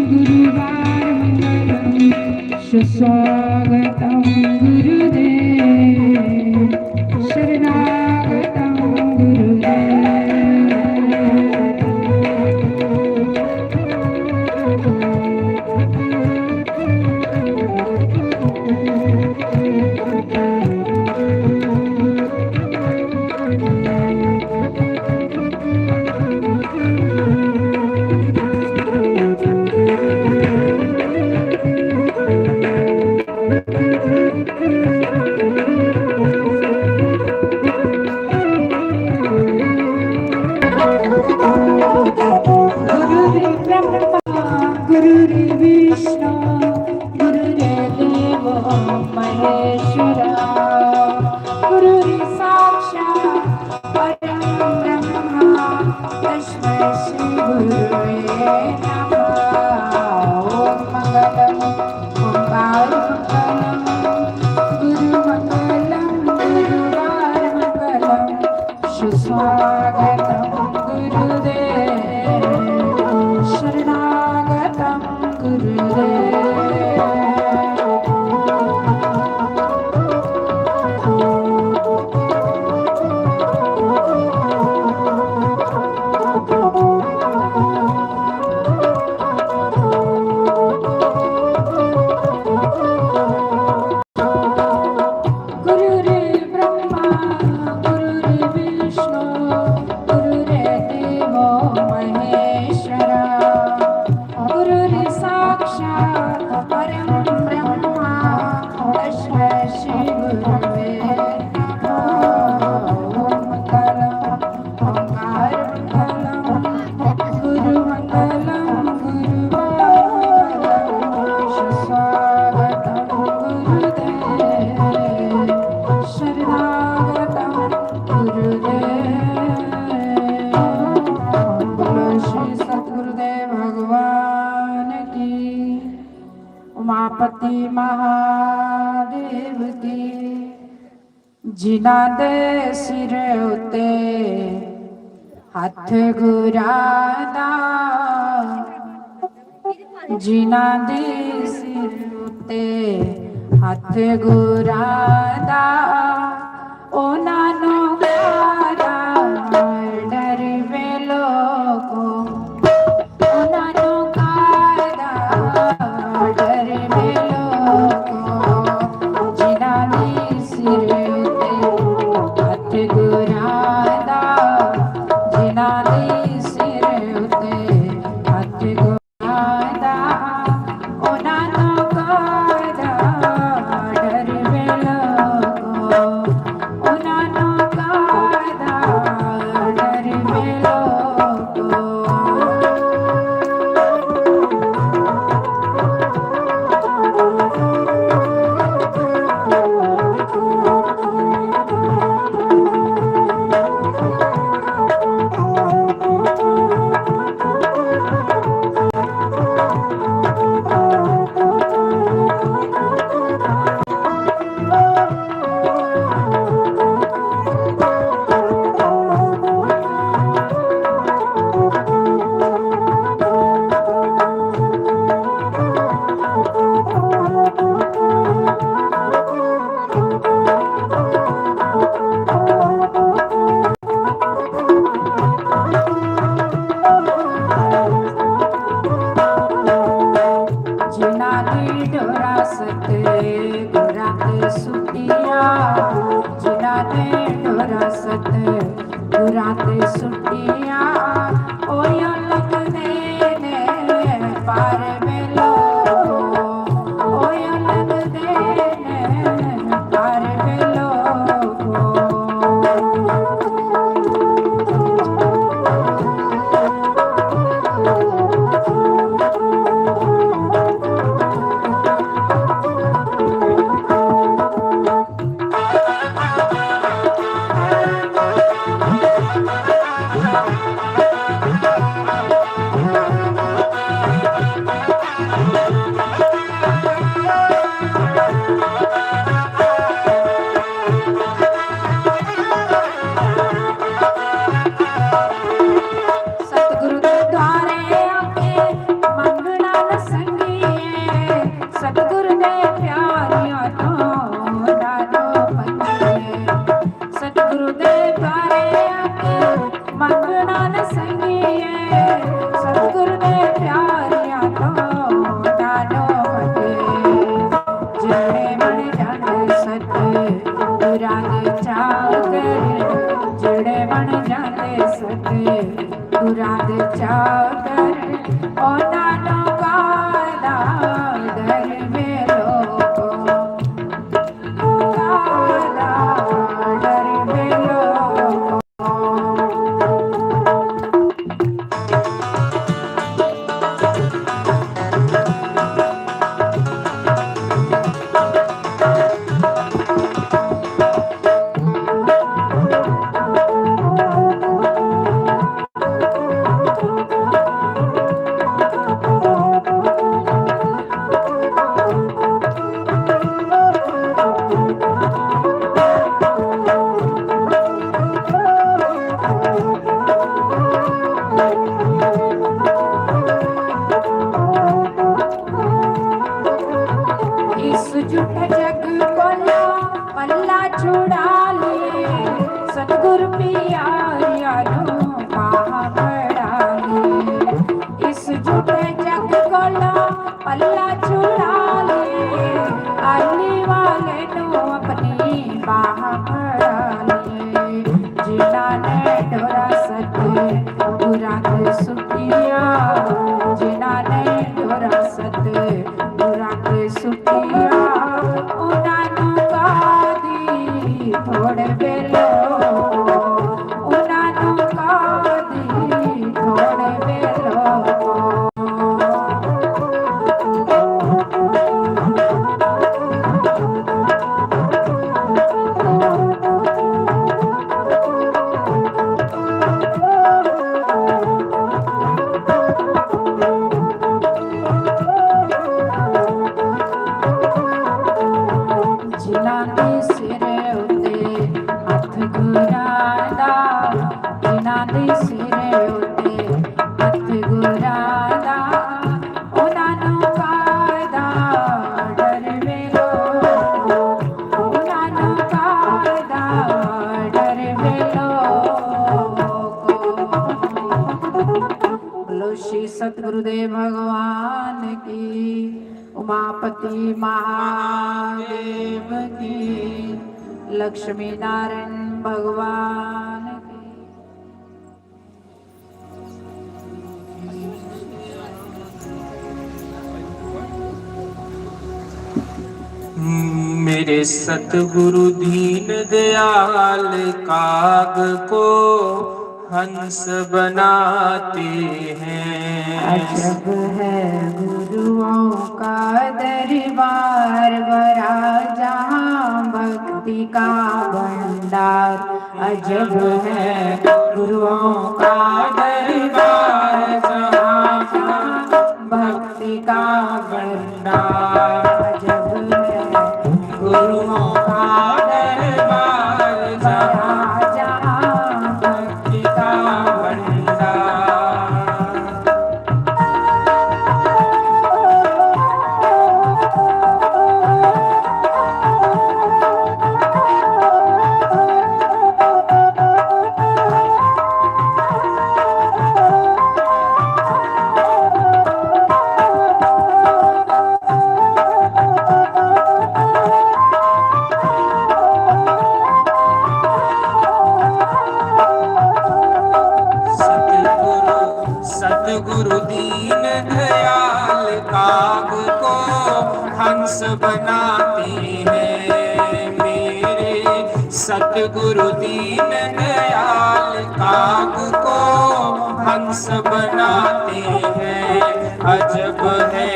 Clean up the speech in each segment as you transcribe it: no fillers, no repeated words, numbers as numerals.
गुरुवार मंगलम सुस्वागतम गुरुदेव शरणागतम विष्णु गुरुदेव महेश्वरा गुरुरि साक्षात् परं ब्रह्मा तस्मै श्री गुरुवे नमः। ओम मंगलम ओंकार मंगलम गुरु मंगलम गुरुवार मंगलम सुस्वागतम गुरुदेव शरणागतम उमापति महादेव की जिन्हां दे सिर उते हथ गुरां दा जिन्हां दे सिर उते हथ गुरां दा उन्हां नूं कादा डर वे लोको उन्हां नूं कादा डर वे लोको जिन्हां दे सिर उते हथ गुरां दा जिन्हां दे सिर उते हथ गुरां दा उन्हां नूं कादा डर वे लोको उन्हां नूं कादा डर वे लोको। रात सुटिया ओया लगदे ने पार वेलो ओया लगदे ने पार वेलो पल्ला छुड़ा ले, आने वाले नो अपनी बाह फड़ा ले। जिना ने डोरा सत गुरा के सुखिया, जिना ने डोरा सत गुरा के सुखिया, उन्हां नू कादी थोड़े बेलो, उन्हां नू कादी थोड़े बेलो। ਜਿਨ੍ਹਾਂ ਦੇ ਸਿਰ ਉੱਤੇ ਹੱਥ ਗੁਰਾਂ ਦਾ, ਜਿਨ੍ਹਾਂ ਦੇ ਸਿਰ ਉੱਤੇ ਹੱਥ ਗੁਰਾਂ ਦਾ, ਉਹਨਾਂ ਨੂੰ ਕਾਹਦਾ ਡਰ ਵੇਲੋ, ਉਹਨਾਂ ਨੂੰ ਕਾਹਦਾ ਡਰ ਵੇਲੋ। बोलो श्री सतगुरुदेव भगवान की, उमापति महादेव की, लक्ष्मी नारायण भगवान की। मेरे सतगुरु दीन दयाल काग को हंस बनाते हैं। अजब है गुरुओं का दरबार भरा, जहाँ भक्ति का भंडार। अजब है गुरुओं का दरबार, जहाँ भक्ति का भंडार। अजब है गुरुओं का दरबार, जहाँ भक्ति का भंडार। सतगुरु दीन दयाल काग को हंस बनाते हैं। मेरे सतगुरु दीन दयाल काग को हंस बनाते हैं। अजब है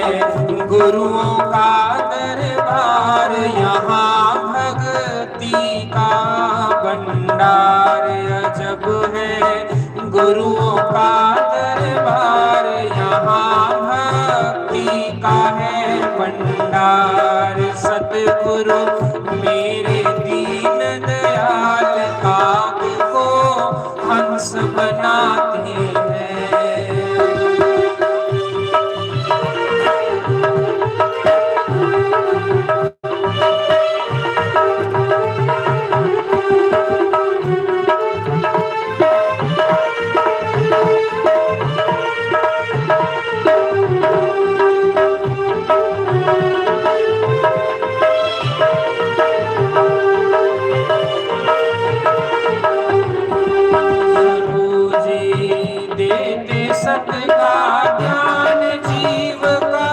गुरुओं का दरबार, यहाँ भक्ति का भंडार। अजब है गुरुओं का दरबार, यहाँ भक्ति का है भंडार। सतगुरु मेरे दीन दयाल काग को हंस बनाते हैं। सत का ज्ञान जीव का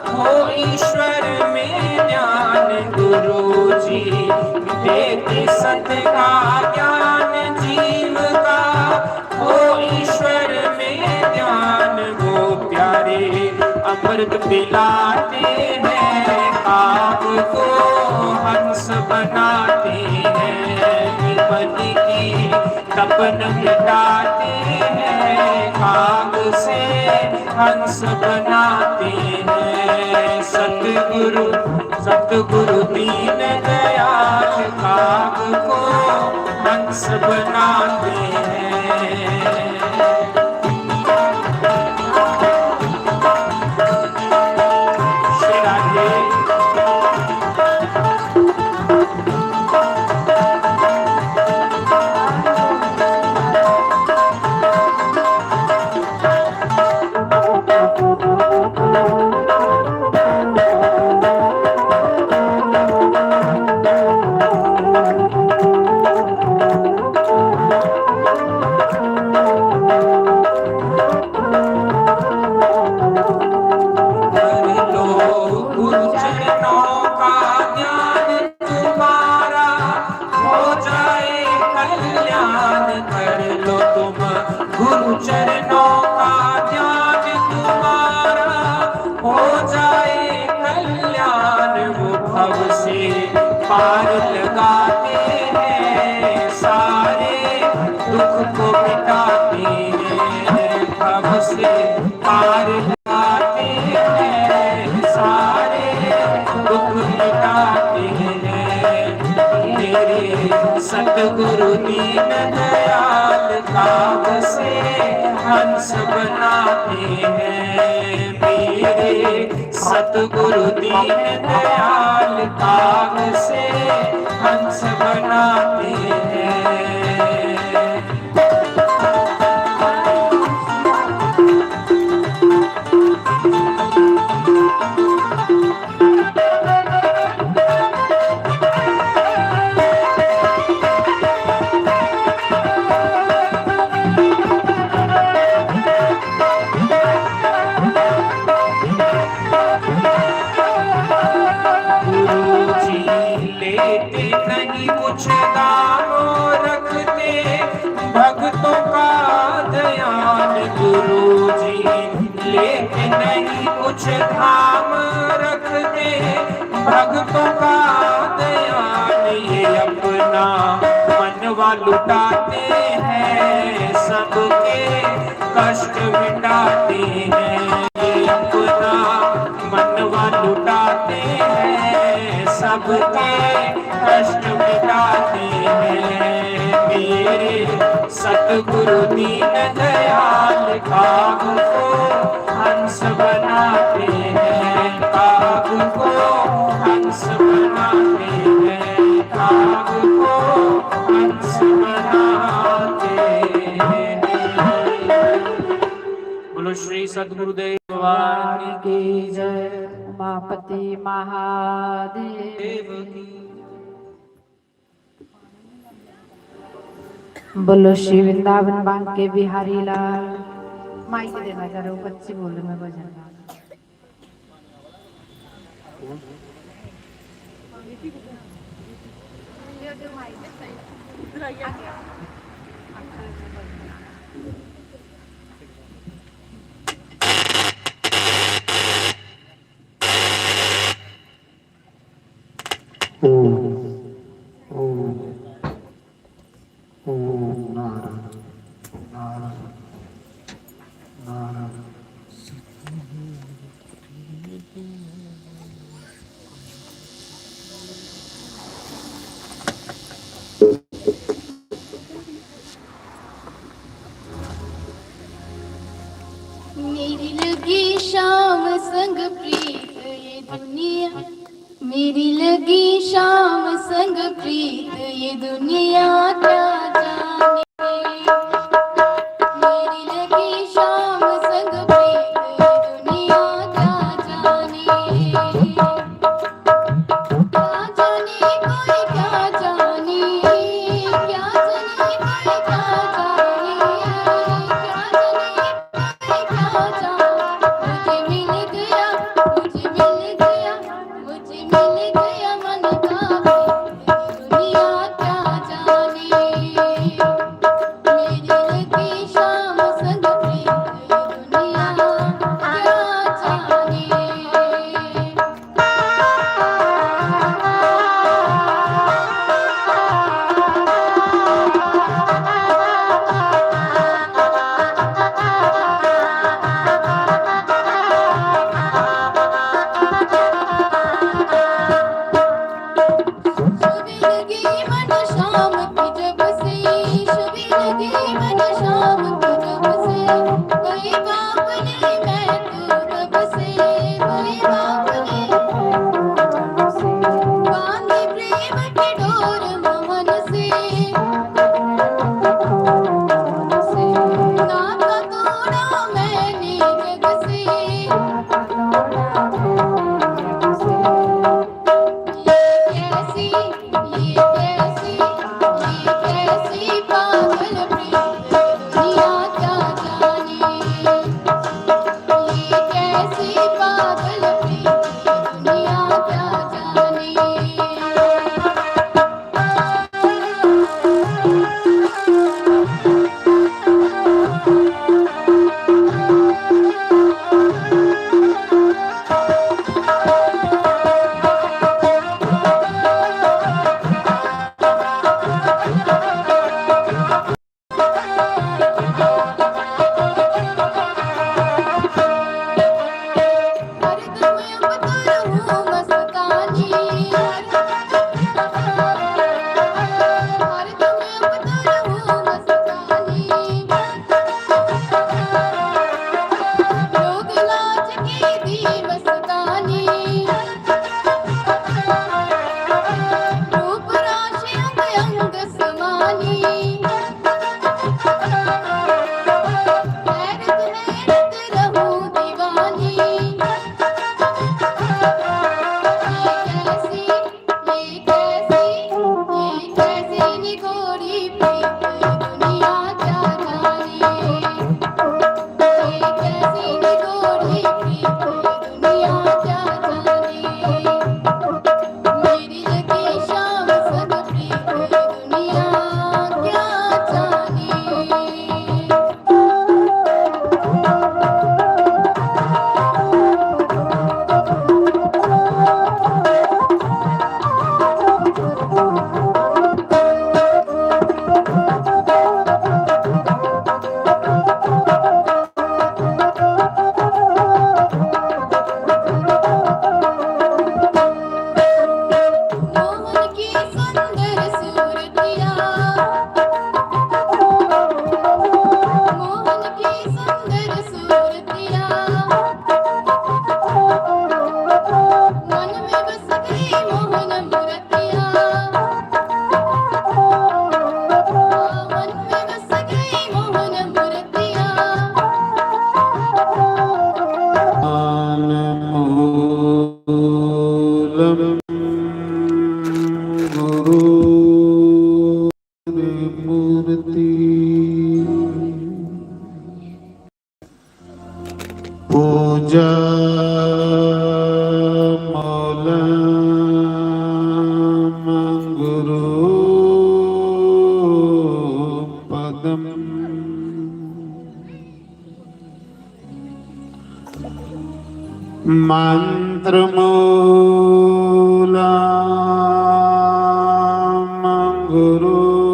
हो ईश्वर में ज्ञान। गुरु जी देते सत का ज्ञान जीव का हो ईश्वर में ज्ञान। वो प्यारे अमृत पिलाते हैं, काग को हंस बनाते हैं। विपद की तपन मिटाते हैं, काग से हंस बनाते हैं। सतगुरु सतगुरु दीन दयाल काग को हंस बनाते हैं। श्री राधे। सतगुरु दीन दयाल काग से हंस बनाते हैं मेरे। सतगुरु दीन दयाल काग से हंस बनाते हैं। नहीं कुछ दाम रखते भक्तों का ध्यान गुरु जी लेते नहीं कुछ धाम रखते भक्तों का ध्यान। ये अपना मनवा लुटाते हैं सबके कष्ट मिटाते हैं। ये अपना मनवा लुटाते हैं सबके कष्ट मिटाते हैं मेरे। सतगुरु दीन दयाल काग को हंस बनाते हैं। काग को हंस बनाते हैं। काग को हंस बनाते हैं। बोलो श्री सतगुरुदेव भगवान की जय। उमापति महादेव की। बोलो श्री वृंदावन बांके बिहारी लाल। माइक देना करो बच्चे बोल में भजन। मेरी लगी शाम संग प्रीत ये दुनिया, मेरी लगी शाम संग प्रीत ये दुनिया क्या जाने। मेरी लगी शाम संग प्रीत ये दुनिया क्या जाने। क्या जाने कोई क्या जाने, क्या जाने कोई क्या जाने, क्या जाने मुझे मिल गया, मुझे मिल गया, मुझे मिल गया मन का प्रीत दुनिया क्या जाने। मेरी मूलम् गुरु पदम् मंत्रमूलम् गुरुर्वाक्यम्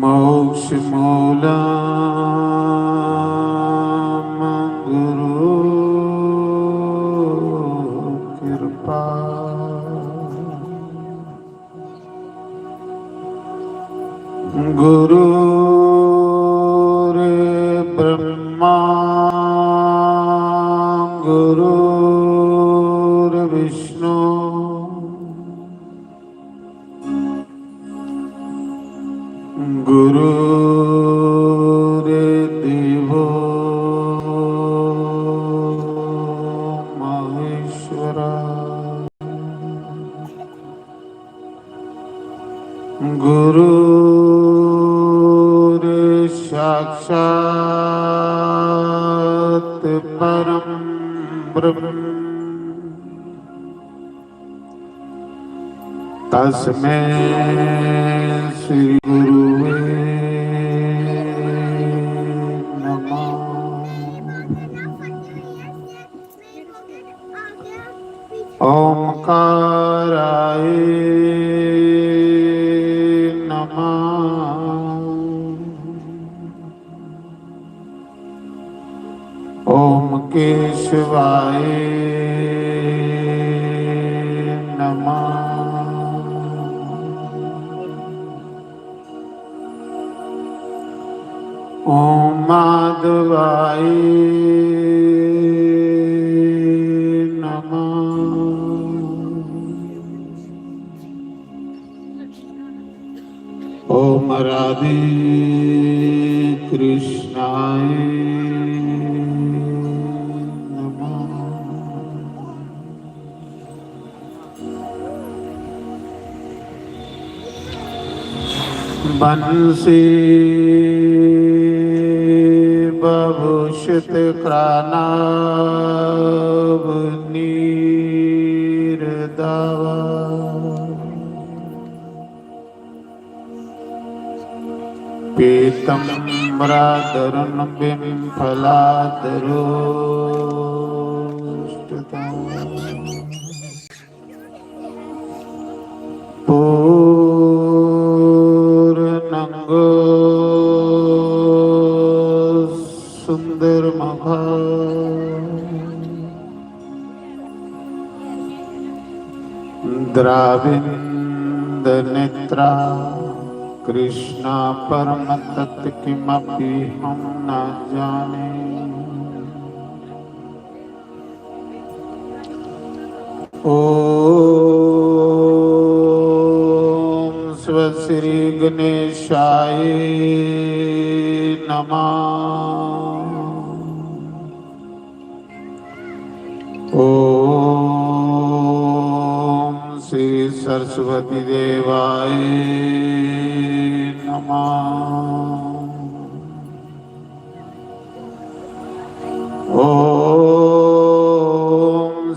मोक्षमूलम् गुरु कृपा गुरुर्ब्रह्मा गुरुर्विष्णु गुरुर्देवो महेश्वरा साक्षात् परम ब्रह्म तस्मै श्री गुरुवे नमः। ओंकाराय नमः। ओम केशवाय नमः। ओम माधवाय नमः। ओम राधे कृष्णाय नमः। बंसी बभूषित कृणाभ नीरदावा पीतम्बराधरन् बिम्फलाधरोष्टतम् पूर्णंगो सुंदरमभा द्राविन्द कृष्णा परम तत्व किमपि हम न जाने। ओम स्वश्री गणेशाय नमः। ओम श्री सरस्वती देवाय ओम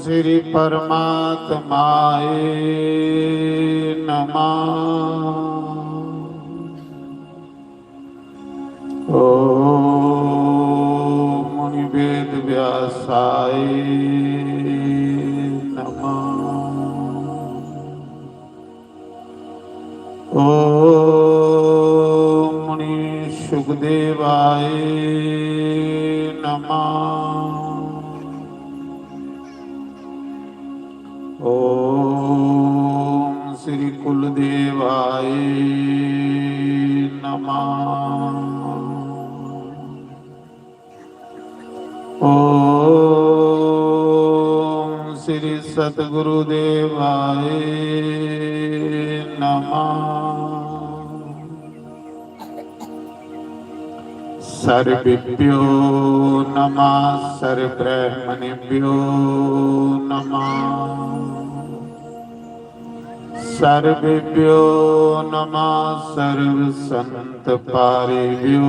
श्री परमात्माय नमः। ओम मुनि वेद व्यासाय नमः। ओम मुनि सुखदेवाय नमः। ओम श्री कुलदेवाय नमः। ओम श्री सद्गुरुदेवाय नमः। सर्वेभ्यो नमः। सर्वब्रह्मणेभ्यो नमः। सर्वेभ्यो नमः सर्व संत पारेभ्यो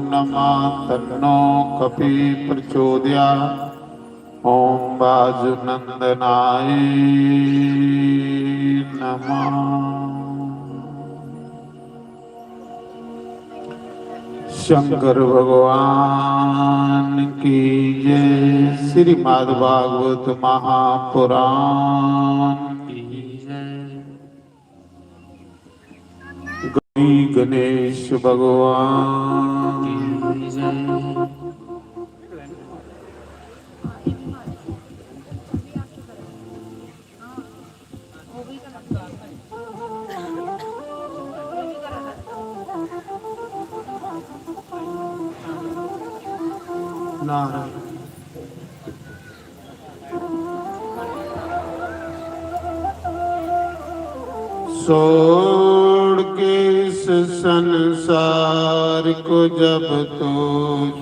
नमः तन्नो कपि प्रचोदया ओम बाजुनंदनाय नमः। शंकर भगवान की जय। श्रीमद् भागवत महापुराण की जय। गौरी गणेश भगवान की जय। नारायण। छोड़ के इस संसार को जब तो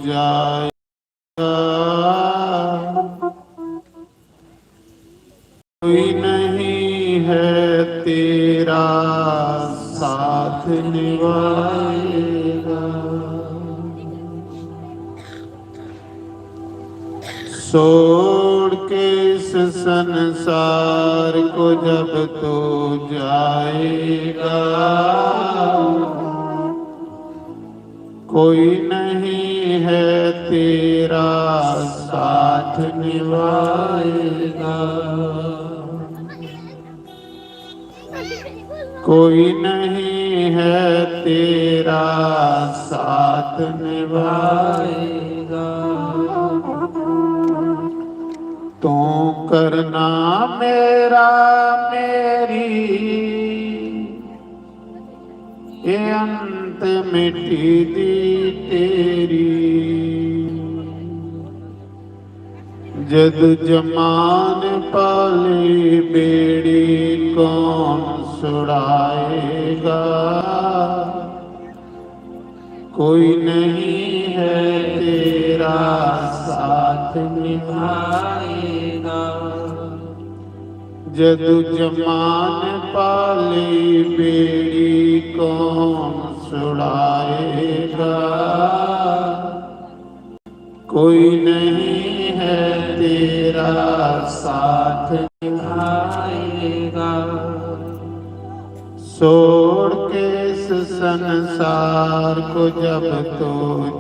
जाएगा, कोई नहीं है तेरा साथ निभाएगा। छोड़ के इस संसार को जब तो जाएगा, कोई नहीं है तेरा साथ निभाएगा। कोई नहीं है तेरा साथ निभाएगा। तू करना मेरा मेरी, ये अंत मिट्टी दी तेरी। जद जमान पाली बेड़ी कौन छुड़ाएगा। कोई नहीं है तेरा साथ निभाएगा। जद जमान पाली बेड़ी कौन छुड़ाएगा। कोई नहीं है तेरा साथ निभाएगा। छोड़ के इस संसार को जब तो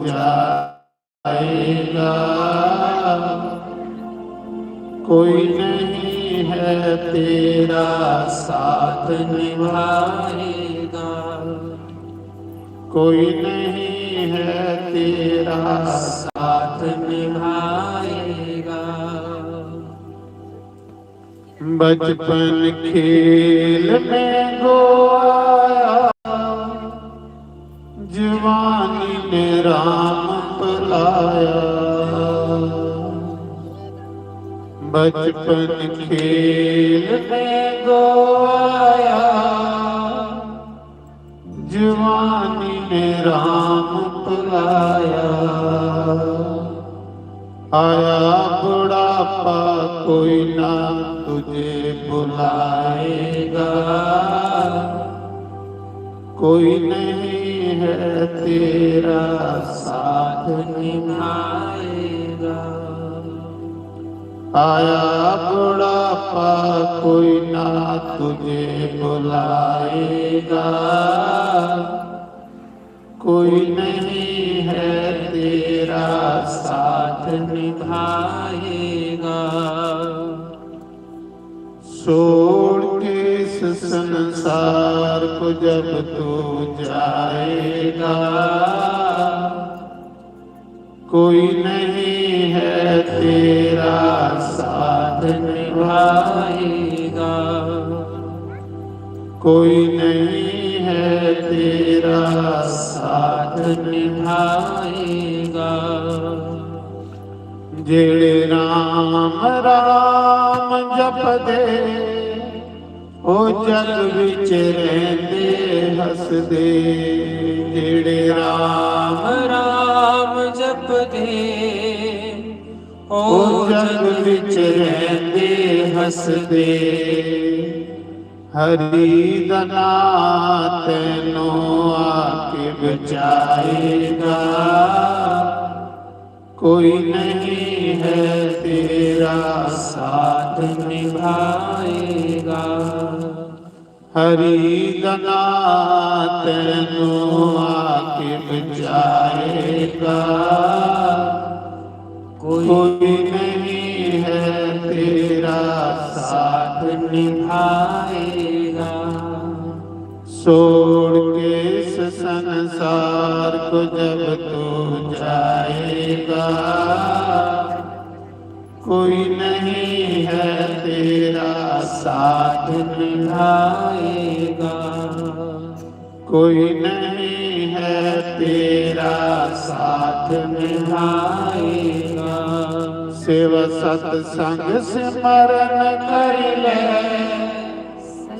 जाएगा, कोई नहीं है तेरा साथ निभाएगा। कोई नहीं है तेरा साथ निभाएगा। बचपन खेल में गोया, जवानी में राम पलाया। बचपन खेल में गोया, जवानी में राम पलाया। आया बुढ़ापा कोई ना तुझे बुलाएगा। कोई नहीं है तेरा साथ निभाएगा। आया बुढ़ापा कोई ना तुझे बुलाएगा। कोई नहीं है तेरा साथ निभाएगा। छोड़ के इस संसार को जब तू जाएगा, कोई नहीं है तेरा साथ निभाएगा। कोई नहीं है तेरा साथ निभाएगा। जेड़े राम राम जपदे, ओ जग विच रहंदे हसदे। जेड़े राम राम जपदे, ओ जग विच रहंदे हसदे। ਹਰੀ ਦਾ ਨਾਮ ਤੈਨੂੰ ਆਕੇ ਬਚਾਏਗਾ, कोई नहीं है तेरा साथ निभाएगा। हरि दना तैनू आके बचाएगा, कोई नहीं है तेरा साथ निभाएगा। छोड़ के इस संसार को जब तू जाएगा, कोई नहीं है तेरा साथ निभाएगा। कोई नहीं है तेरा साथ निभाएगा। सेवा सतसंग सिमरन कर ले,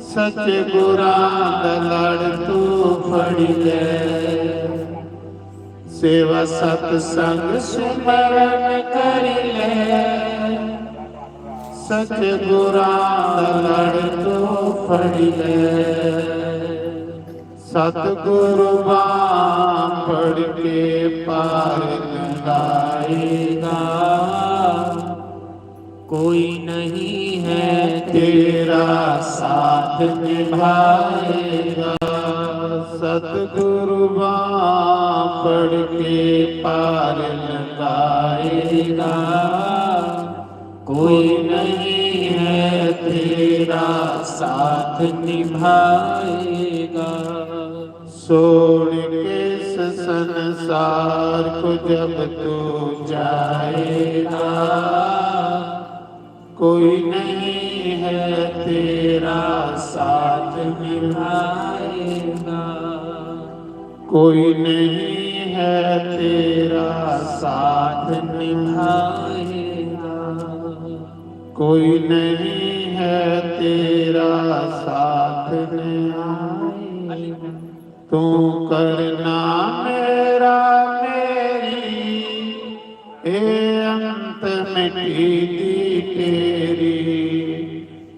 सच गुरां दा लड़ तू फड़ ले। सेवा सतसंग सिमरन कर ले, सच गुरां दा लड़ तू फड़ ले। सतगुरु बांह फड़ के पार लगाएगा, कोई नहीं है तेरा साथ निभाएगा। सतगुरु बांह फड़ के पार लगाएगा, कोई नहीं है तेरा साथ निभाएगा। छोड़ के इस संसार को जब तू जाएगा, कोई नहीं है तेरा साथ निभाएगा। कोई नहीं है तेरा साथ निभाएगा। कोई नहीं है तेरा साथ निभाएगा। तू करना मेरा मेरी, ए अंत मिटी दी तेरी।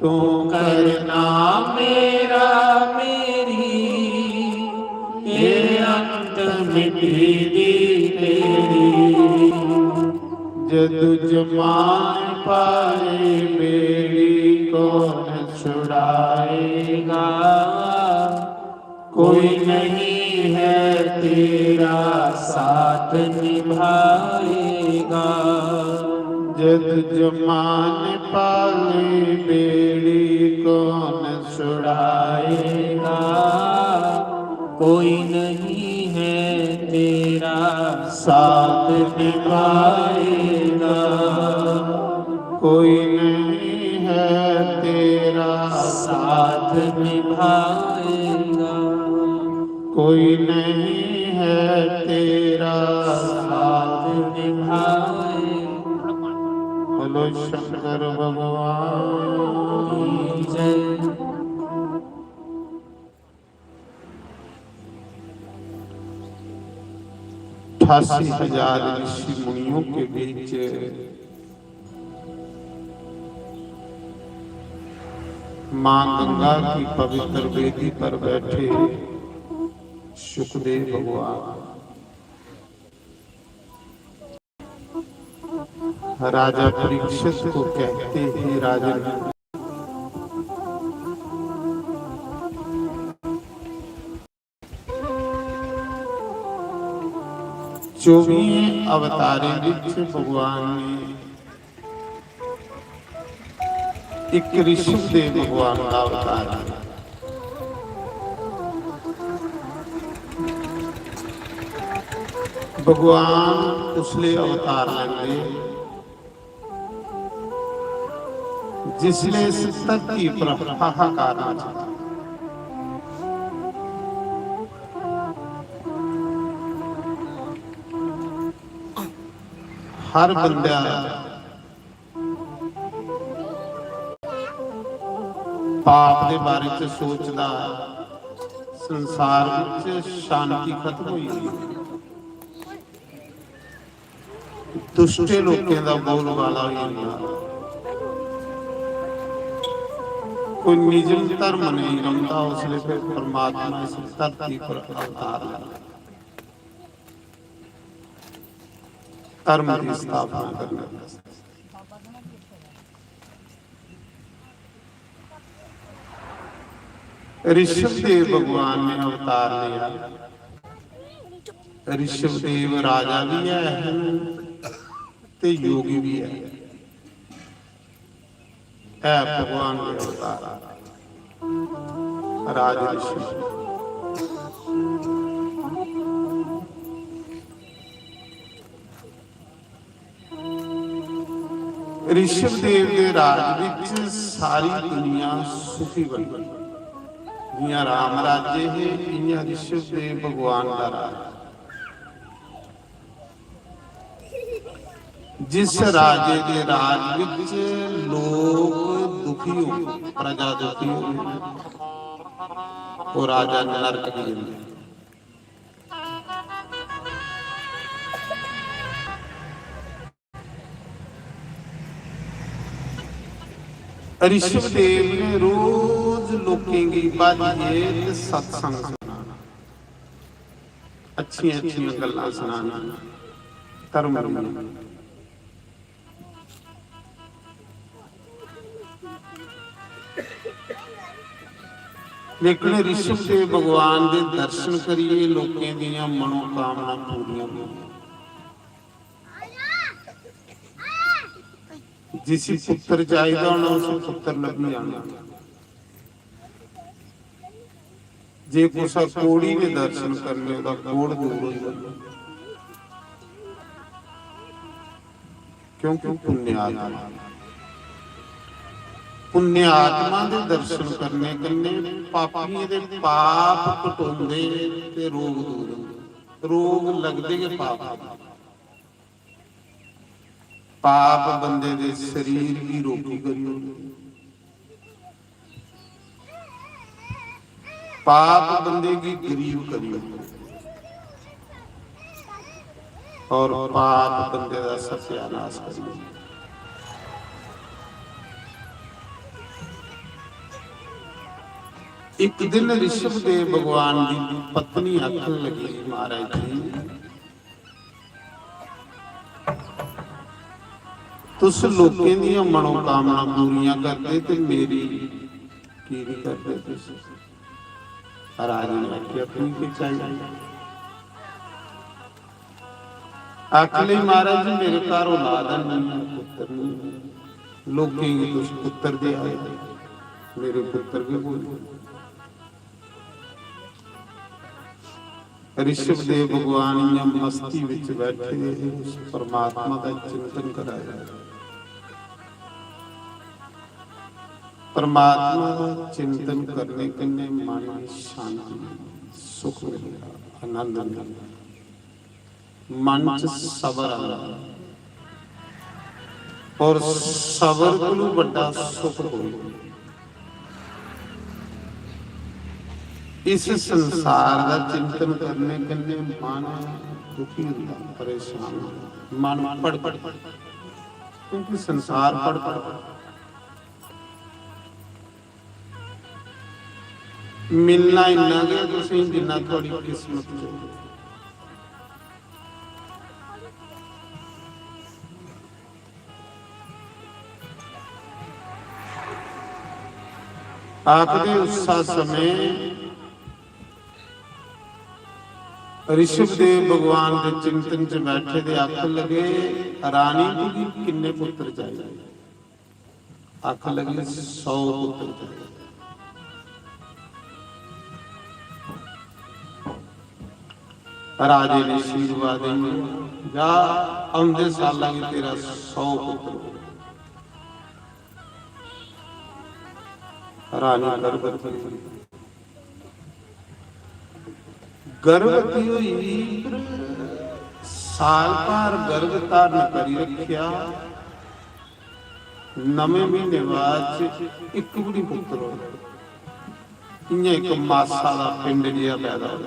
तू करना मेरा मेरी, ये अंत मिटी दी तेरी। जदु जमान पाए बेड़ी कौन छुड़ाएगा, कोई नहीं है तेरा साथ निभाएगा। जद जमान पाले बेड़ी कौन छुड़ाएगा, कोई नहीं है तेरा साथ निभाएगा। कोई नहीं है तेरा साथ निभाएगा। कोई नहीं है तेरा साथ निभाएगा। बोलो शंकर भगवान की जय। 88,000 ऋषि मुनियों के बीच मां गंगा की पवित्र वेदी पर बैठे सुखदेव भगवान राजा परीक्षित को कहते हैं, राजन चौबीस अवतारे विच भगवान ने एक ऋषिदेव भगवान का अवतार है। भगवान उसले अवतार लेंगे जिसले सतत की हाहाकार मचा। हर बंदा पाप के बारे च सोचता, संसार में शांति खत्म हुई है। दुष्टे लोगों का बोल वाला ही नहीं। कोई निजम धर्म नहीं रमता, उसने फिर परमात्मा इस धरती पर अवतार लिया धर्म की स्थापना करने वास्ते। ऋषभदेव भगवान ने अवतार लिया। ऋषभदेव राजा भी है ते योगी भी है भगवान के अवतार राजा ऋषभ। ऋषभदेव के राज विच सारी दुनिया सुखी बन गई। जियां राम राज्य है इयां ऋषभदेव भगवान का राज। जिस राजे के राज विच लोग दुखी हो, प्रजा दुखी हो, वो राजा नरक की जिंदगी। ऋषभदेव ने रोज लोकें की बाजिए सत्संग सुनाना, अच्छी अच्छी गल्लां सुनाना, धर्म लेकिन ऋषभदेव भगवान के दर्शन करिए लोकें दियां मनोकामना पूरियां होईयां। जिस पुत्र चाहिए होना उस पुत्र लभी जाना। जे कुछ कोड़ी ने दर्शन करने का कोड़ दूर हो जाता, क्योंकि पुण्य आत्मा के दर्शन करने कन्ने पापियों के पाप घटोंदे ते रोग दूर होंदे। रोग लगदे के पाप बंदे दे शरीर की रोगी करियो, पाप बंदे की गरीब करियो, और पाप बंदे का सत्यानाश करियो। एक दिन ऋषभदेव भगवान की पत्नी आखन लगी, महाराज जी तुस लोकें दी मनोकामना पूरियां करते ते मेरी की नहीं करते तुस? राजा ने आखिया अपनी की चाहिए? आखले महाराज जी मेरे घर औलाद नहीं, पुत्र नहीं, लोकें की तुस पुत्र दे आए, मेरे पुत्र भी कोई। ऋषभदेव भगवान इयां मस्ती विच बैठे उस परमात्मा का चिंतन कराया। परमात्मा का चिंतन करने कन्ने मन में शांति सुख मिलेगा, आनंद मिलेगा, मन च सबर आएगा, और सबर कोलों बड़ा सुख होगा। इस संसार का चिंतन करने कन्ने मन दुखी होता, परेशान होता, मन पड़ पड़, क्योंकि संसार पड़ पड़ मिलना इन्ना गया तुसीं जिन्ना थोड़ी किस्मत च। आखिरी उस समय ऋषभदेव भगवान के चिंतन च बैठे दे आखन लगे, रानी जी किन्ने पुत्र चाहिए? आखन लगे 100 पुत्र चाहिए। राजे ने आशीर्वाद देंगे, जा आंदे सालां में तेरा 100 पुत्र। रानी गर्भवती हुई, साल भर गर्भ धारण करी रखिया, नवे महीने बाद एक भी पुत्र हो, इयां एक मासा का पिंड जिहा पैदा हो।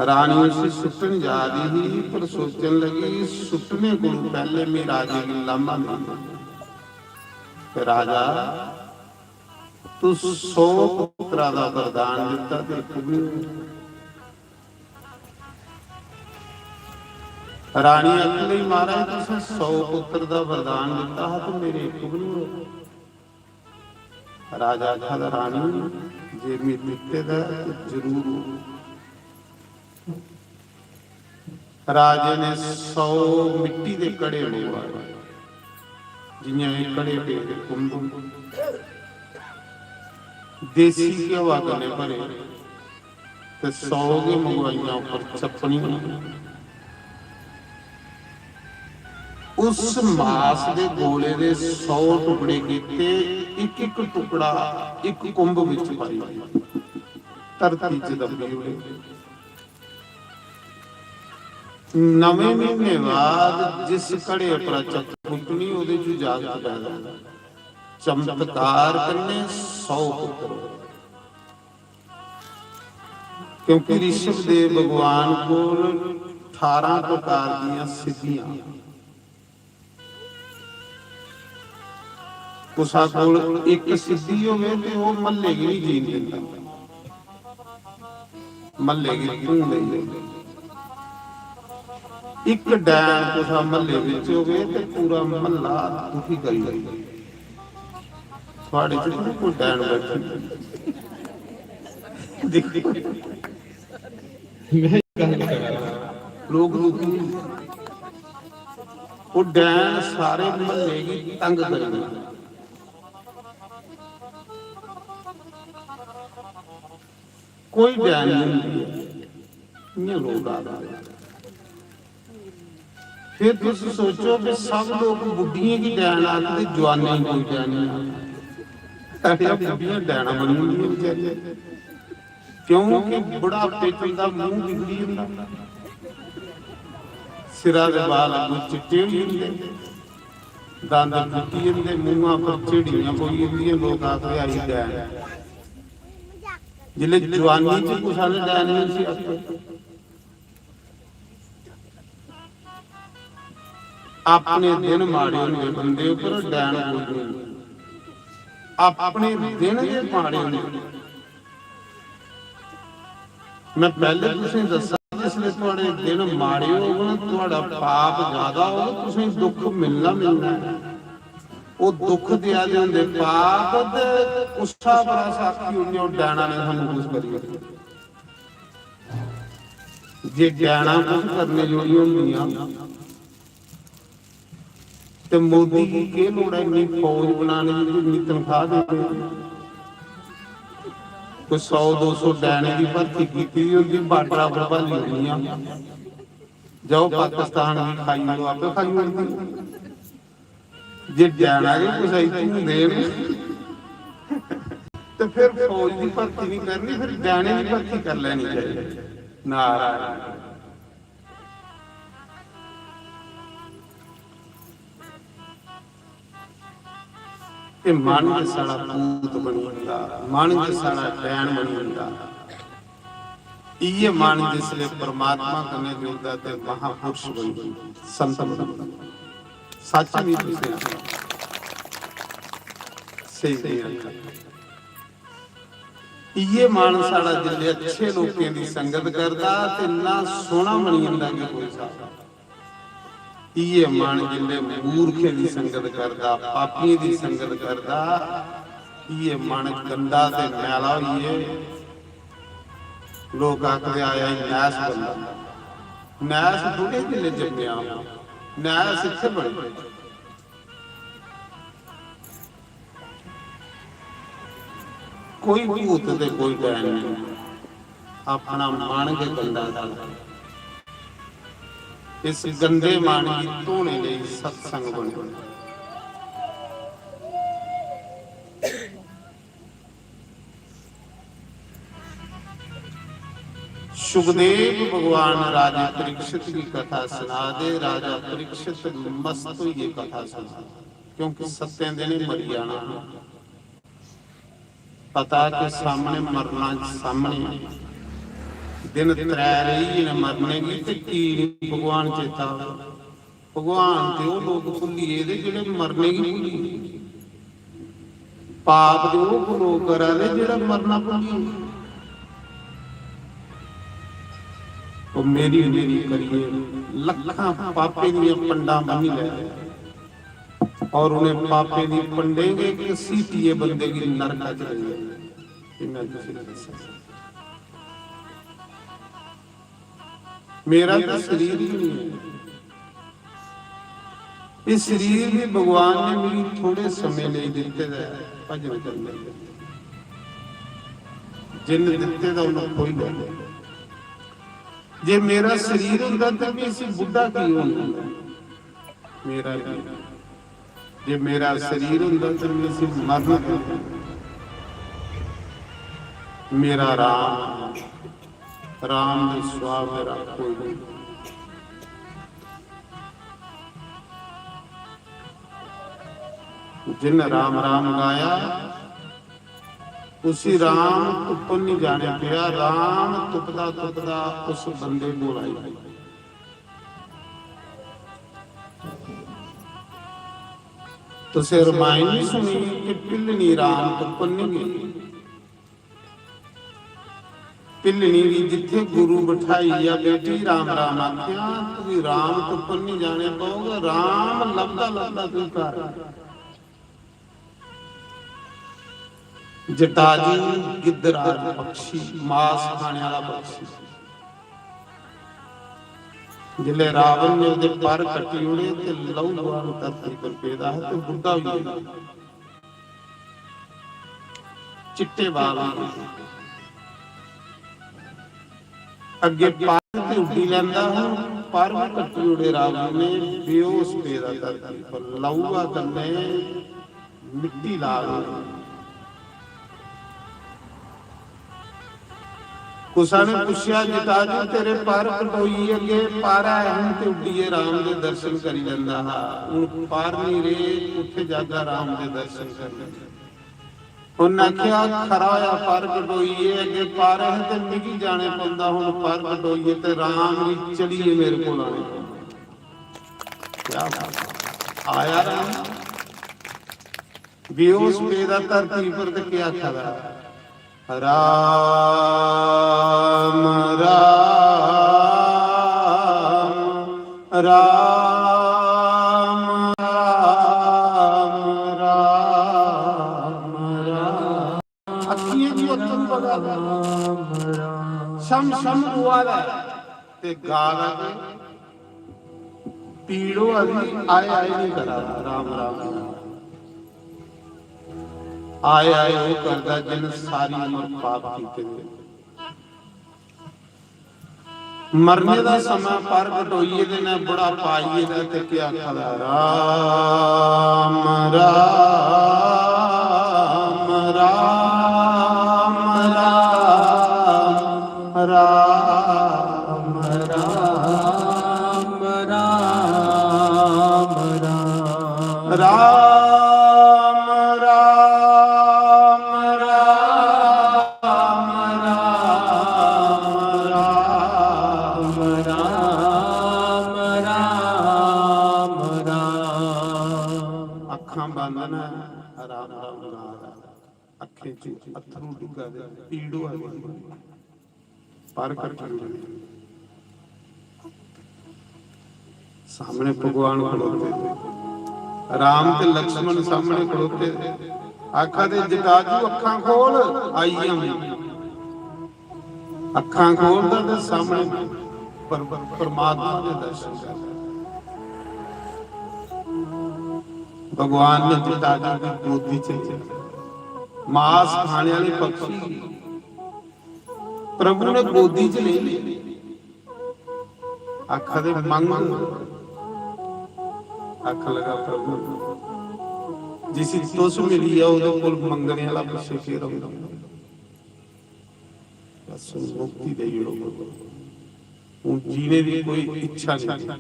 रानी उसे सुटन जा रही थी, पर सोचने लगी सुटने को पहले मैं राजे की लामा मिली। ਕਿ ਰਾਜਾ ਤੂੰ 100 ਪੁੱਤਰਾਂ ਦਾ ਵਰਦਾਨ ਦਿੱਤਾ ਤੇ ਇੱਕ ਵੀ ਨਹੀਂ। ਰਾਣੀ ਅਕਲੀ ਮਹਾਰਾਜ ਤੁਸੀਂ 100 ਪੁੱਤਰ ਦਾ ਵਰਦਾਨ ਦਿੱਤਾ ਹੈ ਤੇ ਮੇਰੇ ਇੱਕ ਵੀ ਨਹੀਂ ਹੋਇਆ। ਰਾਜਾ ਆਖਦਾ ਰਾਣੀ ਜੇ ਮੇਰੇ ਦਿੱਤੇ ਦਾ ਜ਼ਰੂਰ। ਰਾਜੇ ਨੇ 100 ਮਿੱਟੀ ਦੇ ਕੜੇ ਮੰਗਵਾਏ, ਜਿਹੀਆਂ ਇਹ ਕੜੇ ਦੇ ਕੁੰਭ ਦੇਸੀ ਘਿਓ ਆਗਨੇ ਭਰੇ ਤੇ 100 ਦੇ ਮੰਗਵਾਈਆਂ ਉੱਪਰ ਚੱਪਣੀਆਂ। ਉਸ ਮਾਸ ਦੇ ਗੋਲੇ ਦੇ 100 ਟੁਕੜੇ ਕੀਤੇ, ਇੱਕ ਇੱਕ ਟੁਕੜਾ ਇੱਕ ਕੁੰਭ ਵਿੱਚ ਪਾਈ, ਧਰਤੀ 'ਚ ਦੱਬੀ ਹੋਈ। ਨਵੇਂ ਮਹੀਨੇ ਬਾਅਦ ਜਿਸ ਘੜੇ ਉੱਪਰ ਚੱਕ ਫੁੱਟਣੀ ਉਹਦੇ 'ਚ ਜਾਗਤ ਪੈਦਾ, ਚਮਤਕਾਰ ਕਰਨੇ 100 ਪੁੱਤਰ। ਕਿਉਂਕਿ ਰਿਸ਼ਭ ਦੇ ਭਗਵਾਨ ਕੋਲ 18 ਪ੍ਰਕਾਰ ਦੀਆਂ ਸਿੱਧੀਆਂ, ਉਸਾ ਕੋਲ ਇੱਕ ਸਿੱਧੀ ਹੋਵੇ ਤੇ ਉਹ ਮੱਲੇਗੀ ਨਹੀਂ ਜੀਣ ਦਿੰਦਾ, ਮੱਲੇਗੀ ਤੂੰ ਨਹੀਂ। ਇੱਕ ਡੈਣ ਉਸਾ ਮੱਲੇ ਵਿੱਚ ਹੋਵੇ ਤੇ ਪੂਰਾ ਮੱਲਾ ਦੁਖੀ ਕਰੀ ਜਾਏ। ਤੁਹਾਡੇ ਚ ਕੋਈ ਡੈਣ ਬੈਠੀ ਲੋਕ ਉਹ ਡੈਣ ਸਾਰੇ ਮੱਲੇ ਕੀ ਤੰਗ ਕਰੀ। ਕੋਈ ਡੈਣ ਨਹੀਂ ਲੋਕ ਆ ਗਏ। ਫਿਰ ਤੁਸੀਂ ਸੋਚੋ ਕਿ ਸਭ ਲੋਕ ਬੁੱਢੀਆਂ ਕੀ ਡੈਣ ਆਖਦੇ, ਜਵਾਨਾਂ ਕੋਈ ਡੈਣ ਨਹੀਂ। ਬੁੱਢੀਆਂ ਡੈਣਾ ਬਣੀ ਹੁੰਦੀਆਂ ਵਿਚਾਰੀਆਂ, ਕਿਉਂਕਿ ਬੁਢਾਪੇ ਚ ਦਾ ਮੂੰਹ ਵਿਗੜੀ ਹੁੰਦਾ, ਸਿਰਾਂ ਦੇ ਵਾਲ ਅੱਗੋਂ ਚਿੱਟੇ ਹੁੰਦੇ, ਦੰਦ ਟੁੱਟੀ ਜਾਂਦੇ, ਮੂੰਹਾਂ ਪਰ ਝਿੜੀਆਂ ਪਈ ਜਾਂਦੀਆਂ। ਲੋਕ ਆਖਦੇ ਆਈ ਡੈਣ। ਜਿਲੇ ਜਵਾਨੀ ਚ ਕੁਛ ਹਾਲੇ ਡੈਣ ਨਹੀਂ ਸੀ ਆਖਦੇ। ਆਪਣੇ ਦਿਨ ਮਾੜੇ ਹੁੰਦੇ ਬੰਦੇ ਉੱਪਰ ਡੈਣ ਕੋਈ ਨਹੀਂ। ਆਪਣੇ ਦਿਨ ਦੇ ਮਾੜੇ ਹੁੰਦੇ। ਮੈਂ ਪਹਿਲੇ ਤੁਸੀਂ ਦੱਸਾਂ, ਜਿਸਲੇ ਤੁਹਾਡੇ ਦਿਨ ਮਾੜੇ ਹੋਣ, ਤੁਹਾਡਾ ਪਾਪ ਜ਼ਿਆਦਾ ਹੋਵੇ, ਤੁਸੀਂ ਦੁੱਖ ਮਿਲਣਾ। ਉਹ ਦੁੱਖ ਦਿਆ ਦੇ ਹੁੰਦੇ ਪਾਪ ਤੇ ਗੁੱਸਾ ਬੜਾ ਸਾਖੀ ਹੁੰਦੀ। ਉਹ ਡੈਣਾ ਨੇ ਸਾਨੂੰ ਕੁਝ ਕਰੀ, ਜੇ ਡੈਣਾ ਕੁਝ ਕਰਨੇ ਜੋੜੀਆਂ ਹੁੰਦੀਆਂ ਤੇ ਮੋਦੀ ਕੀ ਲੋੜ ਹੈ ਇੰਨੀ ਫੌਜ ਬਣਾਉਣ ਦੀ, ਇੰਨੀ ਤਨਖਾਹ ਦਿੰਦੇ। ਕੋਈ 100-200 ਡੈਣੇ ਦੀ ਭਰਤੀ ਕੀਤੀ ਹੁੰਦੀ, ਬਾਰਡਰਾਂ ਪਰ ਭਾਲੀ ਹੋਈਆਂ। ਜਾਓ ਪਾਕਿਸਤਾਨ ਦੀ ਖਾਈ ਲੋ, ਆਪੇ ਖਾਈ ਹੁੰਦੀ। ਜੇ ਡੈਣਾ ਵੀ ਕੁਛ ਇੱਥੋਂ ਦੇਣ ਤੇ ਫਿਰ ਫੌਜ ਦੀ ਭਰਤੀ ਨਹੀਂ ਕਰਨੀ, ਫਿਰ ਡੈਣੇ ਦੀ ਭਰਤੀ ਕਰ ਲੈਣੀ ਚਾਹੀਦੀ। ਨਾਰਾਇਣ। ਇਹ ਮਨ ਦੇ ਸਾਡਾ ਭੂਤ ਬਣੀ ਹੁੰਦਾ, ਮਨ ਦੇ ਸਾਡਾ ਡੈਣ ਬਣੀ ਹੁੰਦਾ। ਇਹ ਮਨ ਜਿਸਲੇ ਪਰਮਾਤਮਾ ਕਨੇ ਜੁੜਦਾ ਤੇ ਮਹਾਪੁਰਸ਼ ਬਣੀ, ਸੰਤ ਬਣਦਾ। ਸੱਚ ਨਹੀਂ ਤੁਸੀਂ ਸਹੀ ਆਖਿਆ। ਇਹ ਮਨ ਸਾਡਾ ਜਿਲੇ ਅੱਛੇ ਲੋਕਾਂ ਦੀ ਸੰਗਤ ਕਰਦਾ ਤੇ ਇੰਨਾ ਸੋਹਣਾ ਬਣੀ ਜਾਂਦਾ ਕਿ ਕੋਈ ਹਿਸਾਬ। ਇਹ ਮਨ ਜਿਲੇ ਮੂਰਖੇ ਦੀ ਸੰਗਤ ਕਰਦਾ, ਪਾਪੀਆਂ ਦੀ ਸੰਗਤ ਕਰਦਾ, ਇਹ ਮਨ ਗੰਦਾ ਤੇ ਮੈਲਾ ਹੋਈਏ। ਲੋਕ ਆਖਦੇ ਆਇਆ ਨੈਸ ਬੰਦਾ, ਨੈਸ ਥੋੜੇ ਜਿਲੇ ਜੰਮਿਆ, ਨੈਸ ਇੱਥੇ ਬਣੇ। ਕੋਈ ਭੂਤ ਤੇ ਕੋਈ ਡੈਣ ਨਹੀਂ, ਆਪਣਾ ਮਨ ਕੇ ਗੰਦਾ ਕਰਦਾ। ਇਸ ਗੰਦੇ ਮਨ ਦੀ ਧੋਣੇ ਲਈ ਸਤਸੰਗ ਬਣਿਆ। सुखदेव भगवान राजा परीक्षित की कथा सुना दे। राजा परीक्षित मस्त ये कथा सुना, क्योंकि सत्य दिन मरी जाना, पता के सामने मरना, सामने दिन त्रै रही ने मरने की ते की भगवान चेता। भगवान ते वो लोग भुलिए दे जिहड़े मरने की भुली। ਪਾਪ ਦੇ ਉਹ ਗੁਰੂ ਕਰਾ ਲੈ ਜਿਹੜਾ ਮਰਨਾ ਭੁੱਲੀ। ਉਹ ਮੇਰੀ ਕਰੀਏ ਲੱਖਾਂ ਪਾਪੇ ਦੀਆਂ ਪੰਡਾਂ ਬੰਨੀ ਲੈ और उन्हें पापे दी पंडेंगे कि सीटीए बंदे की नरका चले मेरा तो शरीर ही नहीं है। इस शरीर भी भगवान ने मेरी थोड़े समय ले दिते भजन करने जिन दिते दा उन्हें कोई गल जे मेरा शरीर हुंदा तां भी असीं बुढ़ा की होंदा मेरा जे मेरा शरीर हुंदा तां भी असीं मरना मेरा राम राम दे सिवा मेरा कोई नहीं। जिन राम राम गाया उसी राम तुप्पन नहीं जाने पिया। राम तुपदा तुपदा उस बंदे को आई तुसे रामायण नहीं सुनी कि पिलनी राम तुप्पन नहीं गई। पिलनी भी जिथे गुरु बिठाई या बेटी राम राम आख्या तू राम तुप्पन नहीं जाने पाओगे। राम लभदा लभदा तू कर जटाजी गिद्धरा पक्षी मांस खाने वाला पक्षी जिले रावण ने उहदे पर कटी उड़े ते लहू दुआर धरती पर पैदा है तो बुढ़ा भी है चिट्टे बाल अगे पर ते उड़ी लैंदा है पर कटी उड़े रावण ने बेहोश पैदा धरती पर लहूआ गन्ने मिट्टी ला गई। कुसा ने पूछा जटाजू तेरे पर कटोई अगे पारा है ते उड़ीए राम दे दर्शन करी लैंदा हा हुण पार नहीं रहे उत्थे जागा राम दे दर्शन कर लैंदा। उन्हें आख्या खरा होया पर कटोईए अगे पार है ते निगी जाने पैंदा हुण पर कटोईए ते राम भी चलिए मेरे कोल आने क्या आया राम बेहोश पैदा धरती पर ते क्या खरा राम राम राम राम राम राम अखियां जी उत्तम बगा शम शम हुआ ते गाला के पीड़ो अभी आए आए नहीं करा राम राम आए आए वो करदा जिन सारी उम्र पाप कीते मरने दा समय पर कटोईए दे ने बड़ा पाईए दा ते क्या खला राम राम राम राम राम राम राम राम अथरू डुगा दे पीड़ो आ गई पार कर सामने भगवान खड़ोते राम ते लक्ष्मण सामने खड़ोते आखा दे जटाजू अखां खोल आईया अखां खोल दे सामने परमात्मा दे दर्शन कर भगवान ने जटाजू की गोदी च मांस खाने वाले पक्षी प्रभु ने गोदी च ले ली आख दे मंग आख लगा प्रभु जिस तुस मिली है उहदे कोल मंगने वाला पिछे फिर आउंदा बस मुक्ति दे जड़ो हुण जीने दी कोई इच्छा नहीं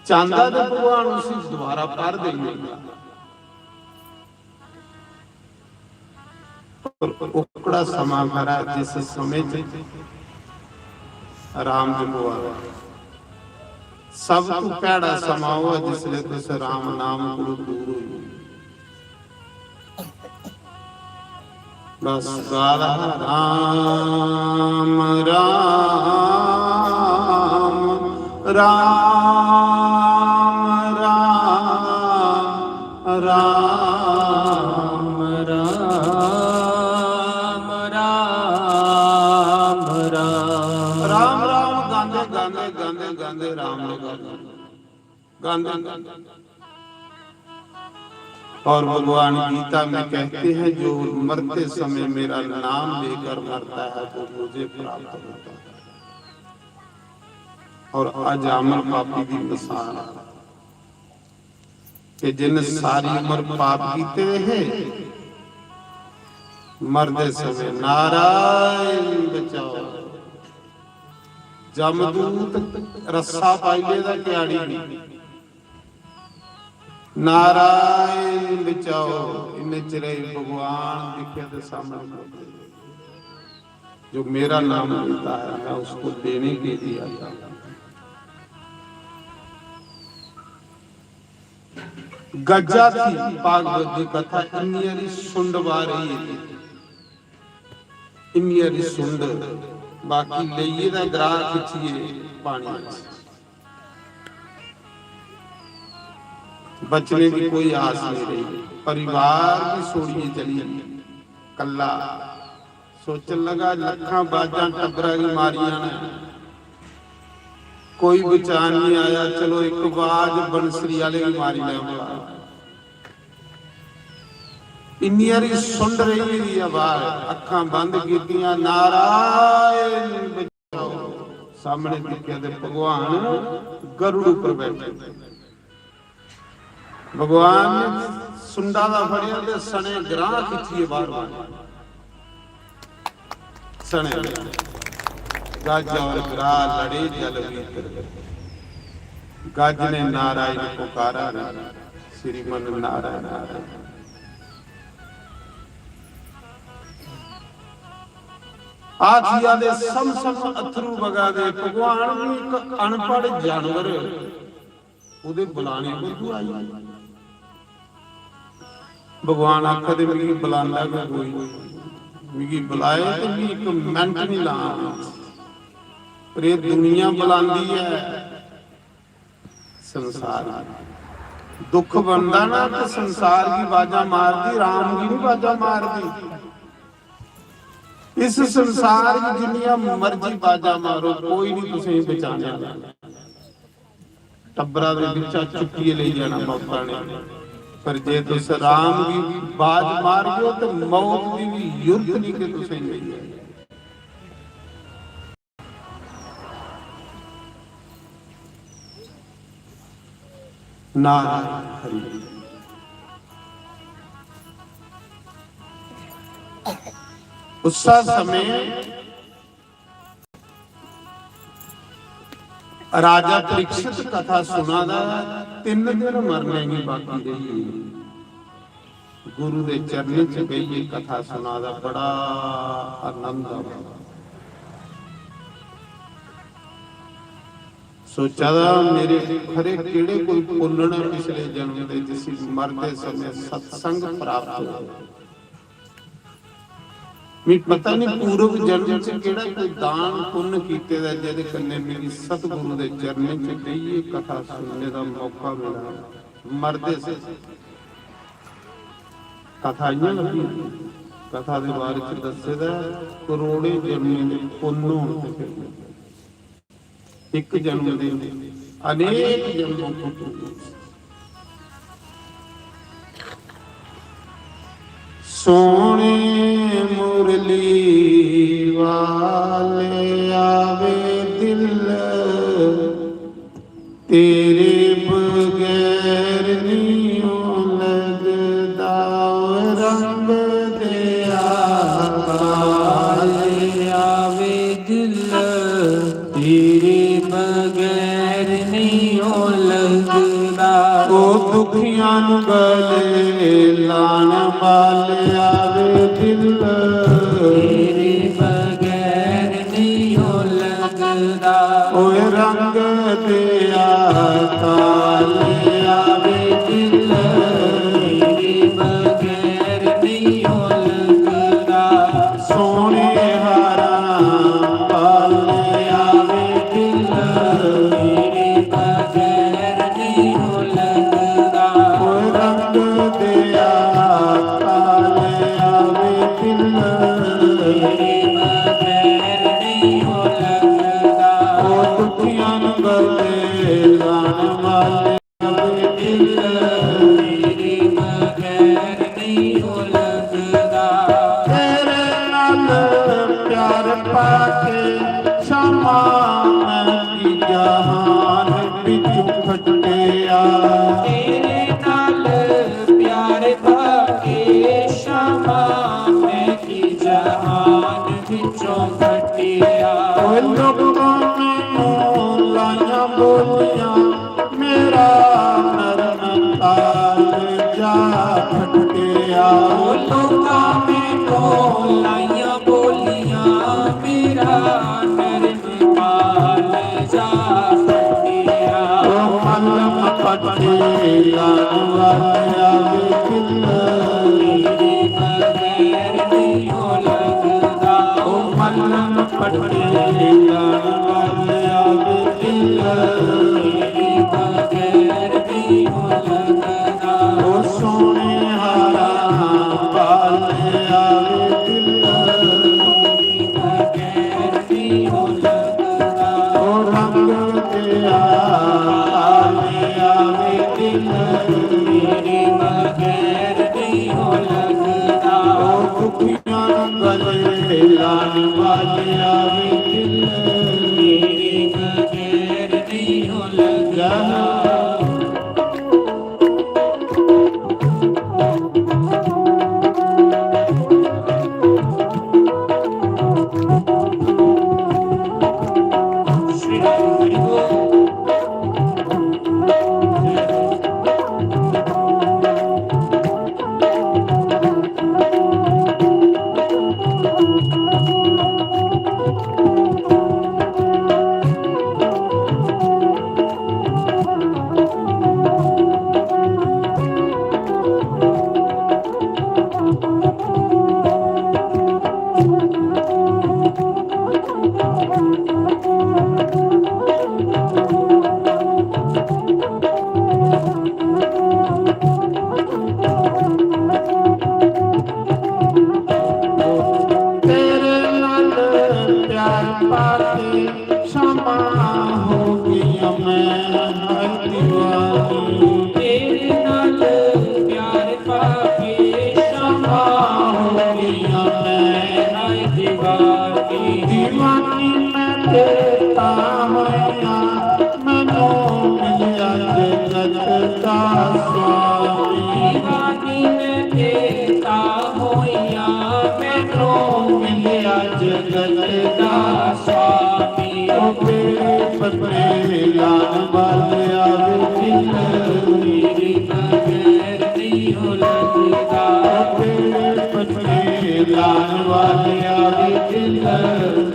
चांदा ते भगवान उसी दोबारा पर देंगे उकड़ा समा भरा जिस समय राम जपवा सब तू पैड़ा समा हुआ जिसले तुस राम नाम को दूर हो बस गाला राम राम राम राम राम राम राम राम राम राम गांधे गांधे गांधे गांधे राम ने गांधे गांधे। और भगवान गीता में कहते हैं जो मरते समय मेरा नाम लेकर मरता है तो मुझे प्राप्त होता है। और अजामर पापी की मिसाल कि जिन सारी उम्र पाप कीते रहे मरते समय नारायण बचाओ जमदूत रस्सा पाइले दा क्याड़ी नारायण बचाओ इन्हें चिरे भगवान दिखे तो सामने जो मेरा नाम लेता है मैं उसको देने के लिए आता हूं। गज्जा थी भागवत की कथा इन्नी सुंड बारी इन्नी सुंड बाकी लईए दा ग्राह खिंचिए पानी बचने की कोई आस नहीं रही। परिवार की सोड़िए चली कल्ला सोचन लगा लखा बाजा टबरा की मारिया ने कोई बचा नहीं आया चलो एक बाज बंसरी वाले की मारी ले इन्नी सुन रही थी आवाज अखा बंद कीतियां नारायण बचाओ सामने दिखे ते भगवान गरुड़ पर बैठे भगवान ने सुंडा दा फड़िया ते सने ग्राह खिंचिए बार बार सने गज और ग्राह लड़े जल भीतर गज ने नारायण पुकारा श्रीमन नारायण नारायण आखिया दे सम सम अथरू वगा दे भगवान भी एक अनपढ़ जानवर उदे बुलाने को तू आई भगवान आखा दे मिगी बुलांदा कोई मिगी बुलाए तो भी एक मिनट नहीं ला पर ये दुनिया बुलांदी है संसार दुख बनदा ना तो संसार की बाजा मारदी राम की नहीं बाजा मारदी। इस संसार की जिन्नियां मर्जी बाजा मारो कोई नहीं तुसें बचाने टब्बरा दे विचा चुक्की ले जाना मौका नहीं पर जे तुस राम की बाज मार गयो तो मौत की भी युद्ध नहीं के तुसें नहीं है। नारायण हरि उस समय राजा परीक्षित कथा सुना दा 3 दिन मरने की बाकी रही गुरु दे चरणों च गई कथा सुना दा बड़ा आनंद आया। सोचा दा मेरे खरे केड़े कोई पुण्य पिछले जन्म दे जिस मरते समय सत्संग प्राप्त हो मैं पता नहीं पूर्व जन्म च केड़ा कोई दान पुण्य कीते दा जेदे कन्ने मेरी सतगुरु दे चरणों च गई कथा सुनने दा मौका मिला मरदे से कथा इयां लगी कथा दे बारे च दस्से दा करोड़े जन्म दे पुण्य होते एक जन्म दे अनेक जन्मों को सोने मुरली वाले आवे दिल तेरे बगैर नहीं लगदा रंग दिया वाले आवे दिल तेरे बगैर नहीं लगदा ओ दुखियां नूं गले लाण वाले आवे दिल तेरे बगैर नहीं लगदा ओए रंग दिया काले आवे दिल तेरे बगैर नहीं लगदा प्यार पाके क्षमा मैं की जहान बिचू खटिया तेरे नाल प्यार पाके क्षमा मैं की जहान विचों खटिया लोगों मैनू लाइया बोलियां मेरा नरन ताल जा खटिया लोका मैनू लाइया बोलियां मेरा नरम ताल जा खटिया मलम पटिया वालिया तेरे बगैर नहीं हो लगदा मलम पटिया वालिया तेरे बगैर नहीं हो लगदा ओ सोने हारा वालिया तेरे बगैर नहीं हो लगदा ओ रंग दिया वालिया तेरे बगैर नहीं हो लगदा ओ दुखियां गले लान वालिया तेरे बगैर नहीं हो लगदा श्री हरि बोल तेरे नाल प्यार पाके क्षमा हो गई मैं दीवानी तेरे नाल प्यार पाके क्षमा हो गई मैं नाय दीवानी दीवानी मैं देता होया मैनू मिलिया जगत का स्वामी दीवानी मैं देता होया मैनू मिलिया जगत दा स्वामी ओ मेरे पत्रे लान वाले आवे दिल तेरे बगैर नहीं हो लगदा तेरे पत्रे लान वाले आवे दिल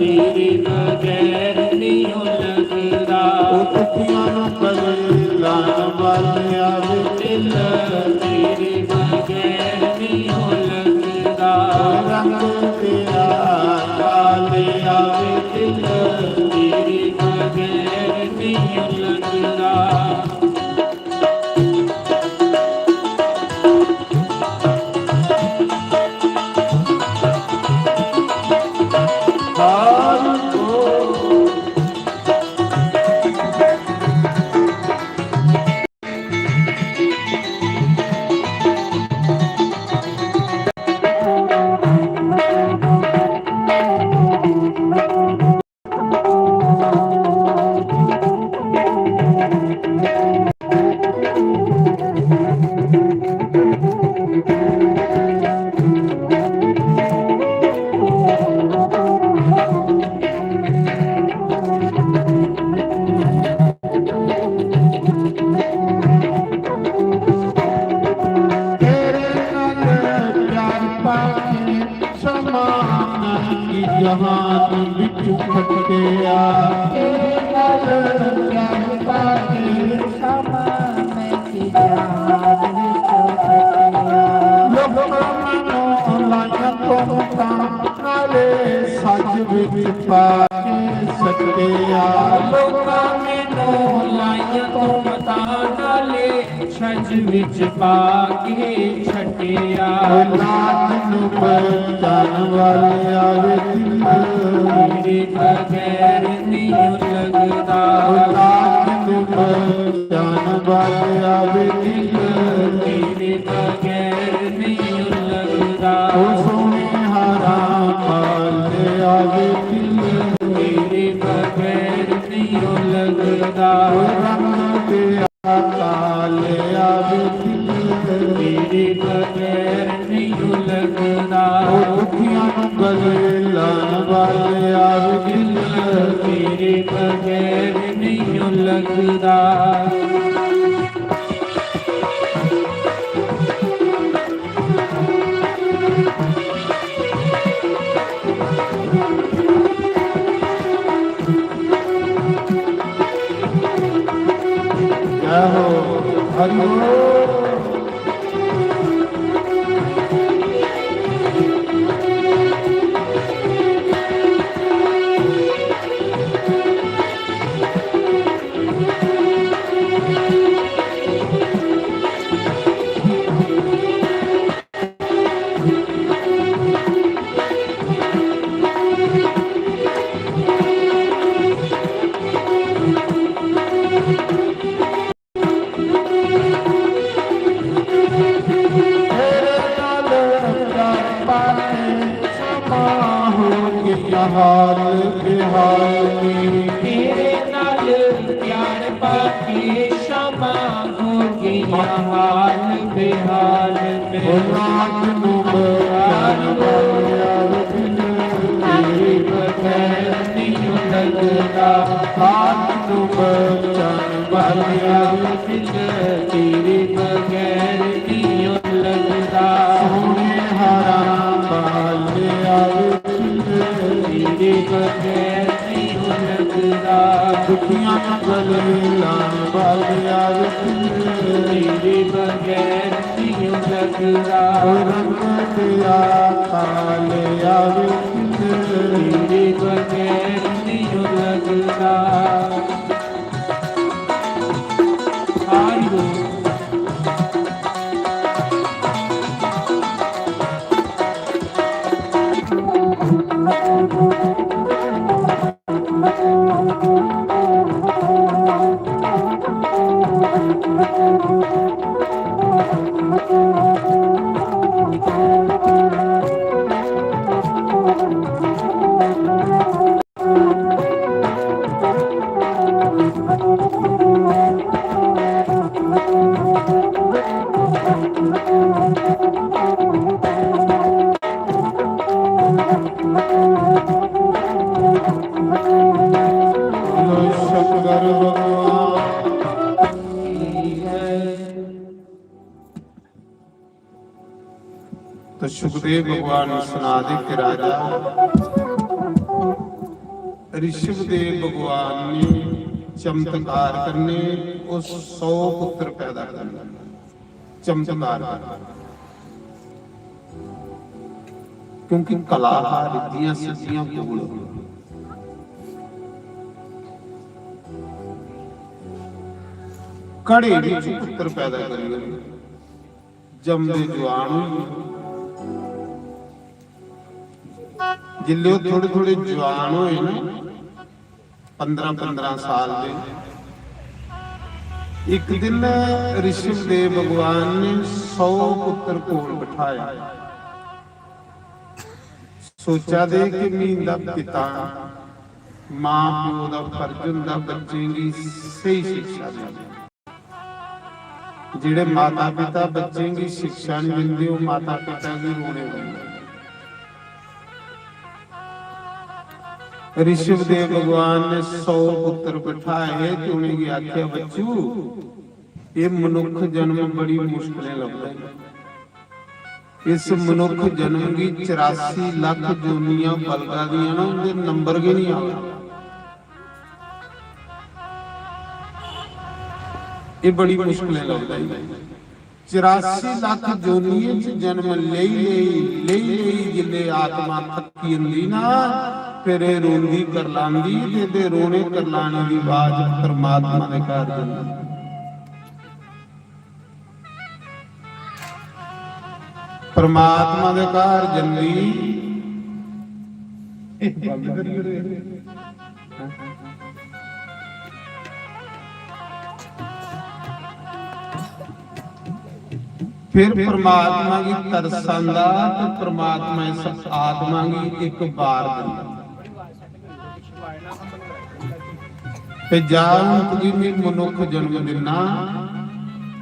तेरे बगैर नहीं हो लगदा ओ दुखियां नू गले लान वाले आवे दिल तेरे बगैर नहीं हो लगदा रंग तेरा वाले आवे दिल तेरे बगैर नहीं हो लगदा हार को तेरे नाल प्यार पाके क्षमा की जहान बिचू खटिया तेरे नाल प्यार पाके क्षमा की जहान बिचू खटिया लोगों मैनू लाइया तो नाले सच विच पाके सटिया ਲੋਕਾਂ ਮੈਨੂੰ ਲਾਈਆਂ ਤੋਂ ਮਤਾ ਨਾਲੇ ਛੱਜ ਵਿੱਚ ਪਾ ਕੇ ਛੱਡਿਆ ਨਾਚ ਨੂੰ ਬਚਾਉਣ ਵਾਲੇ ਆਵੇ ਦਿਲ ਤੇਰੇ ਬਗੈਰ ਨਹੀਂ ਲੱਗਦਾ ਨਾਚ ਨੂੰ ਬਚਾਉਣ ਵਾਲੇ ਆਵੇ ਦਿਲ ਤੇਰੇ ਬਗੈਰ ਨਹੀਂ ਲੱਗਦਾ ਉਹ ਸੋਹਣੇ ਹਾਰਾ ਮਾਲੇ ਆਵੇ ਗਲੇ ਲਾਣ ਵਾਲੇ ਆਵਿਲ ਤੇਰੇ ਬਗੈਰ ਨਹੀਂ ਲੱਗਦਾ ਜੈ ਹੋ ਹਰਿ ਹਾਲ ਬਿਹਾਲ ਤੇਰੇ ਨਾਲ ਪਿਆਰ ਪਾ ਕੇ ਸ਼ਮਾ ਹੋ ਗਿਆ ਹਾਲ ਬਿਹਾਲ ਨਾਮ ਨੂੰ ਪਿਆਰ ਵਾਲਿਆ ਤੇਰੇ ਬਗੈਰ ਨਹੀਂ ਲੱਗਦਾ ਆਪ ਨੂੰ ਬਚਨ ਵਾਲਿਆ ਤੇਰੇ ਬਗੈਰ ਨਹੀਂ ਲੱਗਦਾ ਸੋਹਣੇ ਹਾਰਾਂ ਵਾਲਿਆ ਤੇਰੇ ਬਗੈਰ ਨਹੀਂ ਲੱਗਦਾ ਦੁਖੀਆਂ ਨੂੰ ਗਲੇ ਲਾਣ ਵਾਲਿਆ ਤੇਰੇ ਬਗੈਰ ਨਹੀਂ ਲੱਗਦਾ ਰੰਗ ਪਿਆ ਕਾਲਿਆ ਤੇਰੇ ਬਗੈਰ ਨਹੀਂ ਲੱਗਦਾ ਹਾਰੀ ਬੋਲ ਸ਼ੰਕਰ ਭਗਵਾਨ तो सुखदेव भगवान सुना दे कि राजा ऋषभदेव भगवान ने चमत्कार करने उस 100 पुत्र पैदा करने चमत्कार क्योंकि कला रिद्धियां सिद्धियां कोल कड़े विच पुत्र पैदा करिए जमदे जवान जिले थोड़े थोड़े जवान होए ने 15-15 साल दे एक दिन ऋषभदेव भगवान ने 100 पुत्र कोल बिठाया सोचा दे कि मीन दा पिता मां प्यो दा फर्ज हुंदा बच्चे दी सही शिक्षा देना जिहड़े माता पिता बच्चे की शिक्षा नहीं दिंदे वो माता पिता की रोने लगदे ऋषभदेव भगवान ने 100 पुत्र बिठाए ते उन्हें आख्या बच्चू ये मनुख जन्म बड़ी मुश्किलें लगदा है इस मनुख जन्म की 84 लाख जोनियां बलगा दियां ना उनके नंबर के नहीं आते ये बड़ी मुश्किलें लगदा है 84 लाख जोनियां च जन्म ले जिले आत्मा थकी हुंदी ना फिर रोंदी करलांदी ते रोने करलाने दी आवाज परमात्मा दे घर जांदी परमात्मा दे घर जंदी फिर परमात्मा की तरसांदा तो परमात्मा इस आत्मा की एक बार दिंदा ते जाऊं तुगी में मनुख जन्म दिना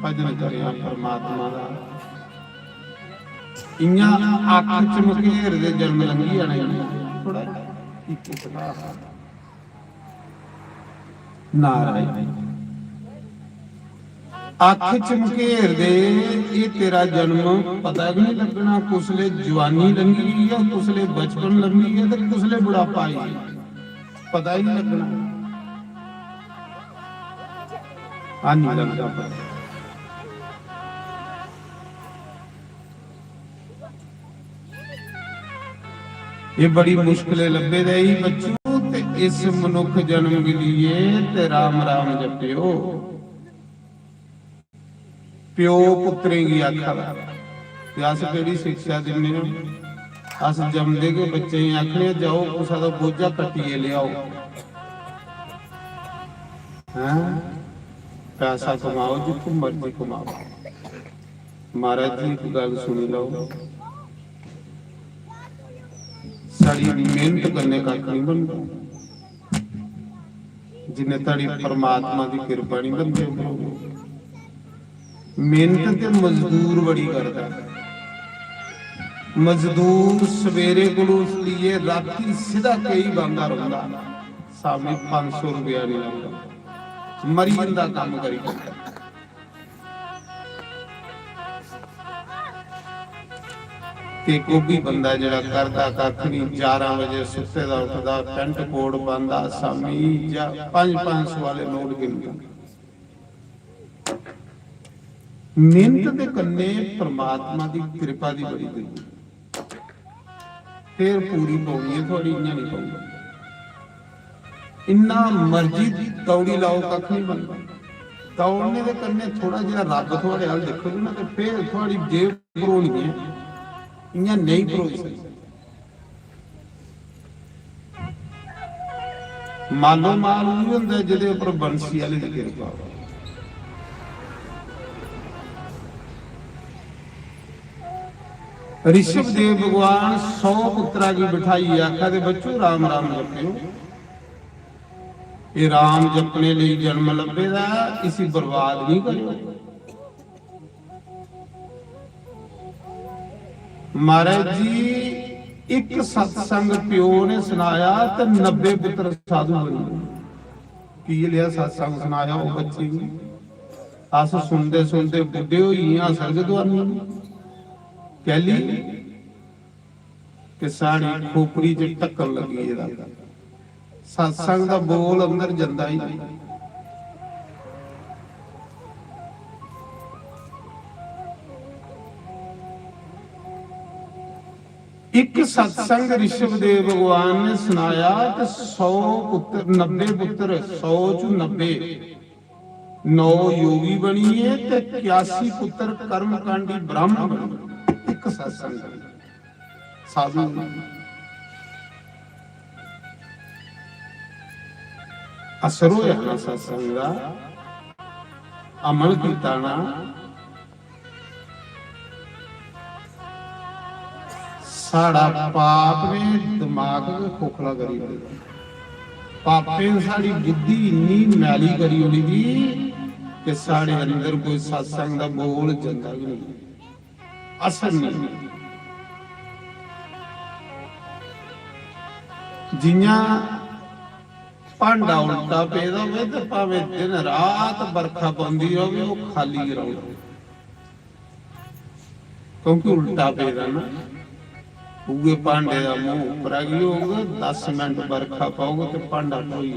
भजन करिया परमात्मा दा ਇਆਂ ਅੱਖ ਚਮਕੇਰ ਦੇ ਜਨਮ ਲੰਗੀ ਆਣੇ ਥੋੜਾ ਇੱਕ ਨਾਰਾਇਣ ਅੱਖ ਚਮਕੇਰ ਦੇ ਇਹ ਤੇਰਾ ਜਨਮ ਪਤਾ ਵੀ ਨਹੀਂ ਲੱਗਣਾ, ਕੁਸਲੇ ਜਵਾਨੀ ਲੰਗੀ ਹੈ, ਕੁਸਲੇ ਬਚਪਨ ਲੰਗੀ ਹੈ, ਤੇ ਕੁਸਲੇ ਬੁਢਾਪਾ ਆਈ ਪਤਾ ਹੀ ਨਹੀਂ ਲੱਗਣਾ। ਆ ਨਹੀਂ ਲੱਗਦਾ ਪਤਾ। ਇਹ ਬੜੀ ਮੁਸ਼ਕਿਲ ਲੱਭੇ ਰਹੀ ਬੱਚੂ, ਤੇ ਇਸ ਮਨੁੱਖ ਜਨਮ ਕੇ लिए ਤੇ ਰਾਮ ਰਾਮ ਜਪਿਓ। ਪਿਓ ਪੁੱਤਰੇ ਦੀ ਆਖਾ ਤੇ ਅਸ ਕਿਹੜੀ ਸਿੱਖਿਆ ਦਿੰਦੇ ਹਾਂ? ਅਸ ਜੰਮਦੇ ਕੇ ਬੱਚੇ ਆਖਣੇ ਜਾਓ ਕੁਸਾ ਦਾ ਬੋਝਾ ਕੱਟੀਏ ਲਿਆਓ, ਹੈਂ ਪੈਸਾ ਕਮਾਓ ਜਿੱਥੋਂ ਮਰਜ਼ੀ ਕਮਾਓ। ਮਹਾਰਾਜ ਜੀ ਇੱਕ ਗੱਲ ਸੁਣੀ ਲਓ, ਸਾਡੀ ਮਿਹਨਤ ਕਰਨੇ ਕੱਖ ਨਹੀਂ ਬਣਦਾ, ਜਿੰਨੇ ਤੁਹਾਡੀ ਪਰਮਾਤਮਾ ਦੀ ਕਿਰਪਾ ਨਹੀਂ ਬੰਦੇ। ਮਿਹਨਤ ਤੇ ਮਜ਼ਦੂਰ ਬੜੀ ਕਰਦਾ, ਮਜ਼ਦੂਰ ਸਵੇਰੇ ਗਲੂਸ ਲਈਏ ਰਾਤੀ ਸਿੱਧਾ ਕਈ ਬੰਦਾ ਰੋਂਦਾ, ਸਾਹਮਣੇ 500 ਰੁਪਇਆ ਨਹੀਂ ਲੱਗਦਾ, ਮਰੀ ਬੰਦਾ ਕੰਮ ਕਰੀ ਜਾਂਦਾ। ਤੇ ਕੋਈ ਬੰਦਾ ਜਿਹੜਾ ਕਰਦਾ ਕੱਖ ਨਹੀਂ, 11 ਵਜੇ ਸੁੱਤੇ ਦਾ ਉੱਠਦਾ, ਪੈਂਟ ਕੋਟ ਪਾਉਂਦਾ, ਸਾਮੀ ਜਾਂ 500 ਵਾਲੇ ਨੋਟ ਗਿਣਦਾ। ਮਿਹਨਤ ਦੇ ਕੰਨੇ ਪ੍ਰਮਾਤਮਾ ਦੀ ਕਿਰਪਾ ਦੀ ਬੜੀ ਗਈ, ਫੇਰ ਪੂਰੀ ਪਾਉਣੀ ਹੈ ਥੋੜੀ, ਇੰਨਾ ਨਹੀਂ ਪਾਉਂਦਾ। ਇੰਨਾ ਮਰਜ਼ੀ ਦੌੜੀ ਲਾਓ ਕੱਖ ਨਹੀਂ ਬਣਦਾ। ਦੌੜਨੇ ਦੇ ਕੰਨੇ ਥੋੜਾ ਜਿਹਾ ਰੱਬ ਤੁਹਾਡੇ ਹਾਲ ਦੇਖੋ ਨਾ, ਤੇ ਫੇਰ ਥੋੜੀ ਜੇਬ ਭਰੋਣੀ ਹੈ, ਇੰਨਾ ਨਹੀਂ ਭਰੋਈ ਸਕਦਾ। ਮਾਲੋ ਮਾਲ ਉਹ ਹੁੰਦਾ ਜਿਹਦੇ ਉੱਪਰ ਬੰਸੀ ਵਾਲੇ ਦੀ ਕਿਰਪਾ। ऋषभ देव भगवान 100 पुत्रा की बिठाई आखा दे बच्चों राम राम जपियो। ये राम जपने लिए जन्म लभेगा, इसी बर्बाद नहीं करो। महाराज जी एक सत्संग प्यो ने सुनाया तो 90 पुत्र साधु बने। की लिया सत्संग सुनाया वो बच्चे भी अस सुनते सुनते बुढ़े होई हां सरगदवानी कहली कि साड़ी खोपड़ी च टक्कर लगी है। सत्संग दा बोल अंदर जंदा ही नहीं। एक सत्संग ऋषभ देव भगवान ने सुनाया कि 100 पुत्र 90 पुत्र 100 चो 90 9 योगी बनिए ते 81 पुत्र कर्मकांडी ब्राह्मण बनिए। एक सत्संग साधु असर होया सत्संग दा अमल कीता ना साड़ा पाप ने दिमाग को खोखला करी दिया। पापे ने साड़ी बुद्धि इन्नी मैली करी होनी थी कि साढ़े अंदर कोई सत्संग दा बोल जंदा भी नहीं, असर नहीं। जियां भांडा उल्टा पेदा होवे ते भावें दिन रात बरखा पौंदी होवे वो खाली रहे, क्योंकि उल्टा पेदा ना। उगे भांडे का मुंह उपर आ गई होगा, 10 मिनट बरखा पाओगे तो भांडा ढोई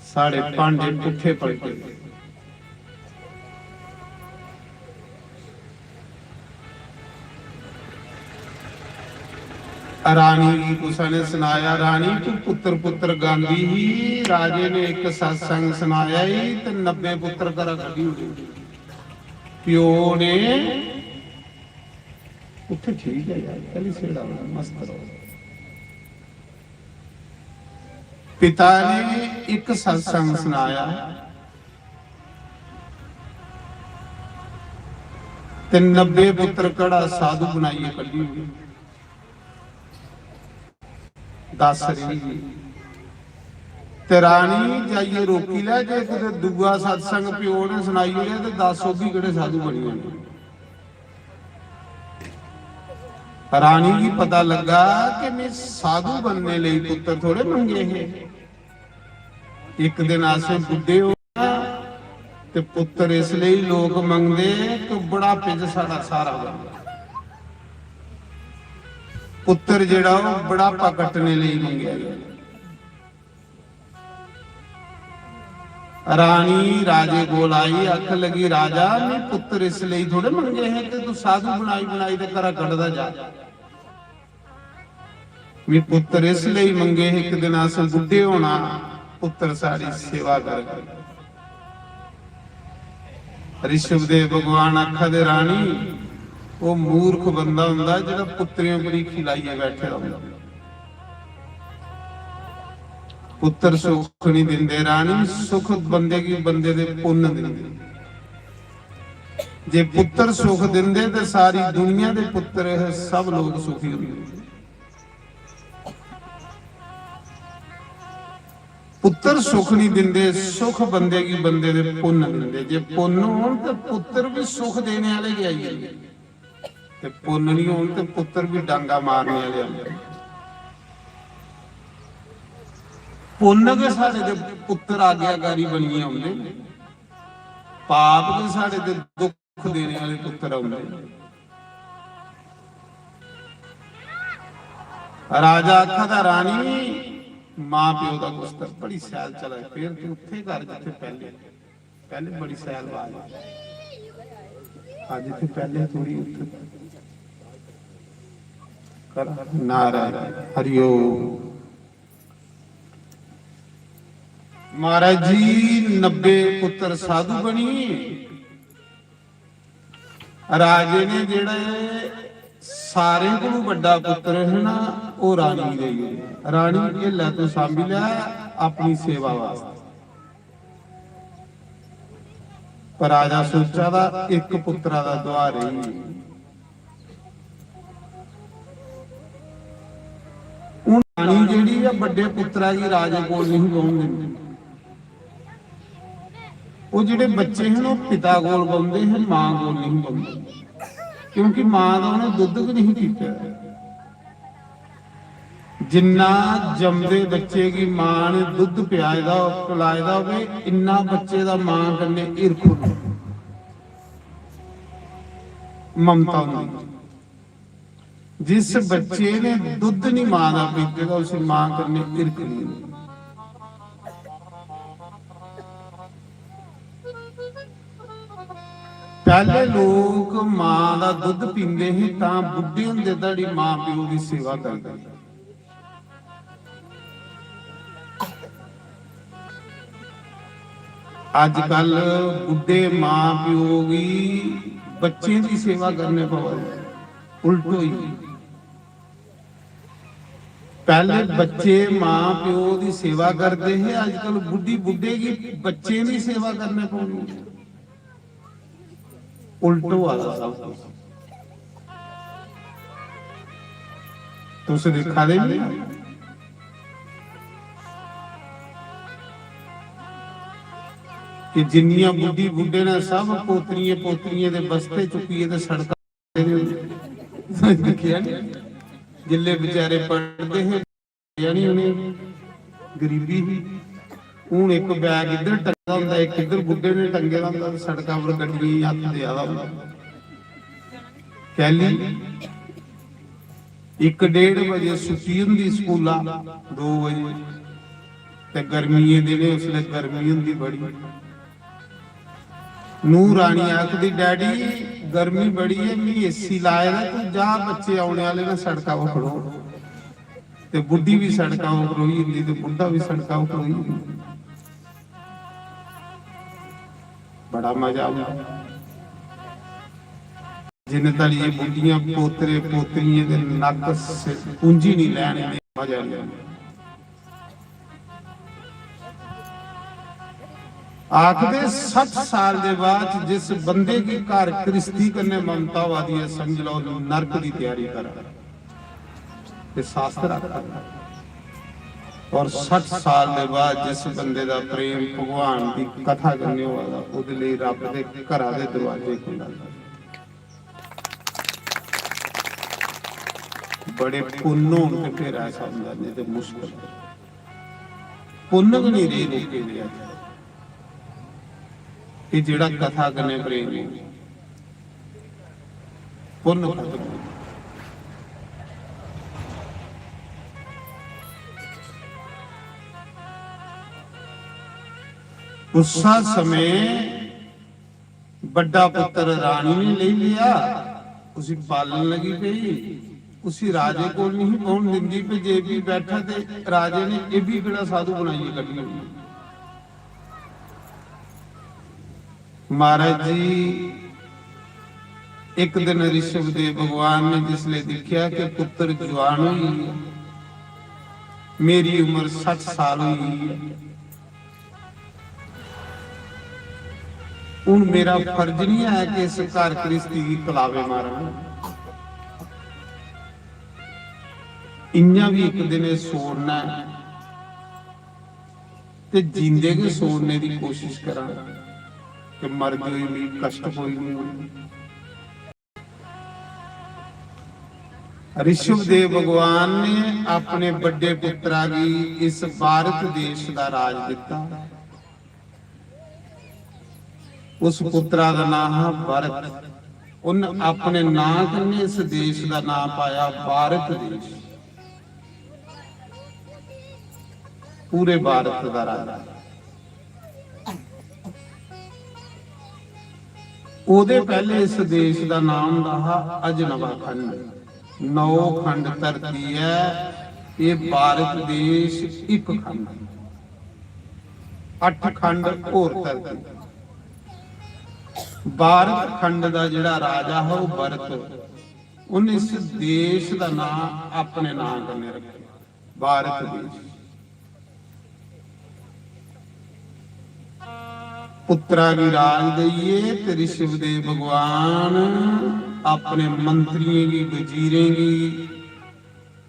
साढ़े भांडे पुठे पलटे। रानी कुसा ने सुनाया, रानी तू पुत्र पुत्र गांधी ही। राजे ने एक सत्संग सुनाया ही तो 90 पुत्र करा कभी प्यो ने उत्थे ठीक है यार, कली सेड़ा मस्त रहो। पिता ने एक सत्संग सुनाया ते 90 पुत्र कड़ा साधु बनाइए कली हुई। 10 रही ते रानी जाइए रोकी लै, जे किते दूआ सत्संग प्यो ने सुनाई हो तो 10 भी किहड़े साधु बनी होने। रानी की पता लगा कि मैं साधु बनने लिए पुत्र थोड़े मंगे हैं। एक दिन आसे बुढ़े हो ते पुत्र इसलिए लोग मंगते कि बुढ़ापे च साडा सारा बनदा। पुत्र जिहड़ा वो बुढ़ापा कटने लिए मंगया गया। रानी राजे कोल आई, आख लगी राजा मैं पुत्र इसलिए थोड़े मंगे हैं कि तू साधु बनाई बनाई ते घरा कढ़दा जा। मैं पुत्र इसलिए मंगे हैं एक दिन अस बुढ़े होना, पुत्र साड़ी सेवा कर। ऋषभदेव भगवान आखा दे रानी वो मूर्ख बंदा हुंदा जिहड़ा पुत्रियों बड़ी खिलाइए बैठे रहुंदा। पुत्र सुख नहीं दिंदे रानी, सुख बंदे की बंदे दे पुण्य दिंदे। जे पुत्र सुख दिंदे ते सारी दुनिया दे पुत्र सब लोग सुखी हुंदे। पुत्र सुख नहीं दिंदे, सुख बंदे की बंदे दे पुण्य दिंदे। जे पुण्य होण ते पुत्र भी सुख देने वाले ही आई जांदे, ते पुण्य नहीं होण ते पुत्र भी डांगा मारने वाले आंदे। पुण्य के साडे दे पुत्र आज्ञाकारी बनिए आउंदे, पाप के साडे दे दुख देने वाले पुत्र आउंदे। राजा आखदा रानी मां प्यो का गुस्तर बड़ी सैल चला, फिर तू उत्थे कर जिथे पहले पहले बड़ी सैल बात आज जिथे पहले थोड़ी उत्थे कर। नारायण हरिओम। महाराज जी 90 पुत्र साधु बनी। राजे ने जेड़े सारे को बड़ा पुत्र है ना वो रानी दे गए। रानी ये लै तू सांभी लिया अपनी सेवा वास्ते। पर राजा सोचा दा एक पुत्रा दा द्वार ही। हुण रानी जेड़ी है बड़े पुत्रा की राजे कोल नहीं पहुंच दिंदी। वो जिहड़े बच्चे हैं वो पिता कोल पहुंचते हैं, मां कोल नहीं पहुंचते, क्योंकि मां का उन्हें दुध भी नहीं पीता। जिन्ना जमदे बच्चे की मां ने दुध पिलाएदा होवे इन्ना बच्चे का मां कन्ने ईर्ख ममता होंदी। जिस बच्चे ने दुध नहीं मां का पीते उस मां कन्ने ईर्ख नहीं होंदी। पहले लोग मां का दुध पींदे ही तां बुढ़े हुंदे ताड़ी मां प्यो की सेवा करदे। अजकल बुढ़े मां प्यो की बच्चे की सेवा करने पवे, उल्टो ही। पहले बच्चे मां प्यो की सेवा करते हैं, अजकल बुढ़ी बुढ़े की बच्चे की सेवा करने पवे, उल्टो वाला सब कुछ। तुसीं देखा दे कि जिन्नियां बुढ़ी बुढ़े ने सब पोतरियां पोतरियां दे बस्ते चुकिए ते सड़कां देखिया नहीं। जिले बेचारे पढ़ते हैं यानी उन्हें गरीबी ही। हूं एक बैग इधर टंगा हुंदा, एक इधर बुढ़े ने टंगे हुंदा, सड़कां पर गड्डियां हत्थ दे आदा हुंदा। कैली 1-1:30 बजे छुट्टी हुंदी स्कूला, 2 बजे ते गर्मिये दिने उसले गर्मी हुंदी बड़ी। नूं रानी आखदी डैडी गर्मी बड़ी है, मैं एसी लाए ना, तू जा बच्चे आने वाले ना सड़कां पर खड़ो। ते बुढ़ी भी सड़कां पर खड़ोई हुंदी ते बुढ़ा भी सड़कां पर खड़ोई हुंदा। बड़ा मजा आता जिन्हें तली ये बुढ़ियां पोतरे पोतरियां दे नक से पूंजी नहीं लैने मजा नहीं। आखदे 60 साल के बाद जिस बंदे की घर गृहस्थी करने ममता वादी है, समझ लो नरक की तैयारी कर शास्त्र आखदा। और 60 साल के बाद जिस बंदे का प्रेम भगवान की कथा करने वाला उसदे लई रब दे घरां दे दरवाजे खुल जांदे। बड़े पुण्य होने ते फिर ऐसा होंदा, नहीं तो मुश्किल। पुण्य भी नहीं रही रोके दिया कि जेड़ा कथा करने प्रेम है पुण्य खत्म हो। उसा समय बड़ा पुत्र रानी ने ले लिया, उसी पालन लगी गई, उसी राजे को नहीं पहुंच दिंदी पे जे भी बैठा थे राजे ने ये भी बड़ा साधु बनाइए कभी। महाराज जी एक दिन ऋषभदेव भगवान ने जिसले देखा कि पुत्र जवान हुई है, मेरी उम्र 60 साल हुई है, ਹੁਣ मेरा फर्ज नहीं है कि इस घर गृहस्थी की कलावे मारा। इन्ना भी एक दिन सोड़ना ते जींदे के सोड़ने की कोशिश करा कि मर गई भी कष्ट कोई नहीं। ऋषभदेव भगवान ने अपने बड़े पुत्रा की इस भारत देश का राज दिता। उस पुत्रा का नाम है भारत। उन अपने नाम कन्ने इस देश का नाम पाया भारत देश। पूरे भारत का राजा। ओदे पहले इस देश का नाम रहा अजनबा खंड। 9 खंड धरती है, ये भारत देश एक खंड। 8 खंड और धरती। भारत खंड का जिहड़ा राजा है वो भरत, उन्हें इस देश का नाम अपने नाम करने रखे भारत देश। पुत्रा की राज दईए तो ऋषभदेव भगवान अपने मंत्रियों की वजीरें की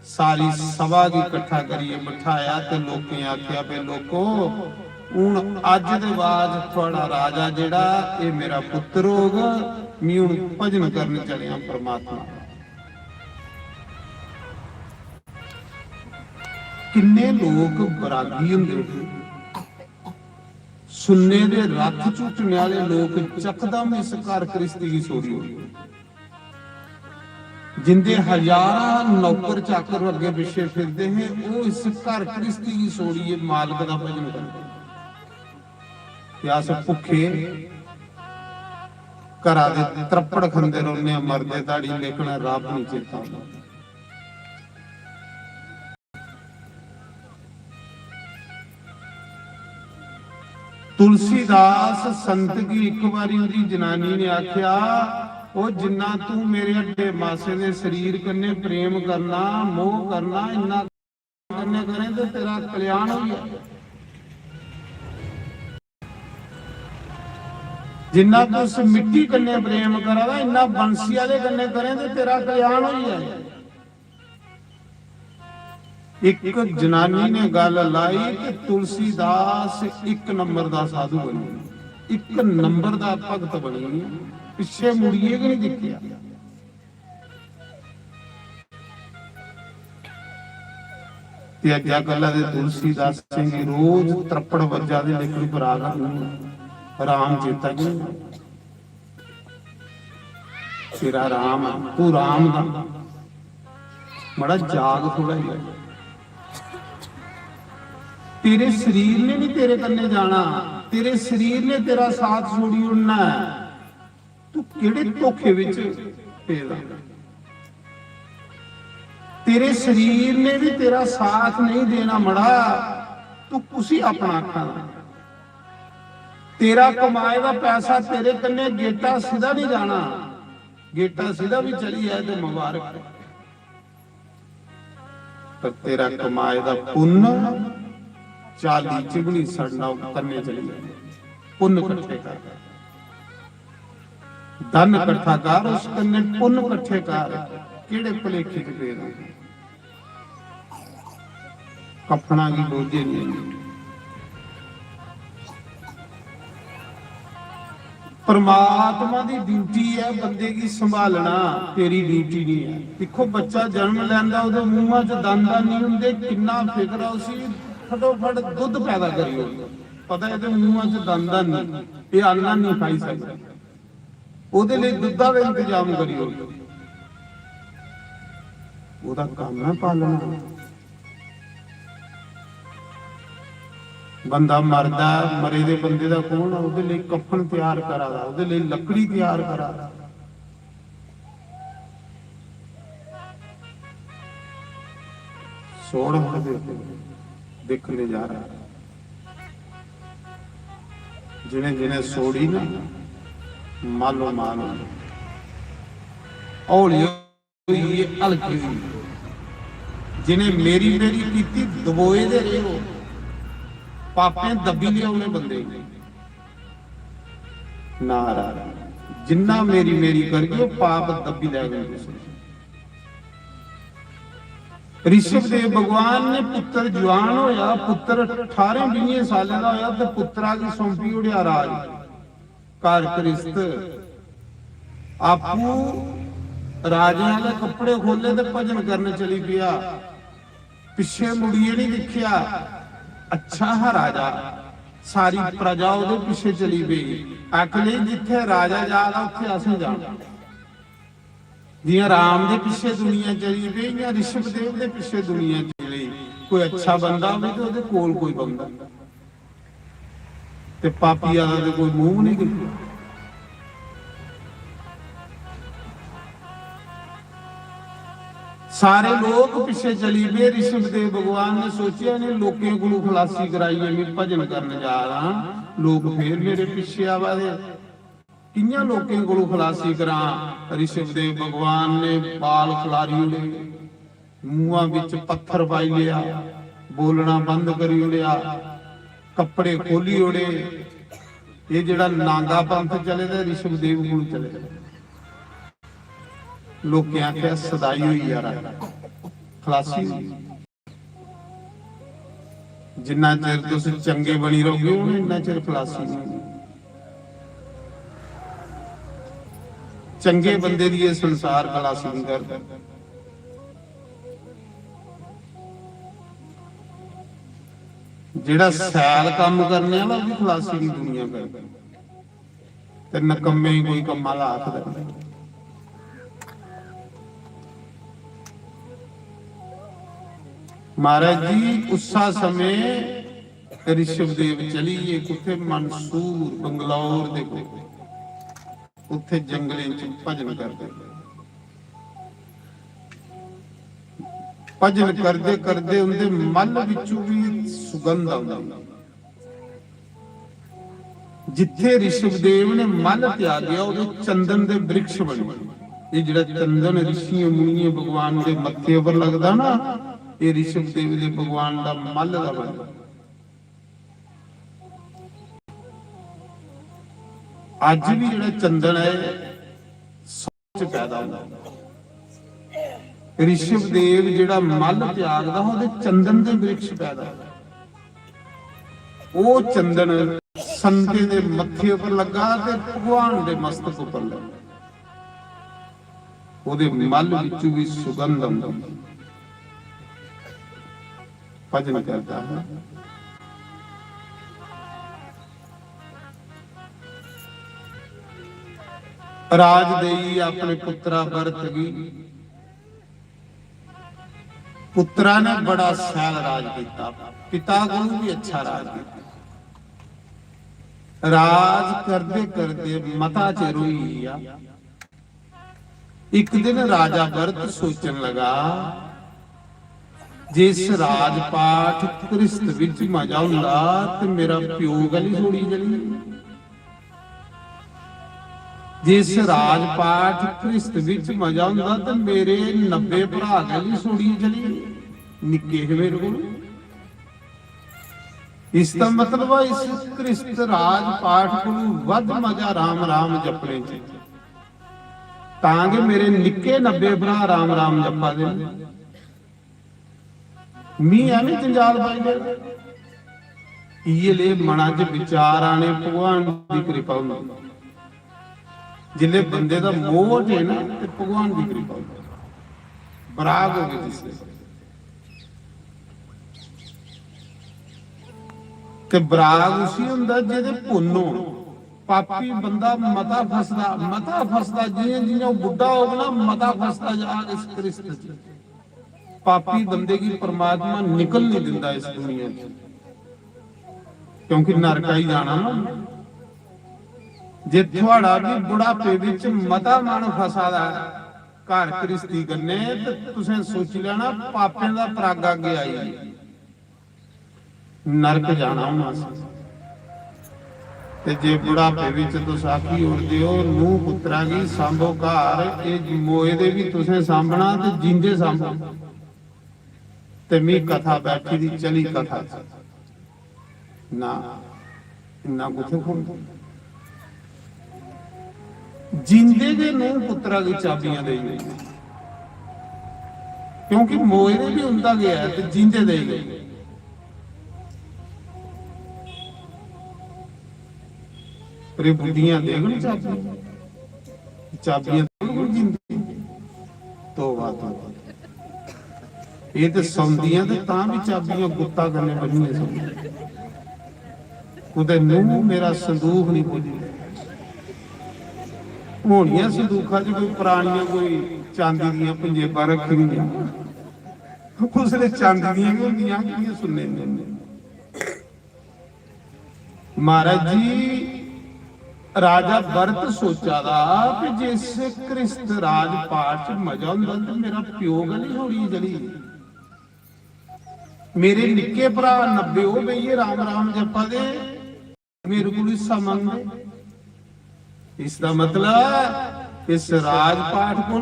सारी सभा की इकट्ठा करिए बिठाया तो लोकें आख्या पे लोको हूं अज दे बाद थोड़ा राजा जेड़ा ये मेरा पुत्र होगा, मैं हूं भजन करने चलिया परमात्मा। किन्ने लोग बरागी हुंदे सुनने दे रथ झूटने वाले लोग चकदम इस घर गृहस्थी की सोरी हो। जिंदे हजारां नौकर चाकर अगे पिछे फिरते हैं वो इस घर गृहस्थी की सोरी मालिक का भजन करते। सब भुखे घरा दे त्रप्पड़ खांदे रोने मरदे दाड़ी, लेकिन रब नहीं चेता। तुलसीदास संत की एक बारी उदी जनानी ने आख्या ओ जिन्ना तू मेरे अड्डे मासे दे शरीर कन्ने प्रेम करना मोह करना इन्ना कन्ने करे तो तेरा कल्याण हो जाए। जिन्ना तू उस मिट्टी कन्ने प्रेम करा इन्ना बंसी वाले कन्ने करे तो तेरा कल्याण हो जाए। एक जनानी ने गल लाई कि तुलसीदास 1 नंबर का साधु बनी, 1 नंबर का भगत बनी, पिछे मुड़िए कि नहीं देखिया। अजा गल तुलसीदास सिंह रोज त्रप्पड़ वजा दे, लेकिन बरागा राम चेता क्यों? तेरा राम है, तू राम दा बड़ा जाग थोड़ा ही। तेरे शरीर ने नहीं तेरे कन्ने जाना, तेरे शरीर ने तेरा साथ छोड़ी उड़ना है। तू किहड़े धोखे विच पेदा? तेरे शरीर ने भी तेरा साथ नहीं देना मड़ा, तू कुसी अपना आखा। तेरा कमाए का पैसा तेरे कन्ने गेटा सीधा नहीं जाना, गेटा सीधा भी चली जाए तो मुबारक, पर तेरा कमाए का पुण्य 40 चिगनी सड़ना कन्ने चली जाए। पुण्य इकट्ठे कर, धन इकट्ठा कर, उस कन्ने पुण्य इकट्ठे कर। किहड़े भुलेखे च पे कफना की बोझे नहीं। परमात्मा की ड्यूटी है बंदे की संभालना, तेरी ड्यूटी नहीं है। देखो बच्चा जन्म लैंदा उहदे मूंहां च दंद नहीं हुंदे, किन्ना फिक्र है उसी फटोफट दुध पैदा करियो, पता है इहदे मूंहां च दंद नहीं, ये अन्ना नहीं खाई सकदा, ਉਹਦੇ ਲਈ ਦੁੱਧਾਂ ਦਾ ਇੰਤਜ਼ਾਮ ਕਰਿਓ, ਉਹਦਾ ਕੰਮ ਹੈ ਪਾਲਣਾ। ਬੰਦਾ ਮਰਦਾ, ਮਰੇ ਦੇ ਬੰਦੇ ਦਾ ਕੌਣ ਆ, ਉਹਦੇ ਲਈ ਕਫਨ ਤਿਆਰ ਕਰਾਦਾ, ਉਹਦੇ ਲਈ ਲੱਕੜੀ ਤਿਆਰ ਕਰਾਦਾ। ਸੋੜ ਦੇ ਦੇਖਣੇ ਜਾ ਰਹਾ, ਜਿਹਨੇ ਜਿਹਨੇ ਸੋੜੀ ਨਾ ਮਾਲੋ ਮਾਲ ਹੌਲੀ ਹੋਈ ਹਲਕੀ ਹੋਈ, ਜਿਹਨੇ ਮੇਰੀ ਮੇਰੀ ਕੀਤੀ ਦਬੋਏ ਦੇ ਰਹੋ, ਪਾਪੇ ਦੱਬੀ ਲਿਆਉਣੇ ਬੰਦੇ ਨਾਰਾ, ਜਿੰਨਾ ਮੇਰੀ ਮੇਰੀ ਕਰਕੇ ਪਾਪ ਦੱਬੀ ਲੈ ਗਏ ਤੁਸੀਂ। ऋषभदेव भगवान ने पुत्र जवान होया, पुत्र 18-20 साल का होया तो पुत्रा की सौंपी उड़िया राज घर गृहस्थ, आपू राजा के कपड़े खोले तो भजन करने चली पिया, पिछे मुड़िए नहीं दिखिया, अच्छा है राजा, सारी प्रजा उहदे पिछे चली गई, अकले जिथे राजा जादा उत्थे असीं जाना। जियां राम दे पिछे दुनिया चली गई या ऋषभदेव दे पिछे दुनिया चली, कोई अच्छा बंदा होवे तो उहदे कोल कोई बंदा ते पापिया दा ते कोई मुंह नहीं गिरदा। सारे लोग पिछे चली गए, ऋषभदेव भगवान ने सोचा ने लोकें कोलों खलासी कराई है, मैं भजन करने जा रहा, लोग फिर मेरे पिछे आवा दे, किन्या लोकें कोलों खलासी करा। ऋषभदेव भगवान ने बाल खलारी उड़े, मूहां विच पत्थर पाई लिया, बोलना बंद करी उड़िया, कपड़े खोली उड़े। ये जिहड़ा नागा पंथ चले दा ऋषभदेव कोलों चले, लोकें आख्या सदाई हुई यार खलासी, जिन्ना चिर तुसीं चंगे बनी रहोगे उन्ना चिर खलासी नहीं। चंगे बंदे दी ये संसार खलासी नहीं करदा। जेड़ा सैल काम करने वाला भी खलासी की दुनिया करदा, ते नकम्मे ही कोई कम्मा ला आखदा। महाराज जी उसा समय ऋषभदेव चलीए कुथे मंसूर बंगलौर दे कोल, उत्थे जंगले च भजन करते, भजन करते करते उनके मल विचों भी सुगंध आउंदी। जिथे ऋषभदेव ने मल त्यागया उहदे चंदन दे वृक्ष बने। ये जिहड़ा चंदन ऋषियों मुनियों भगवान के मत्थे पर लगदा ना, ये ऋषभदेव दे भगवान दा मल दा बनदा। अज भी जिहड़ा चंदन है सोच पैदा होंदा, ऋषभदेव जिहड़ा मल त्यागदा उहदे चंदन दे वृक्ष पैदा होंदा। वो चंदन संते दे मत्थे पर लगा ते भगवान दे मस्तक उपर लगा, उहदे मल विचों भी सुगंध आउंदी। भजन करता है राज देई अपने पुत्रा भरत की, पुत्रा ने बड़ा सैल राज किया, पिता को भी अच्छा राज किया। राज करते करते मता चिर होई आ, एक दिन राजा भरत सोचन लगा, जिस राजपाठ कृष्ण विच मजा हुंदा ते मेरा प्यो गली छोड़ी जली। जिस राजपाठ कृष्ण विच मजा हुंदा ते मेरे 90 भरा गली छोड़ी जली, निक्के मेरे को। इसका मतलब है इस कृष्ण राजपाठ को वध मजा राम राम जपने च, तांगे मेरे निक्के 90 भरा राम राम जपा दे। मी एवं जंजाल पाई दे, ये ले मना च विचार आने भगवान की कृपा होंदी। जिले बंदे का मोह है ना ते भगवान की कृपा बराग हो गई जिसने ते बराग उसी हुंदा जिहदे पुन्न होण। पापी बंदा मता फसदा जियां जियां बुढ़ा होगा ना मता फसदा जा इस कृष्ण च। पापी बंदे की परमात्मा निकल नहीं दिंदा इस दुनिया च, क्योंकि नरका ही जाना ना। जे थोड़ा भी बुढ़ापे विच मता मन फसादा घर गृहस्थी करने ते तुसें सोच लेना पापियां दा पराग अगे आई नरक जाना होना सी। ते जे बुढ़ापे विच तुस आखी उड़दे हो नूह पुत्रा की सांभो घर, ये मोए दे भी तुसें सांभना ते जींदे सांभो। ते मी कथा बैठी दी चली कथा ना इन्ना कुछ खोल जिंदे दे नूह पुत्रा की चाबियां दे गई, क्योंकि मोए दे भी हुंदा गया ते जिंदे दे गई। पर बुद्धियां देगन चाबियां, चाबियां देगन जिंदे तो बात ये तो सौंदियां ते तां भी चाबियां गुत्ता करने बनियां सन। कुते नूह मेरा संदूख नहीं बोली होनियां संदूखा च कोई पुरानियां कोई चांदी दियां पंजेबां रखी हुंदियां, उसले चांदी दियां भी हुंदियां कियां सुनने महाराज जी। राजा भरत सोचा दा कि जिस कृष्ण राज पाठ च मजा हुंदा ते मेरा प्यो गली होड़ी जली, मेरे निक्के भरा 90 हो बइये राम राम जपा दे मेरे को हिस्सा मंगदे। इसका मतलब इस राज पाठ को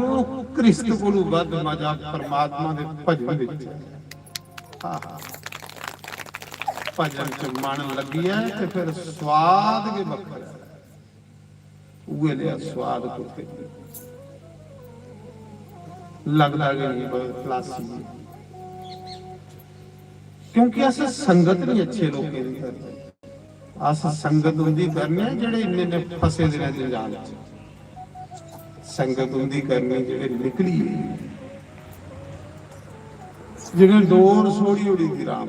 कृष्ण को वध मजा परमात्मा दे भजन विच भजन च मन लगी है ते फिर स्वाद के वखरा उगे लिया स्वाद कुत्ते लगदा गई क्लासी, क्योंकि अस संगत नहीं अच्छे लोगों की करते। अस संगत उंदी करने जेड़े इन्ने फसे दे ने जंजाल च, संगत उंदी करनी जेड़े निकली जिन्हें डोर सोड़ी उड़ी थी राम।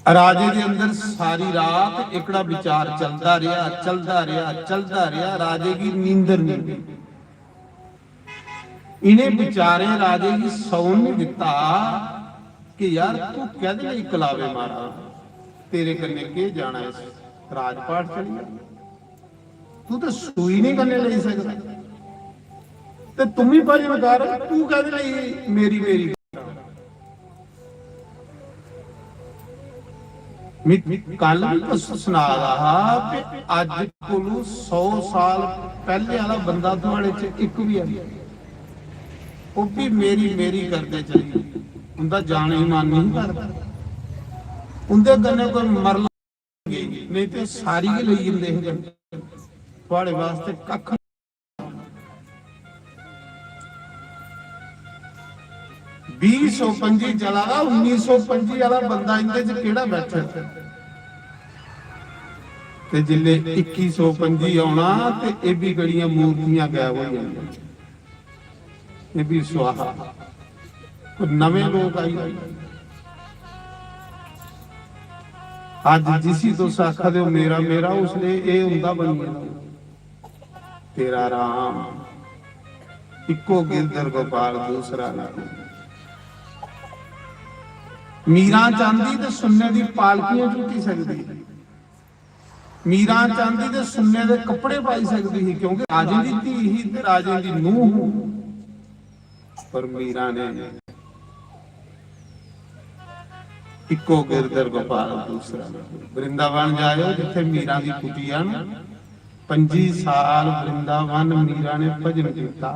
राजे के अंदर सारी रात एकड़ा विचार चलता रहा, राजे की नींदर नहीं। इन्हें विचारे राजे की सौन नहीं दिता कि यार तू कहदे लई कलावे मारा, तेरे कन्ने के जाना है राजपाट चलिया, तू तो सूई नहीं करने ले सकता ते तुम ही भजन कर, तू कहदे लई मेरी मेरी कल सुना रहा कि अज कोलू 100 साल पहले वाला बंदा थोड़े च एक भी है वो भी मेरी मेरी करते चली, उनका जाने ही मन नहीं करता, उनके कन्ने कोई मर गई नहीं तो सारी ही ले जाते थोड़े वास्ते कख। 2025 चला रहा, 1925 वाला बंदा इनके च केड़ा बैठा ते जिले 2125 आना ते ये भी गड़ियां मूर्तियां गायब हो जाएंगे, ये भी स्वाहा नवे लोग आई। आज जिसी तो आखा दो मेरा मेरा उसने ये हुंदा बन गया तेरा राम, इको गिरधर गोपाल दूसरा नाम। मीरा चांदी ते सुन्ने दी पालकियां चुकी सकदी, मीरा चांदी ते सुन्ने दे कपड़े पाई सकदी ही, क्योंकि राजे दी धी ही ते राजे दी नूह। पर मीरा ने इको गिरधर गोपाल दूसरा। वृंदावन जायो जिथे मीरा दी कुटिया न, 25 साल वृंदावन मीरा ने भजन किया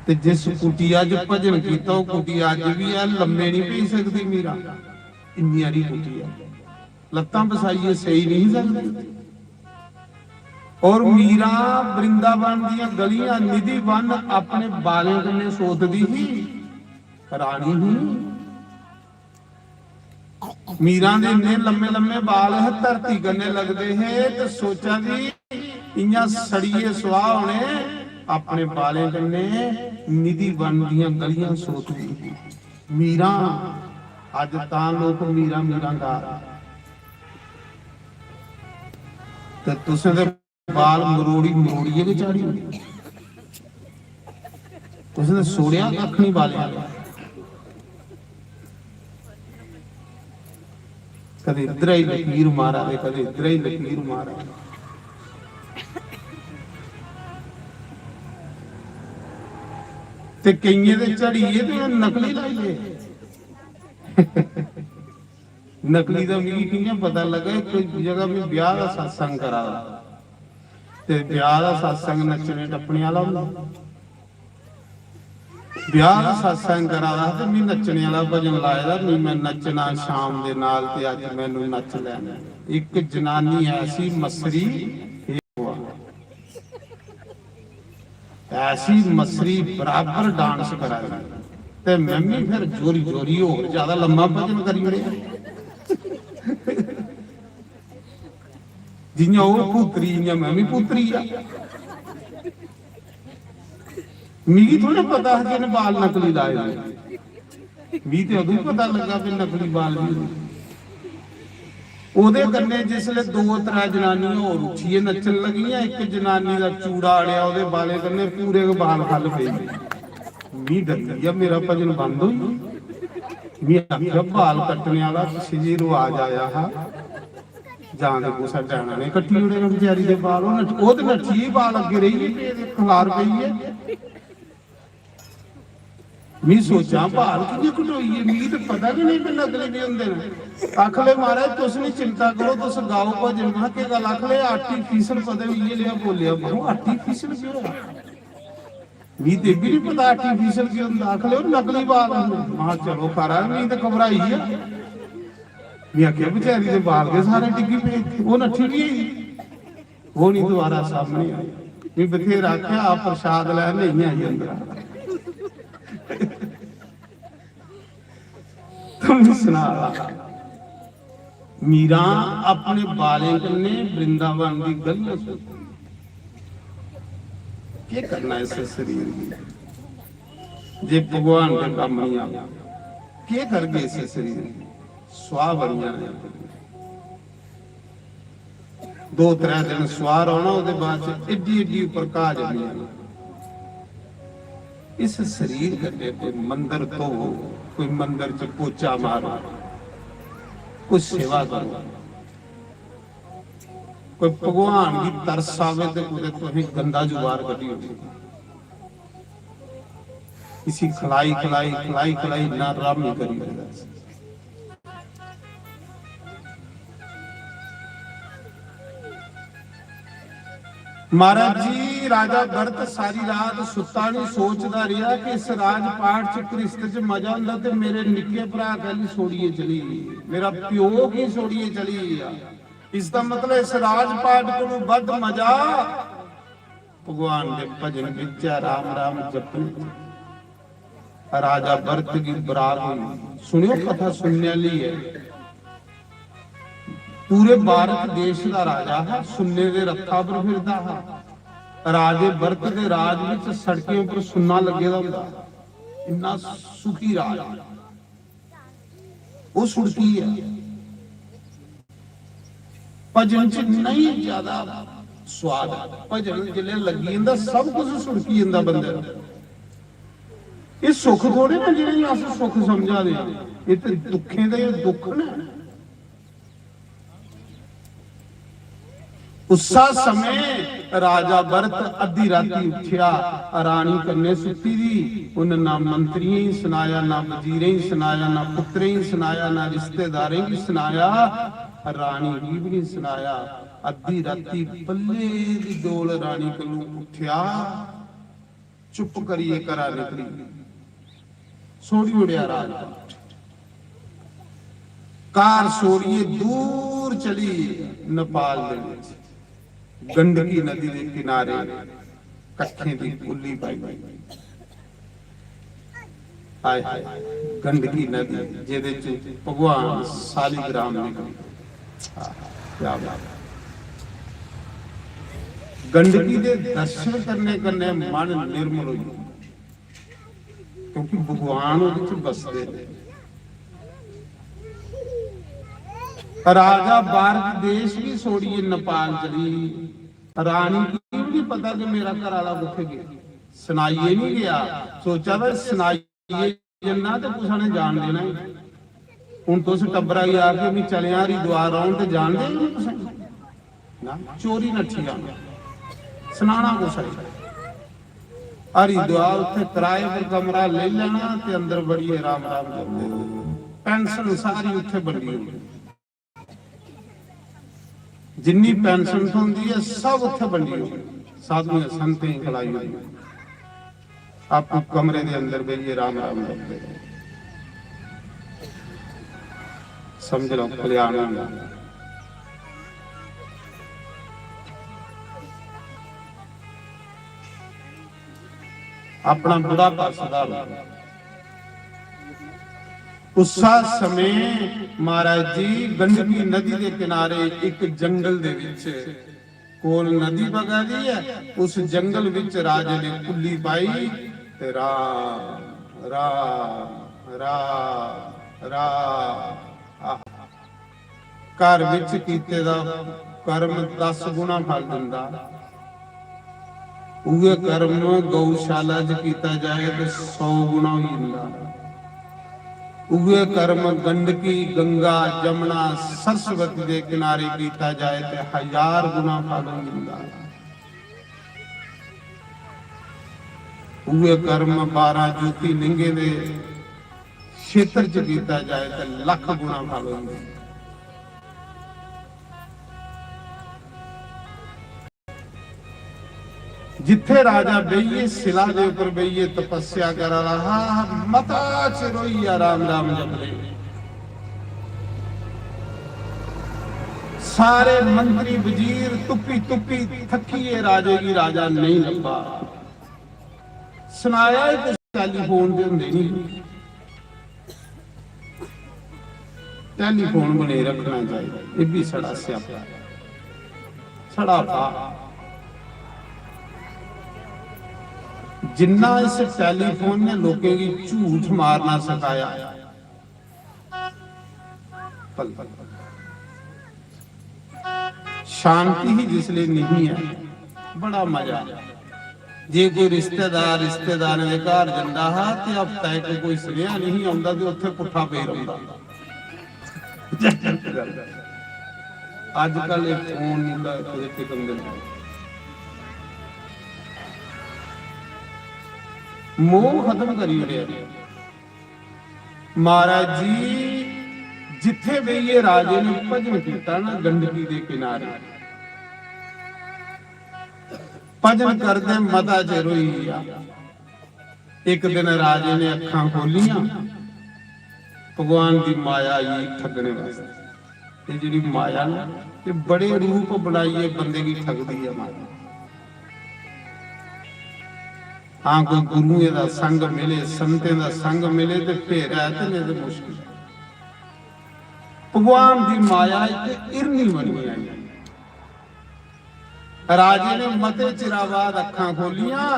ते जिस कुटिया च भजन किया वो कुटिया अज भी है, लम्बे नहीं पी सकती मीरा, इन्नी हारी कुटिया लत्तां बसाइए सही नहीं सकती। और मीरा वृंदावन दियां गलियां निधि वन अपने बालें कन्ने सोचदी ही, रानी ही मीरा दे इन्ने लम्मे लम्मे बाल है धरती कन्ने लगदे है ते सोचा जी इयां सड़िए सुहा होने अपने बाले कन्ने निधि बन दियां गलियां सोचदी मीरा अज तां लोक मीरा मीरा गा ते तुसें दे बाल मरोड़ी मरोड़िए के चाड़ी तुसें सोड़िया कख नहीं बालिया कदे इधर ही लकीर मारा दे कदे इधर ही लकीर मारा ते कईये दे झड़ीए ते नकली लाइए नकली दा मिगी कियां पता लगा कोई जगह में ब्याह दा सत्संग करा ते ब्याह दा सत्संग नच्चने टप्पने वाला हुंदा ब्याह दा सत्संग करा ते मैं नच्चने वाला भजन लाया नहीं मैं नच्चना शाम दे नाल ते अज मैनू नच लैना एक जनानी ऐसी मसरी ऐसी मसरी बराबर डांस करा ते मैं भी फिर जोरी जोरी होर ज्यादा लम्मा भजन करी ओड़े जियां वो पुत्री इयां मैं भी पुत्री आ मिगी थोड़ा पता है कि बाल नकली लाए मी ते उदों पता लगा कि नकली बाल भी ओदे कन्ने जिसले दो त्रै जनानियां होर उठिए नचन लगियां एक जनानी दा चूड़ा अड़िया ओदे बाले कन्ने पूरे बाल खल पे मी डर गया मेरा भजन बंद होई मी आखिया बाल कट्टने वाला किसी जी रिवाज आया हा जान दे कुसा टैना ने कट्टी उड़े बेचारी दे बाल ओ ते नठी बाल अगे रही है खलार पई है मी सोचा बाल कियां कटोईए मिगी तो पता भी नहीं कि नकली भी होंदे ने आखले महाराज तुस नहीं चिंता करो तुस गाओ भजन मैं के गल आखले आर्टिफिशियल पता भी ये लिया बोलिया बहु आर्टिफिशियल क्यों होया मी ते भी नहीं पता आर्टिफिशियल क्यों होंदा आखले नकली बाल होंदे हां चलो करा मी तो घबराई है मैं आखिया बेचारी दे बाल के सारे डिग्गी पे वो नठी भी वो नहीं दोबारा सामने आई मैं बथेरा आखिया आप प्रसाद लै नहीं आई अंदर तुम सुना मीरा अपने बाले कन्ने वृंदावन की गलियां क्या करना इस शरीर की जे भगवान के काम नहीं आ क्या कर गए इस शरीर की स्वाह बनिया दो त्रै दिन स्वाह होना उसके बाद एडी एडी उपर घा जमी इस शरीर कन्ने कोई मंदिर तो कोई मंदिर च पोचा मारो कोई सेवा करो कोई भगवान की तरस आवे तो तुम गंदा जुगाड़ कटी हो किसी खलाई खलाई खलाई खलाई ना राम नहीं करी महाराज जी राजा भरत सारी रात सुता नहीं सोचता रहा कि इस राजपाट च कृष्ण च मजा हुंदा ते मेरे निक्के भरा कहली सोड़िए चली मेरा प्यो की सोड़िए चली इसका मतलब इस राजपाट को बद मजा भगवान के भजन विच राम राम जपने राजा भरत की बरात हुई सुनियो कथा सुनने वाली है पूरे भारत देश का राजा है सुन्ने दे रथा पर फिरदा है राजे भरत दे राज विच सड़कें पर सुन्ना लगे दा हुंदा इन्ना सुखी राज वो सुड़की है भजन च नहीं ज्यादा स्वाद भजन जिले लगी जंदा सब कुछ सुड़की जंदा बंदे ये सुख थोड़े ना जिहड़े अस सुख समझा दे ये ते दुखें दे दुख ने उसा समय राजा भरत अद्धी राती उठिया रानी कन्ने सुती दी उन्हें ना मंत्रियों ही सुनाया ना वजीरें ही सुनाया ना पुत्रें ही सुनाया ना रिश्तेदारें ही सुनाया रानी की भी नहीं सुनाया अद्धी राती बल्ले दी डोल रानी कोलों उठिया चुप करिए करा निकली सोड़ी उड़िया राजपाट कार सोड़िए दूर चली नेपाल दे विच गंडकी नदी के किनारे कट्ठे की पुली पाई ਹਾਏ ਹਾਏ ਗੰਡਕੀ ਨਦੀ ਜਿਹਦੇ ਚ ਭਗਵਾਨ ਸਾਲੀਗ੍ਰਾਮ ਨਿਕਲੇ। ਕਿਆ ਬਾਤ। ਗੰਡਕੀ ਦੇ ਦਰਸ਼ਨ ਕਰਨੇ ਕੰਨੇ ਮਨ ਨਿਰਮਲ ਹੋ ਜਾਂਦਾ, ਕਿਉਂਕਿ ਭਗਵਾਨ ਉਹਦੇ ਚ ਬਸਦੇ ਨੇ। ਰਾਜਾ ਭਾਰਤ ਦੇਸ਼ ਵੀ ਛੋੜੀਏ ਨੇਪਾਲ ਚਲੀ, ਰਾਣੀ ਨੂੰ ਵੀ ਨਹੀਂ ਪਤਾ ਕਿ ਮੇਰਾ ਘਰ ਵਾਲਾ ਕਿੱਥੇ ਗਿਆ। ਸੁਣਾਈਏ ਨਹੀਂ ਗਿਆ, ਸੋਚਾ ਵਾ ਸੁਣਾਈਏ ਜੰਨਾ ਤੇ ਕੁਛ ਨੇ ਜਾਣ ਦੇਣਾ। ਹੁਣ ਤੁਸੀਂ ਟੱਬਰਾ ਹੀ ਆ ਕੇ ਵੀ ਚਲਿਆ ਹਰਿਦੁਆਰ ਆਉਣ ਤੇ ਜਾਣਦੇ ਨਹੀਂ ਤੁਸੀਂ ਨਾ, ਚੋਰੀ ਨੱਠੀ ਆ ਸੁਣਾਣਾ ਕੁਛ ਹੈ। ਹਰਿਦੁਆਰ ਉੱਥੇ ਕਿਰਾਏ ਪਰ ਕਮਰਾ ਲੈ ਲੈਣਾ ਤੇ ਅੰਦਰ ਬੜੀਏ ਰਾਮ ਰਾਮ ਕਰਦੇ, ਪੈਨਸ਼ਨ ਸਾਰੀ ਉੱਥੇ ਵੰਡੀ ਹੁੰਦੀ, ਜਿੰਨੀ ਪੈਨਸ਼ਨ ਹੁੰਦੀ ਹੈ ਸਭ ਉੱਥੇ ਵੰਡੀ ਹੁੰਦੀ, ਸਾਧੂਆਂ ਸੰਤਾਂ ਹੀ ਖਲਾਈ ਹੋਈ। ਆਪੋ ਕਮਰੇ ਦੇ ਅੰਦਰ ਬਈਏ ਰਾਮ ਰਾਮ ਕਰਦੇ, ਸਮਝ ਲਓ ਕਲਿਆਣ ਹੁੰਦਾ। ਆਪਣਾ ਬੁਢਾਪਾ ਸੁਧਾਰੋ। ਉਸਾ ਸਮੇਂ ਮਹਾਰਾਜ ਜੀ ਗੰਡਕੀ ਨਦੀ ਦੇ ਕਿਨਾਰੇ ਇੱਕ ਜੰਗਲ ਦੇ ਵਿੱਚ, ਕੋਲ ਨਦੀ ਵਗਦੀ ਹੈ, ਉਸ ਜੰਗਲ ਵਿੱਚ ਰਾਜੇ ਨੇ ਕੁੱਲੀ ਪਾਈ ਤੇ ਰਾਮ ਰਾਮ ਰਾਮ ਰਾਮ। ਘਰ ਵਿੱਚ ਕੀਤੇ ਦਾ ਕਰਮ 10 ਗੁਣਾ ਫਲ ਦਿੰਦਾ। ਉਹ ਕਰਮ ਗਊਸ਼ਾਲਾ 'ਚ ਕੀਤਾ ਜਾਏ ਤੇ 100 ਗੁਣਾ ਹੀ ਹੁੰਦਾ। ਉਹ ਕਰਮ ਗੰਡਕੀ ਗੰਗਾ ਜਮਨਾ ਸਰਸਵਤੀ ਦੇ ਕਿਨਾਰੇ ਕੀਤਾ ਜਾਏ ਤੇ 1000 ਗੁਣਾ ਫਲ ਮਿਲਦਾ। ਉਹ ਕਰਮ 12 ਜੋਤੀ ਲਿੰਗੇ ਦੇ ਖੇਤਰ 'ਚ ਕੀਤਾ ਜਾਏ ਤੇ ਲੱਖ ਗੁਣਾ ਫਲ ਹੁੰਦਾ। जिथे राजा बहिए शिला दे ऊपर बहिए तपस्या करा रहा, मता चिरोइया राम राम जप ले। सारे मंत्री वजीर तुप्पी तुप्पी थकिए राजे की राजा नहीं लभा। सुनाया ही कुछ टैलीफोन दे हुंदे नहीं, टैलीफोन बने रखना चाहिए। ये भी सड़ा स्यापा सड़ा पा। जिन्ना इस टेलीफोन ने लोगों की झूठ मारना सिखाया, पल पल शांति ही जिसलिए नहीं है, बड़ा मजा। जे कोई रिश्तेदार के घर जाता है तो हफ्ता एक कोई सुनिया नहीं आता तो उत्थे पुट्ठा पेर आउंदा। अजकल फोन नहीं मोह खत्म करी रहे। महाराज जी जिथे भी ये राजे ने भजन किया ना गंडकी के किनारे, भजन करते मता चिर होई गया। एक दिन राजे ने अखां खोलियां, भगवान की माया आई ठगने वास्ते। ये जी माया ना ये बड़े रूप बनाइए बंदे की ठगदी है माया। हाँ कोई गुरुए का संग मिले, संते का संग मिले तो फिर है तो नहीं तो मुश्किल। भगवान की माया एक इरनी बनी आई। राजे ने मते चिरा बाद अखां खोलियां,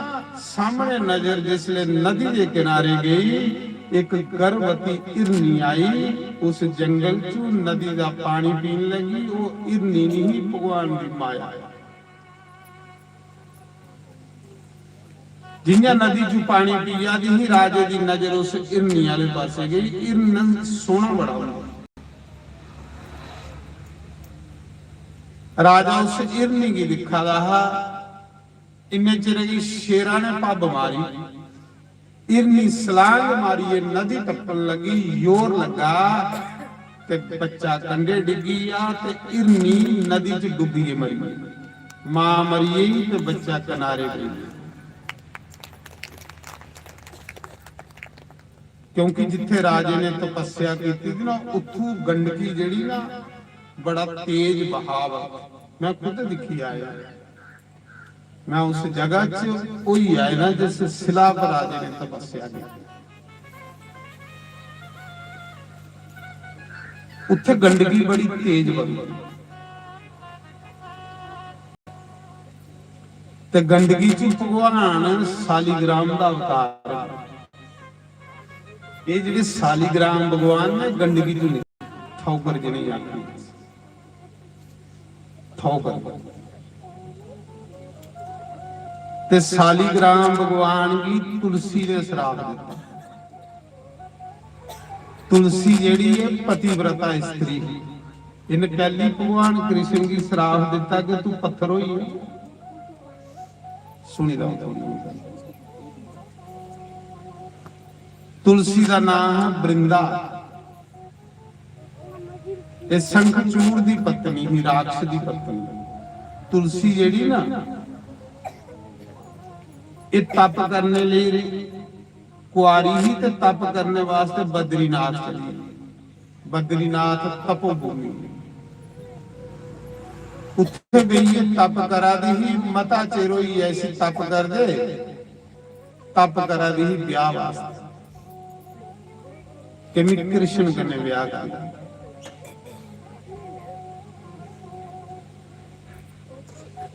सामने नजर जिसले नदी के किनारे गई, एक गर्भवती इरनी आई। उस जंगल चू नदी का पानी पीन लगी। वो इरनी नहीं भगवान की माया। जिन्हें नदी चू पानी पिया दी ही राजे की नजर उस इरनी वाले पासे गई। इरन सोना बड़ा हुआ। राजा उस इरनी की दिखा रहा। इन्ने चिर की शेरा ने पब मारी, इरनी सलांग मारी, ये नदी टप्पन लगी, योर लगा ते बच्चा कंडे डिगी आ ते इरनी नदी च डुबी मरी। मां मरी ते बच्चा किनारे गई। क्योंकि जिथे राजे ने तपस्या की थी ना, उथू गंडकी जड़ी ना बड़ा तेज बहाव। मैं खुद दिखी आया, मैं उस जगह च वही आया ना जिस शिला पर राजे ने तपस्या की। ਉੱਥੇ ਗੰਦਗੀ ਬੜੀ ਤੇਜ਼ ਵਗਦੀ ਤੇ ਗੰਦਗੀ ਚ ਭਗਵਾਨ ਸਾਲੀਗ੍ਰਾਮ ਦਾ ਅਵਤਾਰ ਹੈ। ਇਹ ਜਿਹੜੇ ਸਾਲੀਗ੍ਰਾਮ ਭਗਵਾਨ ਨੇ ਗੰਦਗੀ ਤੋਂ ਨਹੀਂ ਠੌਕਰ ਜਿਹਨੇ ਆਖੀ ਠੌਕਰ ਤੇ ਸਾਲੀਗ੍ਰਾਮ ਭਗਵਾਨ ਵੀ ਤੁਲਸੀ ਨੇ ਸ਼ਰਾਪ ਦਿੱਤਾ। तुलसी ਜਿਹੜੀ ਹੈ ਪਤੀਵ੍ਰਤਾ ਇਸਤਰੀ ਇਹਨੇ ਪਹਿਲੀ ਭਗਵਾਨ ਕ੍ਰਿਸ਼ਨ ਦੀ ਸ਼ਰਾਪ ਦਿੱਤਾ ਕਿ ਤੂੰ ਪੱਥਰ ਹੋਈ ਹੈ। ਸੁਣੀ ਲਓ ਤੁਲਸੀ ਦਾ ਨਾਮ ਹੈ ਬ੍ਰਿੰਦਾ। ਇਹ ਸ਼ੰਖਚੂੜ ਦੀ ਪਤਨੀ ਹੀ ਰਾਖਸ਼ ਦੀ ਪਤਨੀ। ਤੁਲਸੀ ਜਿਹੜੀ ਨਾ ਇਹ ਤਪ ਕਰਨੇ ਲਈ कुआरी ही तो तप करने वास्ते बद्रीनाथ चली। बद्रीनाथ तपोभूमि उत्थे गई तप करा दी ही मता चेरो ही ऐसी तप कर दे तप करा दी ही ब्याह वास्ते कि कृष्ण कन्ने ब्याह कर।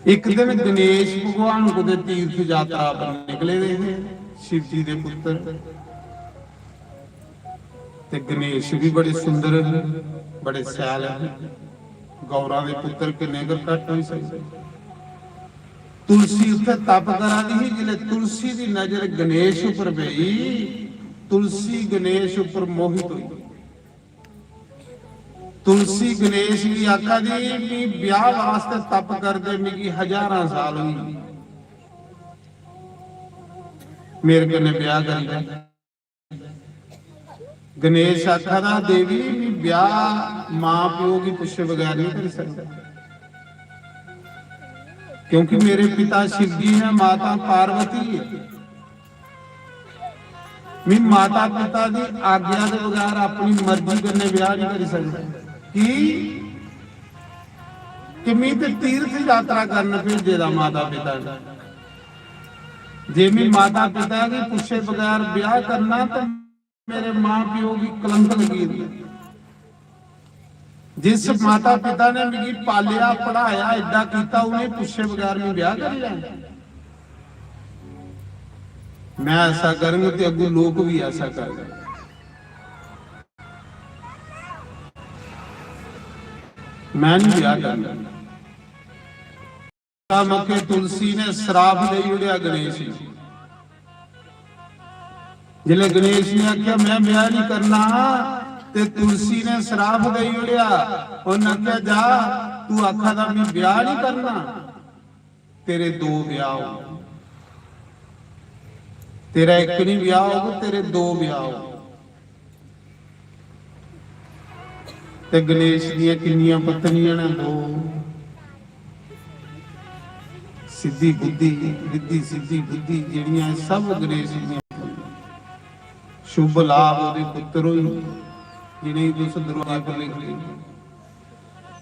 एक दिन गणेश भगवान को तीर्थ यात्रा पर निकले हुए शिव जी दे पुत्र ते गणेश भी बड़े सुंदर है बड़े सैल है। गौरा दे पुत्र किन्ने कर घट नहीं सकते। तुलसी उत्थे तप करा दी जिले तुलसी दी नजर गणेश उपर पई तुलसी गणेश उपर मोहित हुई। तुलसी गणेश की आखा दी भी ब्याह वास्ते तप करदे मिगी 1000 साल हुई मेरे कन्ने ब्याह कर। गणेश आखा दा देवी भी ब्याह मां प्यो की पुछे बगैर नहीं कर सकता क्योंकि मेरे पिता शिव जी है माता पार्वती है। मैं माता पिता की आज्ञा के बगैर अपनी मर्जी कन्ने ब्याह नहीं कर सकता कि मैं ते तीर्थ यात्रा करना भेजे दा माता पिता का। जे मैं माता पिता की पूछे बगैर ब्याह करना तो मेरे मां प्यो की कलंक लगी। जिस माता पिता ने मेरी पालिया पढ़ाया एडा किया उन्हें पूछे बगैर मैं ब्याह कर लिया। मैं ऐसा करूंगा तो अगू लोग भी ऐसा करेंगे। मैं नहीं ब्याह करना। मौके तुलसी ने श्राप दे उड़िया गणेश जिले गणेश ने आख्या मैं ब्याह नहीं करना ते तुलसी ने श्राप दे उड़िया उन्हें आख्या जा तू आखा था मैं ब्याह नहीं करना तेरे 2 ब्याह हो। तेरा एक नहीं ब्याह होगा तेरे 2 ब्याह हो। ते गणेश दियां किन्नियां पत्नियां ने 2 सिद्धि बुद्धि रिद्धि सिद्धि बुद्धि जिहड़ियां सब गणेश दियां शुभ लाभ ओदे पुत्र होई जिन्हें उस दरवाजे पर लिख ली।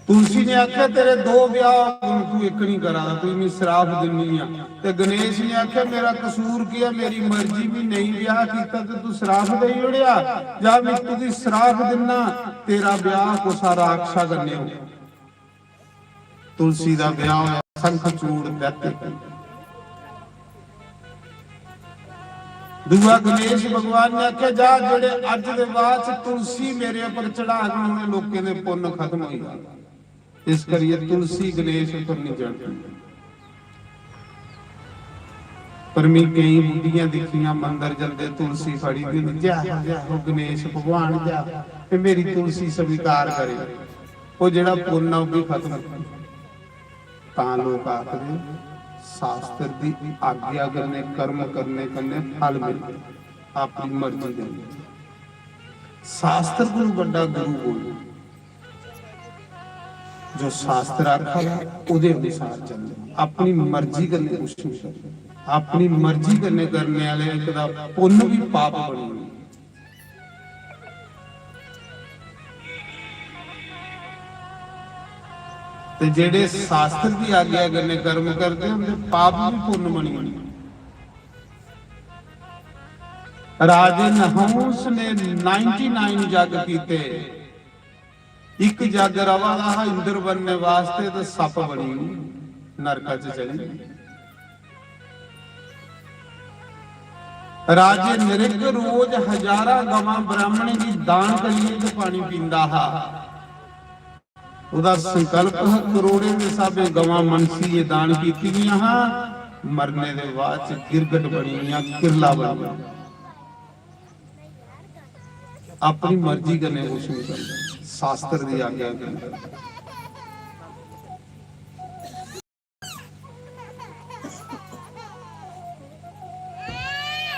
तुलसी ने आख्या तेरे 2 ब्याह तू एक नहीं करा तू मैं श्राप दिनी आ। ते गणेश ने आख्या मेरा कसूर किया मेरी मर्जी भी नहीं ब्याह कीता ते तू श्राप दे उड़िया जा मैं तुझी श्राप दिना तेरा ब्याह कोसा राक्षा करने हो। तुलसी दा ब्याह होया शंखचूड़ दैत्य। दूआ गणेश भगवान ने आख्या जा जेड़े अज दे बाद तुलसी मेरे ऊपर चढ़ा के उन्हें लोकें दे पुण्य खत्म हो गया। इस करिए तुलसी गणेश ऊपर नहीं चढ़ती। पर मैं कई बुढ़ियां दिखियां मंदिर जल्दे तुलसी फड़ी दी जा गणेश भगवान जा मेरी तुलसी स्वीकार करे वो जेड़ा पुण्य भी खत्म लोग आखते शास्त्र की आज्ञा करने कर्म करने करने फल मिलते अपनी मर्जी करनी। शास्त्र को बड़ा गुरु बोलो जो शास्त्र आखा उहदे अनुसार चलना अपनी मर्जी करने कुछ नहीं करना। अपनी मर्जी करने वाले एक दा पुण्य भी पाप बनी। ते जेड़े शास्त्र की आज्ञा करने कर्म करते हैं पाप भी पुण्य बनी। राजे नहुस ने 99 जग कीते ਇੱਕ ਜੱਗ ਰਵਾ ਦਾ ਇੰਦਰ ਬਣਨੇ ਵਾਸਤੇ ਤੇ ਸੱਪ ਬਣੀ ਨਰਕਾਂ 'ਚ ਚਲੀ। ਰਾਜੇ ਨਿਰਗ ਰੋਜ਼ ਹਜ਼ਾਰਾਂ ਗਵਾਂ ਬ੍ਰਾਹਮਣ ਦੀ ਦਾਨ ਕਰੀਏ ਤੇ ਪਾਣੀ ਪੀਂਦਾ ਹਾ। ਉਹਦਾ ਸੰਕਲਪ ਕਰੋੜੇ ਦੇ ਸਾਬੇ ਗਵਾਂ ਮਨਸੀ ਇਹ ਦਾਨ ਕੀਤੀਆਂ ਹਾਂ। ਮਰਨੇ ਦੇ ਬਾਅਦ ਚ ਗਿਰਗਟ ਬਣੀਆਂ, ਕਿਰਲਾ ਬਣੀਆਂ। ਆਪਣੀ ਮਰਜ਼ੀ ਕਰਨੇ ਕੁਛ ਨਹੀਂ ਕਰਦਾ, ਸ਼ਾਸਤਰ ਦੀ ਆਗਿਆ ਕਰਦਾ।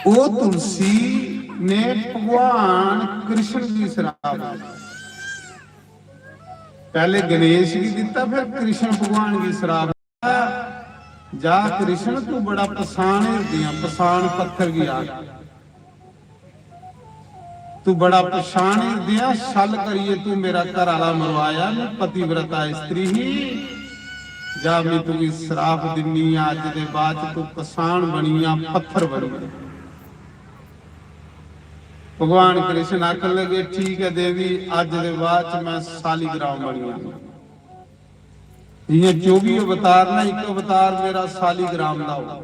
ਉਹ ਤੁਲਸੀ ਨੇ ਭਗਵਾਨ ਕ੍ਰਿਸ਼ਨ ਦੀ ਸ਼ਰਾਬ पहले गणेश की दिता, फिर कृष्ण भगवान की शराब। जा कृष्ण तू बड़ा पसान दिया, पसान पत्थर की आग, तू बड़ा पछाण दिया छल करिए, तू मेरा घर आला मरवाया, मैं पतिव्रता स्त्री ही। जा मैं तू शराब दिनी, अज दे बाद तू पछाण बनिया, पत्थर बनी। भगवान कृष्ण आखन लगे ठीक है देवी, अज दे बाद मैं सालीग्राम बनी। जियां 24 अवतार ना, एक अवतार मेरा सालीग्राम दा हो।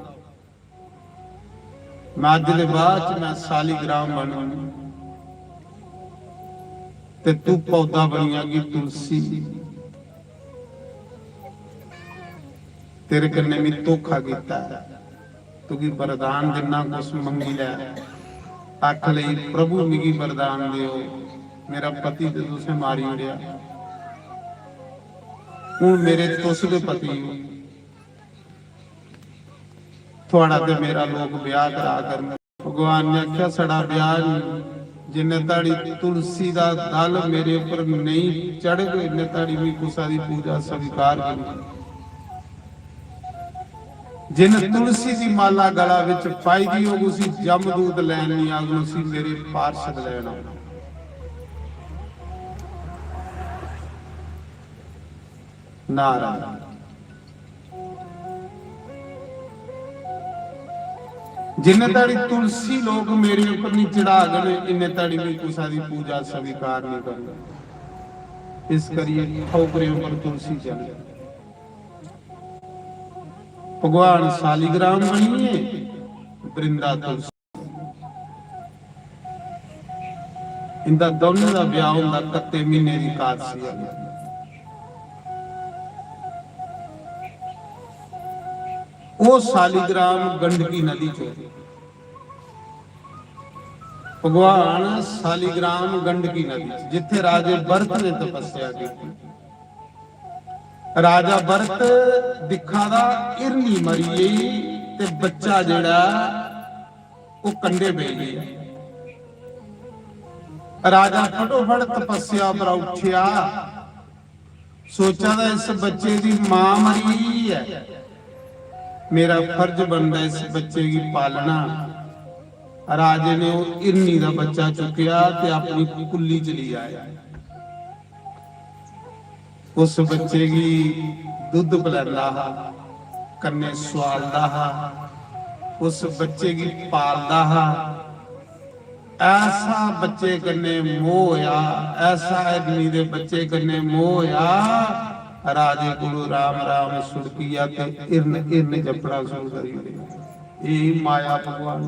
मैं अज दे बाद मैं सालीग्राम बनू ते तू पौधा बनियागी तुलसी। तेरे कन्ने मैं धोखा कीता, तू की वरदान देना कुछ मंगी लै। आख लई प्रभु मिगी वरदान दिओ, मेरा पति ते तुसें मारी उड़िया, हुण मेरे तुस दे पति हो, थोड़ा ते मेरा लोग ब्याह करा करन। भगवान ने आख्या साडा ब्याह नहीं, जिन्ने ताड़ी तुलसी दा दल मेरे ऊपर नहीं चढ़ गए, इन्ने ताड़ी भी कुसा दी पूजा स्वीकार करी। जिन तुलसी की माला गला विच पाई दी हो, उसी जमदूत लैन नहीं आ गए, उसी मेरे पार्षद लैन। नारायण जिन्ने ताड़ी तुलसी लोग मेरे ऊपर नहीं चढ़ा गए, इन्ने ताड़ी भी कुसा दी पूजा स्वीकार नहीं करना। इस करिए ठोकरे ऊपर तुलसी चल। भगवान सालीग्राम बनिए, वृंदा तुलसी। इंदा दोनों का ब्याह होंदा कत्ते महीने की एकादशी है। वो सालीग्राम गंडकी नदी चो, भगवान सालीग्राम गंडकी नदी जिथे राजे भरत ने तपस्या की। राजा भरत दिखा दा इरनी मरी गई ते बच्चा जेड़ा वो कंडे पे गई। राजा फटोफट तपस्या पर उठिया, सोचा था इस बच्चे की मां मरी है, मेरा फर्ज बनता इस बच्चे की पालना। राजे ने वो इरनी का बच्चा चुकया ते अपनी कुल्ली च ले आया। उस बच्चे की दुध पिलांदा हा, कन्ने स्वालदा हा, उस बच्चे की पालदा हा। ऐसा बच्चे कन्ने मोह होया, ऐसा अग्नि दे बच्चे कन्ने मोह होया। राजे कोलों राम राम सुड़किया ते इरन इरन जपड़ा शुरू करी। यही माया भगवान,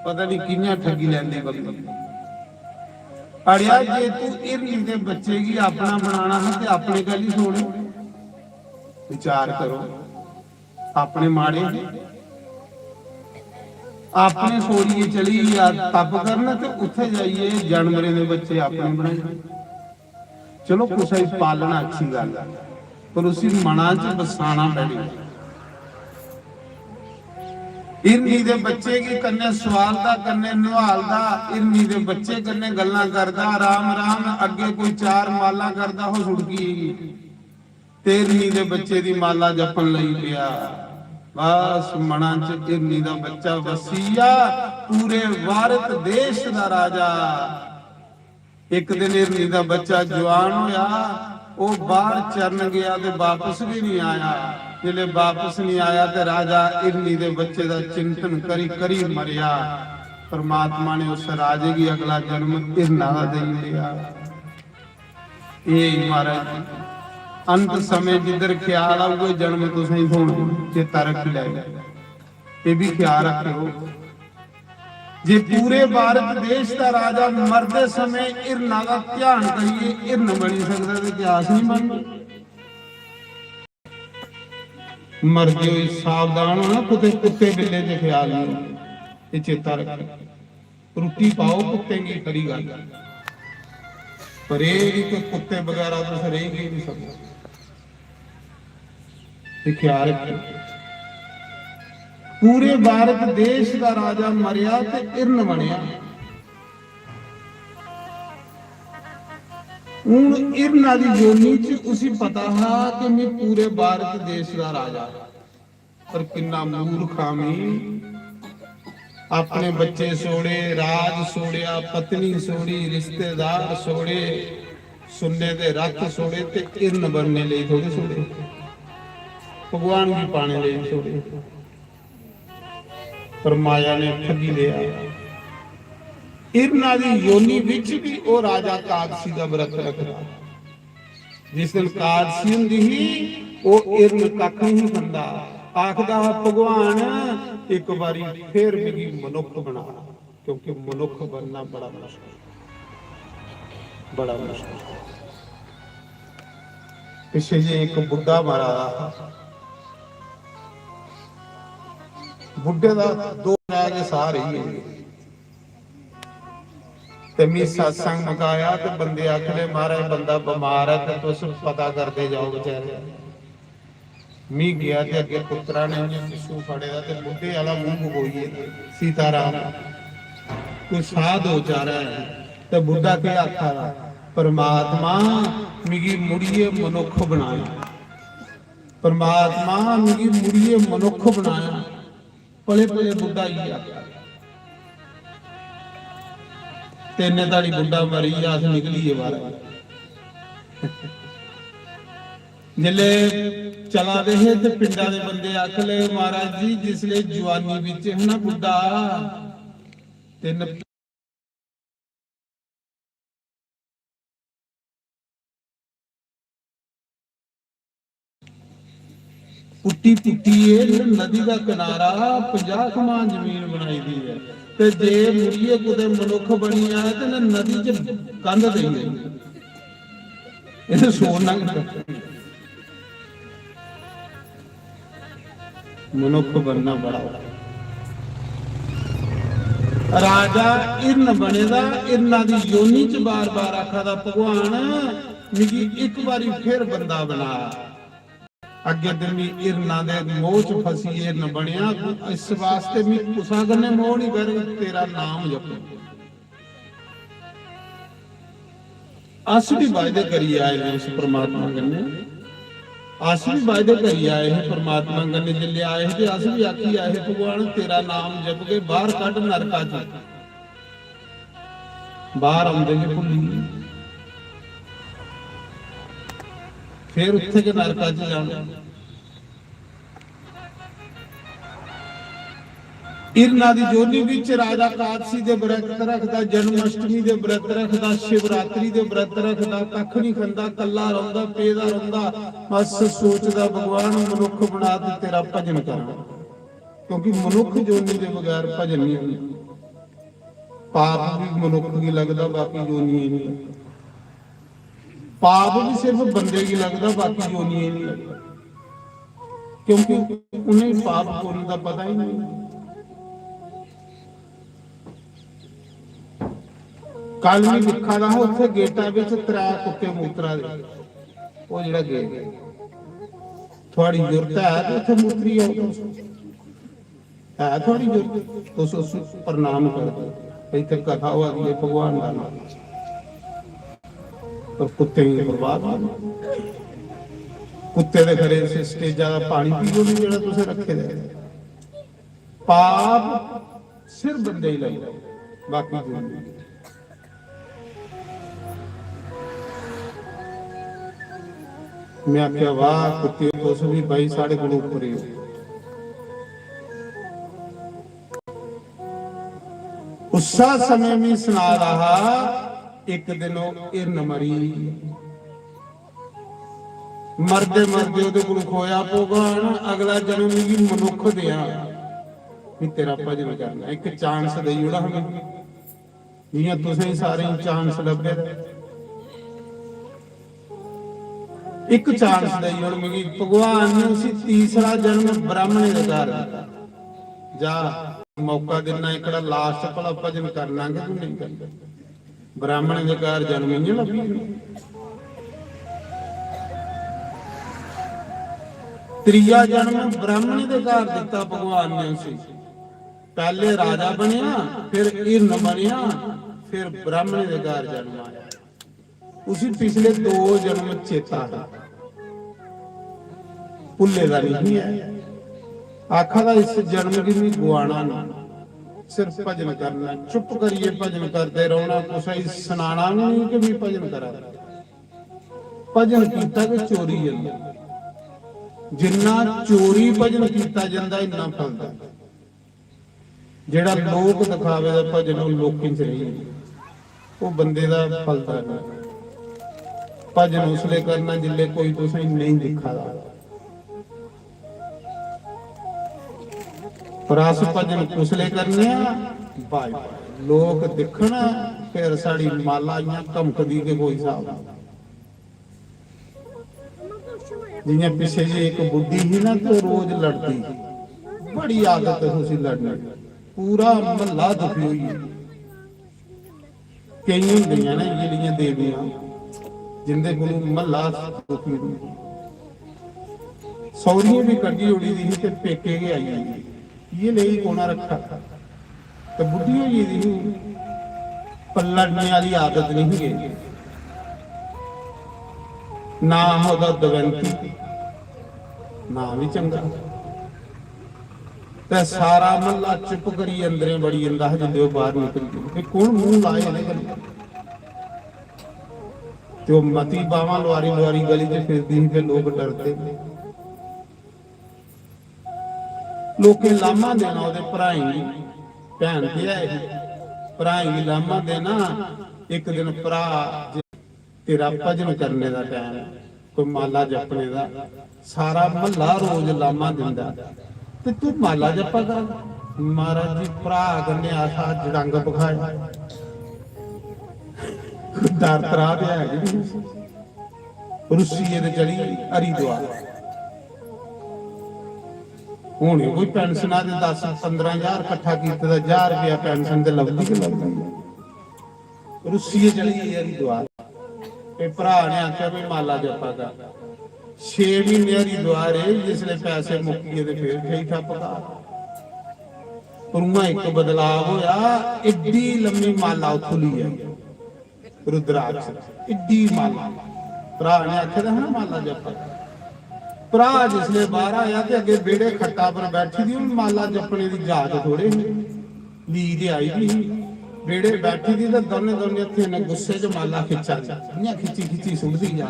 पता नहीं किन्या ठगी लैंदी बंदी। अड़िया जे तू इरनी दे बच्चे की अपना बनाना है ते अपने गल ही सोने। विचार करो, अपने माड़े अपने सोड़िए चली या तप करना ते उत्थे जाइए जानवरें दे बच्चे अपने बनाए। चलो कुछ ही पालना अच्छी गल है, पर उसी मना च बसाना पैना। इरनी दे बच्चे की कन्ने सवालदा, कन्ने नवालदा, इरनी दे बच्चे कन्ने गल्लां करदा, राम राम अगे कोई चार माला करदा हो सुड़की। तेरनी दे बच्चे दी माला जपन लई पिया। बस मना च इरनी दा बच्चा वसीया, पूरे भारत देश दा राजा। एक दिन इरनी दा बच्चा जवान होया, वो बाहर चरण गया ते वापस भी नहीं आया। जिले वापस नहीं आया तो राजा इरनी दे बच्चे का चिंतन करी करी मरिया। परमात्मा ने उस राजे की अगला जन्म इरना का दे दिया। ਇਹ ਮਹਾਰਾਜ ਜੀ ਅੰਤ ਸਮੇਂ ਜਿੱਧਰ ਖਿਆਲ ਆਊਗਾ ਜਨਮ ਤੁਸੀਂ ਹੋਣਾ ਚੇਤਾ ਰੱਖ ਲੈ, ਇਹ ਵੀ ਖਿਆਲ ਰੱਖਿਓ। ਜੇ ਪੂਰੇ ਭਾਰਤ ਦੇਸ਼ ਦਾ ਰਾਜਾ ਮਰਦੇ ਸਮੇਂ ਇਰਨਾ ਦਾ ਧਿਆਨ ਕਰੀਏ, ਇਰਨ ਬਣੀ ਸਕਦਾ ਤੇ ਇਤਿਹਾਸ ਨਹੀਂ ਬਣਦਾ। ਮਰਦੇ ਹੋਏ ਸਾਵਧਾਨ ਹੋਣਾ, ਕੁੱਤੇ ਬਿੱਲੇ ਦੇ ਖਿਆਲ ਨਹੀਂ, ਇਹ ਚੇਤਾ ਰੱਖੋ। ਰੋਟੀ ਪਾਓ ਕੁੱਤੇ ਦੀ ਖੜੀ ਗੱਲ, ਪਰ ਇਹ ਵੀ ਕਿ ਕੁੱਤੇ ਵਗੈਰਾ ਤਾਂ ਰਹਿ ਹੀ ਨਹੀਂ ਸਕਦਾ, ਇਹ ਖਿਆਲ ਰੱਖੋ। ਪੂਰੇ ਭਾਰਤ ਦੇਸ਼ ਦਾ ਰਾਜਾ ਮਰਿਆ ਤੇ ਇਰਨ ਬਣਿਆ। ਹੁਣ ਇਰਨਾ ਦੀ ਜੋਨੀ ਚ ਉਸੇ ਪਤਾ ਹੈ ਕਿ ਮੈਂ ਪੂਰੇ ਭਾਰਤ ਦੇਸ਼ ਦਾ ਰਾਜਾ, ਪਰ ਕਿੰਨਾ ਮੂਰਖਾ ਮੈਂ ਆਪਣੇ ਬੱਚੇ ਸੋੜੇ, ਰਾਜ ਸੋੜਿਆ, ਪਤਨੀ ਸੋੜੀ, ਰਿਸ਼ਤੇਦਾਰ ਸੋੜੇ, ਸੁਣਨੇ ਦੇ ਰੱਖ ਸੋੜੇ ਤੇ ਇਰਨ ਬਣਨੇ ਲਈ ਥੋੜੇ ਸੋੜੇ, ਭਗਵਾਨ ਵੀ ਪਾਣੇ ਲਈ ਸੋੜੇ। ਪਰ ਮਾਇਆ ਨੇ ਠੱਗੀ ਲਿਆ। ਇਰਨਾ ਦੀ ਯੋਨੀ ਵਿੱਚ ਵੀ ਉਹ ਰਾਜਾ ਕਾਦਸੀ ਦਾ ਵਰਤ ਰੱਖਦਾ। ਜਿਸ ਦਿਨ ਕਾਦਸੀ ਹੁੰਦੀ ਸੀ ਉਹ ਇਰਨ ਕੱਖ ਨਹੀਂ ਹੁੰਦਾ। ਆਖਦਾ ਭਗਵਾਨ ਇੱਕ ਵਾਰੀ ਫੇਰ ਵੀ ਮਨੁੱਖ ਬਣਾ, ਕਿਉਂਕਿ ਮਨੁੱਖ ਬਣਨਾ ਬੜਾ ਮੁਸ਼ਕਿਲ, ਬੜਾ ਮੁਸ਼ਕਿਲ। ਪਿੱਛੇ ਜੇ ਇੱਕ ਬੁੱਢਾ ਮਾਰਾ, ਬੁੱਢੇ ਦਾ ਦੋ ਰਾਜ ਸਾਰੇ ਹੀ ਤੇ ਮੈਂ satsang ਮਗਾਇਆ ਤੇ ਬੰਦੇ ਆਖਦੇ ਮਹਾਰਾਜ ਬੰਦਾ ਬਿਮਾਰ ਹੈ ਤੇ ਤੁਸੀਂ ਪਤਾ ਕਰਦੇ ਜਾਓ ਵਿਚਾਰੇ। ਮੈਂ ਗਿਆ ਤੇ ਅੱਗੇ ਪੁੱਤਰਾ ਨੇ ਉਹਨੇ ਪਿੱਛੋਂ ਫੜਿਆ ਤੇ ਬੁੱਢੇ ਵਾਲਾ ਮੂੰਹ ਮਗੋਈਏ ਸੀਤਾਰਾਮ ਕੋਈ ਸਾਧ ਹੋ ਜਾ ਰਿਹਾ ਹੈ ਤੇ ਬੁੱਢਾ ਕੇ ਆਖਾ ਪਰਮਾਤਮਾ ਮਿਗੀ ਮੁੜੀਏ ਮਨੁੱਖ ਬਣਾਇਆ, ਪਰਮਾਤਮਾ ਮਿਗੀ ਮੁੜੀਏ ਮਨੁੱਖ ਬਣਾਇਆ। ਪਲੇ ਪਲੇ ਬੁੱਢਾ ਹੀ ਆ ਤੇਨੇ ਤਾੜੀ ਬੁੱਢਾ ਮਰੀ ਆਸ ਨਿਕਲੀ ਹੈ ਬਾਹਰ। ਜਿਲੇ ਚਲਾ ਰਹੇ ਤੇ ਪਿੰਡਾਂ ਦੇ ਬੰਦੇ ਆਖ ਲਏ ਮਹਾਰਾਜ ਜੀ ਜਿਸਲੇ ਜਵਾਨੀ ਵਿੱਚ ਹੈ ਨਾ ਬੁੱਢਾ ਤਿੰਨ ਪੁੱਟੀ ਪੁੱਟੀ ਨਦੀ ਦਾ ਕਿਨਾਰਾ 50 ਕਮਾਂ ਜ਼ਮੀਨ ਬਣਾਈ ਦੀ ਹੈ ਤੇ ਜੇ ਮੁੜੀਏ ਕੁਦੇ ਮਨੁੱਖ ਬਣੀ ਆਏ ਤੇ ਨਦੀ ਚ ਕੰਧ ਦੇਈਏ ਇਹ ਸੋਨਾ ਮਨੁੱਖ ਬਣਨਾ ਬੜਾ ਰਾਜਾ ਇਰਨ ਬਣੇਦਾ। ਇਰਨਾ ਦੀ ਯੋਨੀ ਚ ਬਾਰ-ਬਾਰ ਆਖਦਾ ਭਗਵਾਨ ਮਿਗੀ ਇੱਕ ਵਾਰੀ ਫਿਰ ਬੰਦਾ ਬਣਾ। ਅੱਗੇ ਦਿਨ ਇਰਨਾ ਦੇ ਮੋਹ ਚ ਫਸੀ ਇਰਨ ਬਣਿਆ। ਇਸ ਵਾਸਤੇ ਮੈਂ ਕੁਸਾ ਕਰਨੇ ਮੋਹ ਨਹੀਂ ਕਰ ਤੇਰਾ ਨਾਮ ਜਪੋ। ਅਸੀਂ ਵੀ ਵਾਅਦੇ ਕਰੀ ਆਏ ਨੇ ਉਸ ਪ੍ਰਮਾਤਮਾ ਕਨੇ, ਅਸੀਂ ਵੀ ਵਾਅਦੇ ਕਰੀ ਆਏ ਹੈ ਪ੍ਰਮਾਤਮਾ ਕਨੇ ਜਿੱਲੇ ਆਏ ਤੇ ਅਸੀਂ ਵੀ ਆਖੀ ਆਏ ਭਗਵਾਨ ਤੇਰਾ ਨਾਮ ਜਪ ਕੇ ਬਾਹਰ ਕੱਢ ਨਰਕਾਂ ਚ। ਬਾਹਰ ਆਉਂਦੇ ਨੇ ਭੁੱਲੀ ਫਿਰ ਉੱਥੇ ਕੇ ਨਰਕਾਂ ਚ ਜਾਣਾ। ਇਰਨਾ ਦੀ ਜੋਨੀ ਵਿੱਚ ਰਾਜਾ ਕਾਦਸੀ ਦੇ ਵਰਤ ਰੱਖਦਾ, ਜਨਮ ਅਸ਼ਟਮੀ ਦੇ ਵਰਤ ਰੱਖਦਾ, ਸ਼ਿਵਰਾਤਰੀ ਦੇ ਵਰਤ ਰੱਖਦਾ, ਕੱਖ ਨਹੀਂ ਖਾਂਦਾ, ਕੱਲਾ ਰਹਿੰਦਾ, ਪੇਦਾ ਰਹਿੰਦਾ, ਬਸ ਸੋਚਦਾ ਭਗਵਾਨ ਮਨੁੱਖ ਬਣਾ ਤੇ ਤੇਰਾ ਭਜਨ ਕਰਾਂ। ਕਿਉਂਕਿ ਮਨੁੱਖ ਜੋਨੀ ਦੇ ਬਗੈਰ ਭਜਨ ਨਹੀਂ ਹੁੰਦਾ। ਪਾਪ ਵੀ ਮਨੁੱਖ ਕੀ ਲੱਗਦਾ, ਬਾਕੀ ਜੋਨੀ ਨਹੀਂ ਲੱਗਦਾ। ਪਾਪ ਵੀ ਸਿਰਫ ਬੰਦੇ ਕੀ ਲੱਗਦਾ, ਬਾਕੀ ਜੋਨੀ ਨਹੀਂ ਲੱਗਦਾ। ਕਿਉਂਕਿ ਉਹਨੇ ਪਾਪ ਪੁੰਨ ਦਾ ਪਤਾ ਹੀ ਨਹੀਂ। ਕੱਲ ਵੀ ਲਿਖਾ ਦਾ ਉੱਥੇ ਗੇਟਾਂ ਵਿੱਚ 3 ਕੁੱਤੇ ਮੂਤਰਾ ਦੇ, ਉਹ ਜਿਹੜਾ ਗੇਟ ਥੋੜੀ ਜ਼ਰੂਰਤ ਹੈ ਤੇ ਉੱਥੇ ਮੂਤਰੀ ਆਉ ਹੈ ਥੋੜੀ ਜ਼ਰੂਰਤ ਉਸ ਪ੍ਰਣਾਮ ਕਰਦੇ ਇੱਥੇ ਕਥਾ ਹੋਈ ਹੈ ਭਗਵਾਨ ਦਾ ਨਾਮ। ਪਰ ਕੁੱਤੇ ਹੀ ਬਰਬਾਦ ਕੁੱਤੇ ਦੇ ਘਰੇ ਸਟੇਜਾਂ ਦਾ ਪਾਣੀ ਪੀਓ ਨਹੀਂ ਜਿਹੜਾ ਤੁਸੀਂ ਰੱਖੇ ਦੇ। ਪਾਪ ਸਿਰ ਬੰਦੇ ਹੀ ਲੱਗਦਾ, ਬਾਕੀ मैं आख्या वाह कुत्ते तुस भी भाई साढ़े को ऊपर ही हो। उसा समय में सुना रहा एक दिन इरन मरी ਮਰਦੇ ਮਰਦੇ ਉਹਦੇ ਕੋਲ ਖੋਇਆ ਭਗਵਾਨ ਅਗਲਾ ਜਨਮ ਵੀ ਮਨੁੱਖ ਦਿਆਂ ਵੀ ਤੇਰਾ ਭਜਨ ਕਰਨਾ। ਇੱਕ ਚਾਂਸ ਦੇਈ ਉਹਦਾ ਹमें ਜਿਵੇਂ ਤੁਸੀਂ ਸਾਰੇ ਚਾਂਸ ਲੱਭੇ ਇੱਕ ਚਾਂਸ ਦੇਈ ਹੁਣ ਮਿਲੀ ਭਗਵਾਨ ਨੇ ਉਸੇ ਤੀਸਰਾ ਜਨਮ ਬ੍ਰਾਹਮਣੇ ਦਾ ਕਰ ਦਿੱਤਾ। ਜਾ ਮੌਕਾ ਦੇਣਾ ਇਕੜਾ ਲਾਸਟ ਭਲਾ ਭਜਨ ਕਰਨਾ ਕਿ ਤੂੰ ਨਹੀਂ ਕਰਦਾ। ਬ੍ਰਾਹਮਣ ਦੇ ਘਰ ਜਨਮ ਹੀ ਨਹੀਂ ਲੱਭੀ। ਤੀਆ ਜਨਮ ਬ੍ਰਾਹਮਣ ਦੇ ਘਰ ਦਿੱਤਾ ਭਗਵਾਨ ਨੇ ਉਸੇ। ਪਹਿਲੇ ਰਾਜਾ ਬਣਿਆ ਫਿਰ ਇਰਨ ਬਣਿਆ ਫਿਰ ਬ੍ਰਾਹਮਣ ਦੇ ਘਰ ਜਨਮ ਆਇਆ। ਉਸੇ ਪਿਛਲੇ 2 ਜਨਮ ਚੇਤਾ ਹੈ ਭੁੱਲੇ ਦਾ ਨਹੀਂ ਹੈ। ਆਖਾ ਦਾ ਇਸ ਜਨਮ ਦੀ ਵੀ ਗਵਾਣਾ ਨਾ ਸਿਰਫ ਭਜਨ ਕਰਨਾ। ਚੁੱਪ ਕਰੀਏ ਭਜਨ ਕਰਦੇ ਰਹਣਾ ਕੁਛ ਹੀ ਸੁਣਾਣਾ ਨਹੀਂ ਕਿ ਵੀ ਭਜਨ ਕਰਾ। ਭਜਨ ਕੀਤਾ ਕਿ ਚੋਰੀ ਜਾਂਦਾ। ਜਿੰਨਾ ਚੋਰੀ ਭਜਨ ਕੀਤਾ ਜਾਂਦਾ ਇੰਨਾ ਫਲਦਾ। ਜਿਹੜਾ ਲੋਕ ਦਿਖਾਵੇ ਦਾ ਭਜਨ ਉਹ ਲੋਕਾਂ ਚ ਨਹੀਂ ਉਹ ਬੰਦੇ ਦਾ ਫਲਦਾ ਨਹੀਂ। ਭਜਨ ਉਸਲੇ ਕਰਨਾ ਜਿੱਲੇ ਕੋਈ ਤੁਸੀਂ ਨਹੀਂ ਦਿਖਾਦਾ। ਪ੍ਰਸ ਭਜਨ ਉਸਲੇ ਕਰਨੇ ਆ ਭਾਈ ਲੋਕ ਦਿਖਣਾ ਫਿਰ ਸਾਡੀ ਮਾਲਾਈਆਂ ਧਮਕਦੀ ਕੇ ਕੋਈ ਹਿਸਾਬ ਨਹੀਂ। ਜਿਵੇਂ ਪਿੱਛੇ ਜੀ ਇੱਕ ਬੁੱਢੀ ਸੀ ਨਾ ਤੇ ਰੋਜ਼ ਲੜਦੀ ਬੜੀ ਆਦਤ ਸੀ ਲੜਨ ਦੀ। ਪੂਰਾ ਮਹੱਲਾ ਦੁਖੀ ਹੋਈ। ਕਈ ਹੁੰਦੀਆਂ ਨੇ ਜਿਹੜੀਆਂ ਦੇਵੀਆਂ ਜਿੰਦੇ ਕੋਲ ਮਹੱਲਾ ਦੁਖੀ ਹੁੰਦਾ। ਸੌਰੀਆਂ ਵੀ ਕੱਢੀ ਉੜੀ ਦੀ ਸੀ ਤੇ ਪੇਕੇ ਕੇ ਆਈ ਇਹ ਲਈ ਕੋਨਾ ਰੱਖਾ ਤੇ ਬੁੱਢੀ ਹੋਈ ਦੀ ਪੱਲੜਨੇ ਵਾਲੀ ਆਦਤ ਨਹੀਂ ਗਈ। ਨਾ ਉਹਦਾ ਦਵੰਤੀ ਨਾ ਵੀ ਚੰਗਾ ਤੇ ਸਾਰਾ ਮਹੱਲਾ ਚੁੱਪ ਕਰੀ ਅੰਦਰੇ ਬੜੀ ਜਾਂਦਾ ਜਿੰਦੇ ਉਹ ਬਾਹਰ ਨਿਕਲ ਗਏ ਕੌਣ ਮੂੰਹ ਲਾਏ ਇਹਨੇ ਗੱਲ ਤੇ ਉਹ ਮਤੀ ਬਾਵਾਂ ਲਵਾਰੀ ਗਲੀ 'ਚ ਫਿਰਦੀ ਸੀ। ਫਿਰ ਲੋਕ ਡਰਦੇ ਲੋਕੇ ਲਾਮਾ ਦੇਣਾ ਉਹਦੇ ਭਰਾਈ ਭੈਣ ਤੇ ਆਏ ਭਰਾਈ ਲਾਮਾ ਦੇਣਾ। ਇੱਕ ਦਿਨ ਭਰਾ ਤੇਰਾ ਭਜਨ ਕਰਨੇ ਦਾ ਟਾਈਮ ਕੋਈ ਮਾਲਾ ਜਪਣੇ ਦਾ ਸਾਰਾ ਮਹੱਲਾ ਰੋਜ਼ ਲਾਮਾ ਦਿੰਦਾ ਤੇ ਤੂੰ ਮਾਲਾ ਜਪਾ ਕਰ। ਮਹਾਰਾਜ ਜੀ ਭਰਾ ਕਹਿੰਦੇ ਆਸਾ ਜੜੰਗ ਪਖਾਏ ਦਰ ਤਰਾ ਤੇ ਹੈ ਜੀ ਰੁੱਸੀ ਇਹਦੇ ਚੜੀ ਹਰੀਦੁਆਰ। ਹੁਣ ਕੋਈ ਪੈਨਸ਼ਨਾਂ ਦੇ 10-15,000 ਇਕੱਠਾ ਕੀਤੇ ਦਾ 1000 ਰੁਪਇਆ ਪੈਨਸ਼ਨ ਤੇ ਲੱਭਦੀ ਕਿ ਲੱਭਦੀ। ਰੁੱਸੀ ਚੜੀ ਹਰੀਦੁਆਰ ਤੇ ਭਰਾ ਨੇ ਆਖਿਆ ਵੀ ਮਾਲਾ ਜਪਾ ਕਰ। 6 ਮਹੀਨੇ ਹਰੀਦੁਆਰ ਜਿਸਲੇ ਪੈਸੇ ਮੁੱਕੀ ਤੇ ਫਿਰ ਖਈ ਠੱਪ ਕਰ। ਪਰੂਆ ਇੱਕ ਬਦਲਾਵ ਹੋਇਆ ਏਡੀ ਲੰਮੀ ਮਾਲਾ ਉੱਥੋਂ ਲਈ ਆ ਰੁਦਰਾਕਸ਼ ਏਡੀ ਮਾਲਾ। ਭਰਾ ਨੇ ਆਖਿਆ ਹੈ ਮਾਲਾ ਜਪਾ। ਭਰਾ ਜਿਸਲੇ ਬਾਹਰ ਆਇਆ ਤੇ ਅੱਗੇ ਵਿਹੜੇ ਖੱਟਾ ਪਰ ਬੈਠੀ ਦੀ ਮਾਲਾ ਜਪਣੇ ਦੀ ਜਾਚ ਥੋੜੇ ਲੀਦ ਆਈ ਵੀ ਵਿਹੜੇ ਬੈਠੀ ਦੀ ਤਾਂ ਦੋਨੇ ਇੱਥੇ ਨੇ ਗੁੱਸੇ 'ਚ ਮਾਲਾ ਖਿੱਚਾ ਖਿੱਚੀ ਸੁੱਟਦੀ ਜਾ।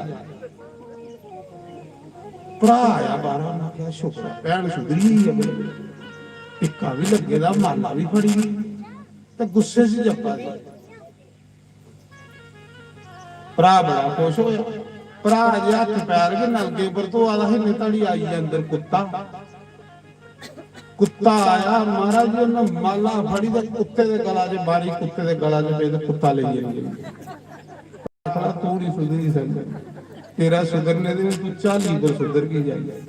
ਭਰਾ ਆਇਆ ਬਾਹਰ ਉਹਨਾਂ ਕਿਹਾ ਸ਼ੁਕਰ ਭੈਣ ਸੁਧਰੀ ਆ ਟਿੱਕਾ ਵੀ ਲੱਗੇ ਦਾ ਮਾਲਾ ਵੀ ਫੜੀ ਤੇ ਗੁੱਸੇ 'ਚ ਜੱਪਾ ਦੀ। ਭਰਾ ਬੜਾ ਖੁਸ਼ ਹੋਇਆ। ਭਰਾ ਜੇ ਹੱਥ ਪੈਰ ਕੇ ਨਲਕੇ ਉੱਪਰ ਤੋਂ ਆਦਾ ਹੈ ਨਿਤੜੀ ਆਈ ਅੰਦਰ ਕੁੱਤਾ ਆਇਆ। ਮਹਾਰਾਜ ਜੀ ਉਹਨਾਂ ਮਾਲਾ ਫੜੀ ਤੇ ਕੁੱਤੇ ਦੇ ਗਲਾ 'ਚ ਬਾਰੀ ਕੁੱਤੇ ਦੇ ਗਲਾ 'ਚ ਪੇ ਤੇ ਕੁੱਤਾ ਲਈ ਜਾਂਦਾ। ਤੂੰ ਨਹੀਂ ਸੁਧਰੀ ਸਕਦਾ ਤੇਰਾ ਸੁਧਰਨੇ ਦੇ ਤੂੰ 40 ਤੋਂ ਸੁਧਰ ਕੇ ਜਾਈ।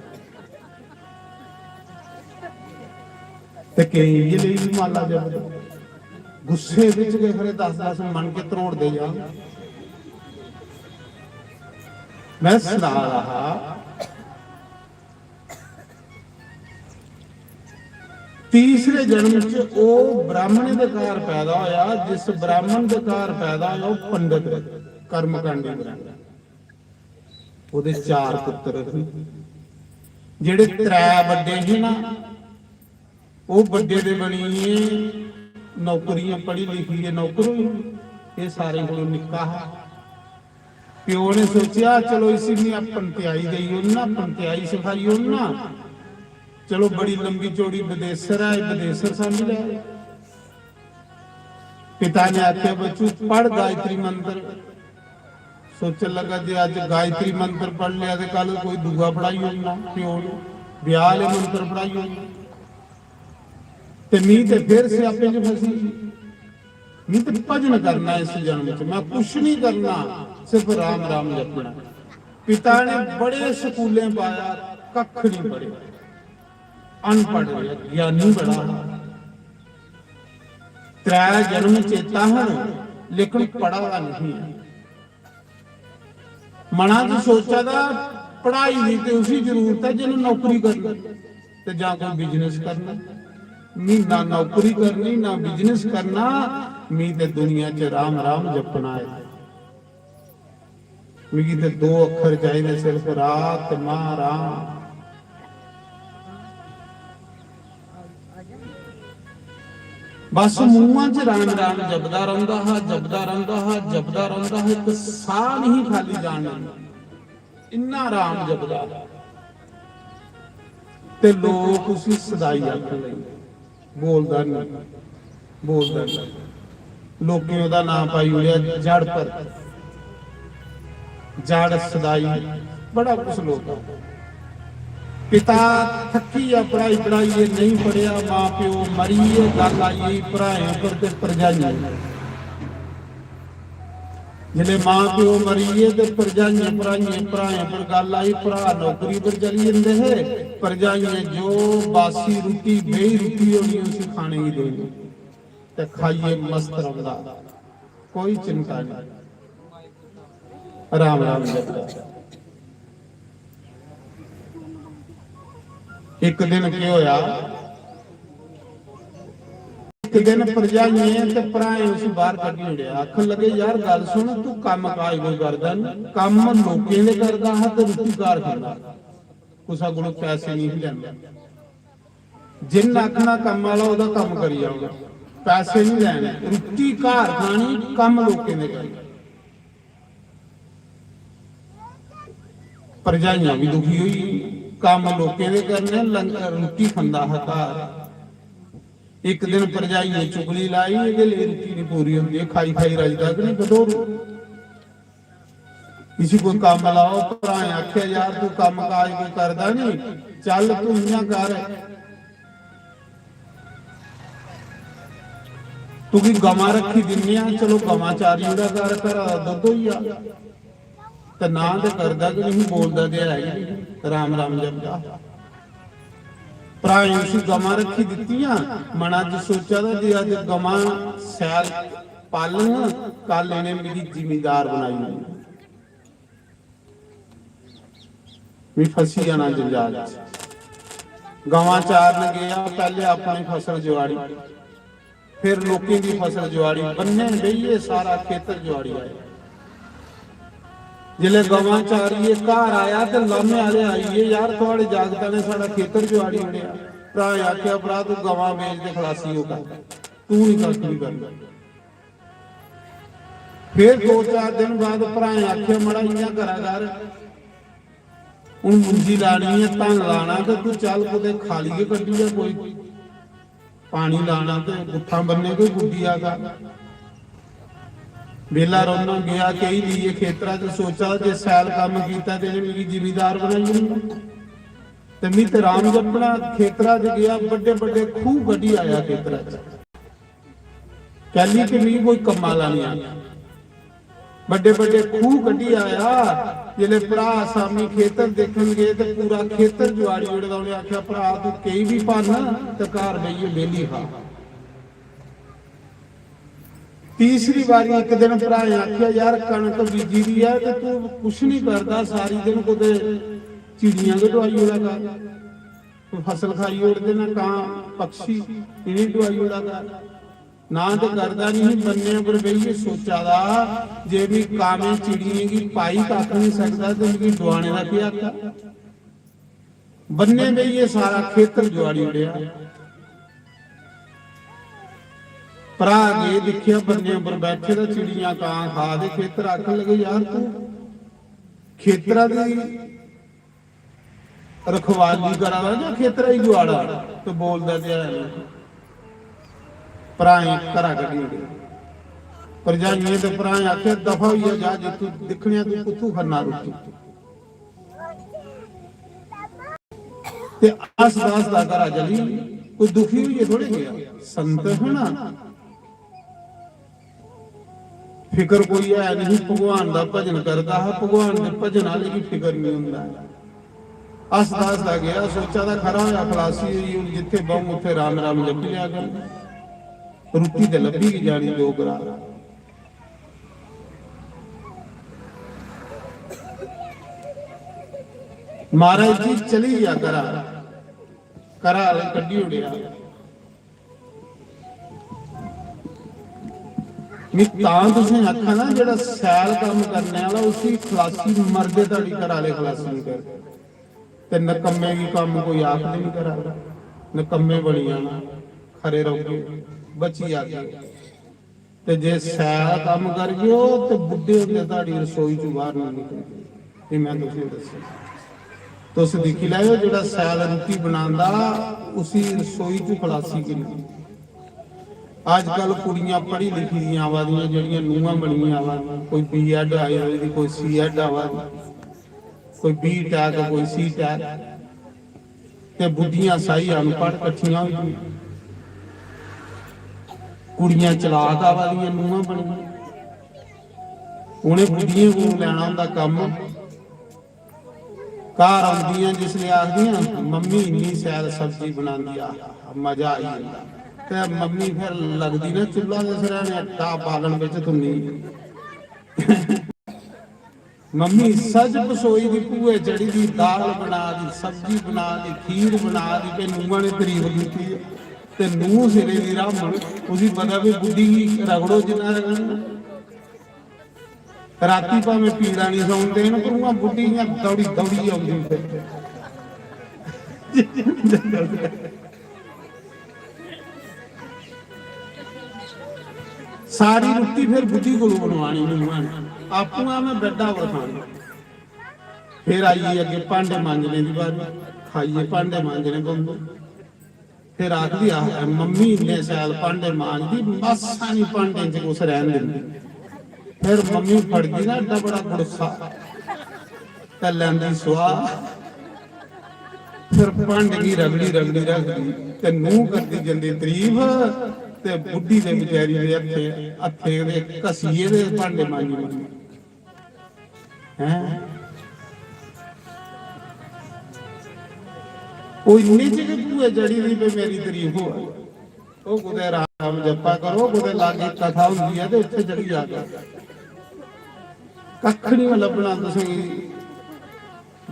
ਤੇ ਕਈ ਇਹ ਲਈ ਵੀ ਮਾਲਾ ਜਪ ਗੁੱਸੇ ਵਿੱਚ ਗਏ ਖਰੇ 10 ਮੰਨ ਕੇ ਤਰੋੜਦੇ ਜਾ। ਮੈਂ ਸੁਣਾ ਰਹਾ ਤੀਸਰੇ ਜਨਮ ਚ ਉਹ ਬ੍ਰਾਹਮਣ ਦੇ ਘਰ ਪੈਦਾ ਹੋਇਆ। ਜਿਸ ਬ੍ਰਾਹਮਣ ਦੇ ਘਰ ਪੈਦਾ ਹੋਇਆ ਉਹ ਪੰਡਤ ਕਰਮਕਾਂਡੀ ਬ੍ਰਾਹਮਣ। ਉਹਦੇ 4 ਪੁੱਤਰ ਜਿਹੜੇ 3 ਵੱਡੇ ਸੀ ਨਾ ਉਹ ਵੱਡੇ ਦੇ ਬਣੀ ਨੌਕਰੀਆਂ ਪੜ੍ਹੀ ਲਿਖੀ ਹੈ ਨੌਕਰ ਹੋਈ। ਇਹ ਸਾਰੇ ਕੋਲੋਂ ਨਿੱਕਾ ਹੈ। ਪਿਓ ਨੇ ਸੋਚਿਆ ਚਲੋ ਇਸੇ ਨੇ ਪੰਤਿਆਈ ਗਈ ਉਹਨਾਂ ਪੰਤਿਆਈ ਸਿਖਾਈ ਉਹਨਾਂ ਚਲੋ ਬੜੀ ਲੰਬੀ ਚੌੜੀ ਵਿਦੇਸ਼ਰ ਹੈ ਵਿਦੇਸ਼ਰ ਸਮਝ ਲੈ। ਪਿਤਾ ਨੇ ਆਖਿਆ ਬੱਚੂ ਪੜ ਗਾਇਤਰੀ ਮੰਤਰ सोचन लगा जे अज गायत्री मंत्र पढ़ लिया तो कल कोई दूआ पढ़ाई होना प्यो नूं ब्याह वाले मंत्र पढ़ाई होना ते मीं ते फिर सियापे च फसी मीं ते भजन करना इस जन्म च मैं कुछ नहीं करना सिर्फ राम राम जपना। पिता ने बड़े स्कूले पाया कख नहीं पढ़े अनपढ़ ज्ञानी बड़ा त्रै जन्म चेता है लेकिन पढ़ा नहीं है। मना च सोचा था पढ़ाई की तो उसी जरूरत है जिन्हें नौकरी करनी ते जां कोई बिजनेस करना नहीं ना नौकरी करनी ना बिजनेस करना मी ते दुनिया च राम राम जपना है। मिगी ते दो अखर चाहिए सिर्फ रात मां राम। बस मूहां च राम राम जपदा रहिंदा हा जपदा रहिंदा हा जपदा रहिंदा हा एक साह नहीं खाली जान इन्ना राम जपदा ते लोग उसी सदाई आखण लगे बोलदा नहीं लोकें ओहदा नाम पाई उड़िया जड़ पर जड़ सदाई बड़ा कुछ लोग। पिता थकी है पढ़ाई पढ़ाई नहीं पढ़िया मां प्यो मरीए गल आई भराएं पर ते परजाइयां जिले मां प्यो मरीए ते परजाइयां भराइयां भराएं पर गल आई भरा नौकरी पर चली जाते है परजाइयां जो बासी रोटी बेही रोटी होनी उसी खाने की देनी ते खाइए मस्त रंगा कोई चिंता नहीं राम राम जपदा। एक दिन क्या होया एक दिन भरजाइयां ते भराएं उस बाहर कड्ढी उड़िया आखन लगे यार गल सुन तू काम काज कोई करदा नहीं काम लोकें दे करदा है ते रोटी घर खांदा कुसा कोलों पैसे नहीं लैंदा जिन आखना काम वाला ओहदा काम करी जाऊगा पैसे नहीं लैने रोटी घर खानी काम लोकें दे करना। भरजाइयां भी दुखी हुई काम लोकें दे करने रोटी खांदा है घर। एक दिन भरजाई ने चुगली लाई ये रोटी नहीं पूरी होंदी खाई खाई रजदा कि नहीं कदों किसी को काम लाओ भराएं आख्या यार तू काम काज कोई करदा नहीं चल तू इयां कर तू की गवां रखी दिन्ने चलो गवां चारी उड़ा कर घर दुध होई आ ते ना ते करदा कि नहीं बोलदा ते है राम राम जपदा। भराएं उसी गवां रखी दित्तियां मना च सोचा था जे अज गवां सैल पालन कल इन्हें मेरी जिमीदार बनाई मैं फसी जाना जंजाल। गवां चारन गया पहले अपनी फसल जुआड़ी फिर लोकें की फसल जुआड़ी बन्ने बहिए सारा खेतर जुआड़ी आए। जिले गवां चारिए घर आया तो लामे वाले आईए यार थोड़े जागता ने सारा खेतर जुआड़ी उड़िया। भरा आख्या भरा तू गवां बेच के खलासी होगा तू नहीं कख नहीं करना। फिर 2-4 दिन बाद भरा आख्या मड़ा इं करा कर हूं मुंजी लानी है धन लाना तो तू चल कुछ खा लीए कड्डी कोई पानी लाना तो गुत्था बन्ने कोई गुड्डी आगा वेला रोना गया कई लीए खेतरा च सोचा जे सैल काम कीता ते मेरी जिमीदार बनाई ते मैं ते राम जपना खेतरा च गया बड़े बड़े खूह कड्डी आया खेतरा च कहली कि मैं कोई कम्मा ला नहीं आया बड़े बड़े खूह कड्डी आया। जिले भरा सामी खेतर देखन गए तो पूरा खेतर जुआड़ी उड़दा उन्हें आख्या भरा तू कई भी भन तो घर बहिए बेली खा। तीसरी बारी एक दिन भरा आख्या यार कणक बीजी दी है तो तू कुछ नहीं करता सारी दिन कुछ चिड़ियां के ढुआई उड़ा कर फसल खाई उड़ते ना कां पक्षी इन्हें ढुआई उड़ा कर ना तो करदा नहीं बन्ने पर बहिए सोचा दा जे भी कामे चिड़ियां की पाई कख नहीं सकता तो उनकी डुआने का क्या था बन्ने बहिए सारा खेतर जुआड़ी उड़िया। भरा गए दिखिया बन्ने पर बैठे तो चिड़ियां कां खा दे खेतर आखन लगे यार तू खेतरा दी रखवाली करा जा खेतरा ही जुआड़ा तो बोलदा ते है भरा घरा कड्ढी परजाइए ते पराए आखे दफा होइए जा जे तू दिखणिया तू कुत्थू खन्ना रोटी ते आस दास दा करा जली कोई दुखी होइए थोड़े गया संत है ना फिकर कोई है नहीं भगवान दा भजन करता है भगवान दे भजन वाले की फिकर नहीं हुंदा आस दास दा गया सोचा दा खरा होया खलासी हुई जिथे बहु उथे राम राम जप लिया कर रोटी ते लभी की जानी दो करा महाराज जी चली गया करा कड्डी उड़िया तुसें आखा ना जेड़ा सैल काम करने वाला उसी खलासी मरदे ताड़ी घर वाले खलासी नहीं करते ते नकम्मे की काम कोई आख नहीं करा नकम्मे बनी जाना खरे रहोगे बची आगे ते जे सैल काम कर गयो ते बुढ़े होंदे ताड़ी रसोई चों बाहर नहीं निकलदे ये मैं तुसें दस्सिया तुस दिखी लाओ जेड़ा सैल रोटी बनांदा उसी रसोई चों खलासी गिनदी आजकल कुड़ियां पढ़ी लिखी दी आवा दी जड़ियां नूहां बनियां आवा कोई B.Ed आई होई कोई C.Ed आवा कोई B.Tech कोई C.Tech ते बुद्धियां सही अनपढ़ कट्ठियां होई कुड़ियां चलाक आवा दी नूहां बनियां उन्हें बुद्धियां को लैना हुंदा कम घर आउंदियां जिसले आखदियां मम्मी इन्नी सैल सब्जी बनांदी आ मजा आई जंदा ते मम्मी फिर लगदी ना चुल्हा दे सिराने आटा बालन विच धुन्नी मम्मी सज बसोई दी भूए चढ़ी दी दाल बना दी सब्जी बना दी खीर बना दी ते नूहां ने तारीफ कीती ते नूह सिरे दी रामण उसी पता भी बुढ़ी रगड़ो जिन्ना रगड़ना राती भावें पीड़ा नहीं सौन देन पर उहां बुढ़ी इयां दौड़ी दौड़ी आउंदी सारी रोटी फिर बुढ़ी को बनवानी आपू मैं बेडा पर खानी फिर आइए अगे भांडे मांजने की बारी खाइए भांडे मांजने पौंदे फिर आखदी मम्मी इन्ने सैल भांडे मांजदी मासा नहीं भांडे च कुछ रहन दिंदी फिर मम्मी फड़दी ना एडा बड़ा गुस्सा ते लैंदी सुआह फिर भांडे की रगड़ी रगड़ी रखदी ते नूह करदी जंदी तारीफ ते बुढ़ी दे बेचारी दे हत्थे दे घसीए दे भांडे मांजी हैं ओ इन्नी च भूए जड़ी दी पे मेरी तारीफ होए ओ कुते राम जपा करो कुते लागे कथा हुंदी है ते उत्थे चढ़ी जाके कख नहीं लभना तुसें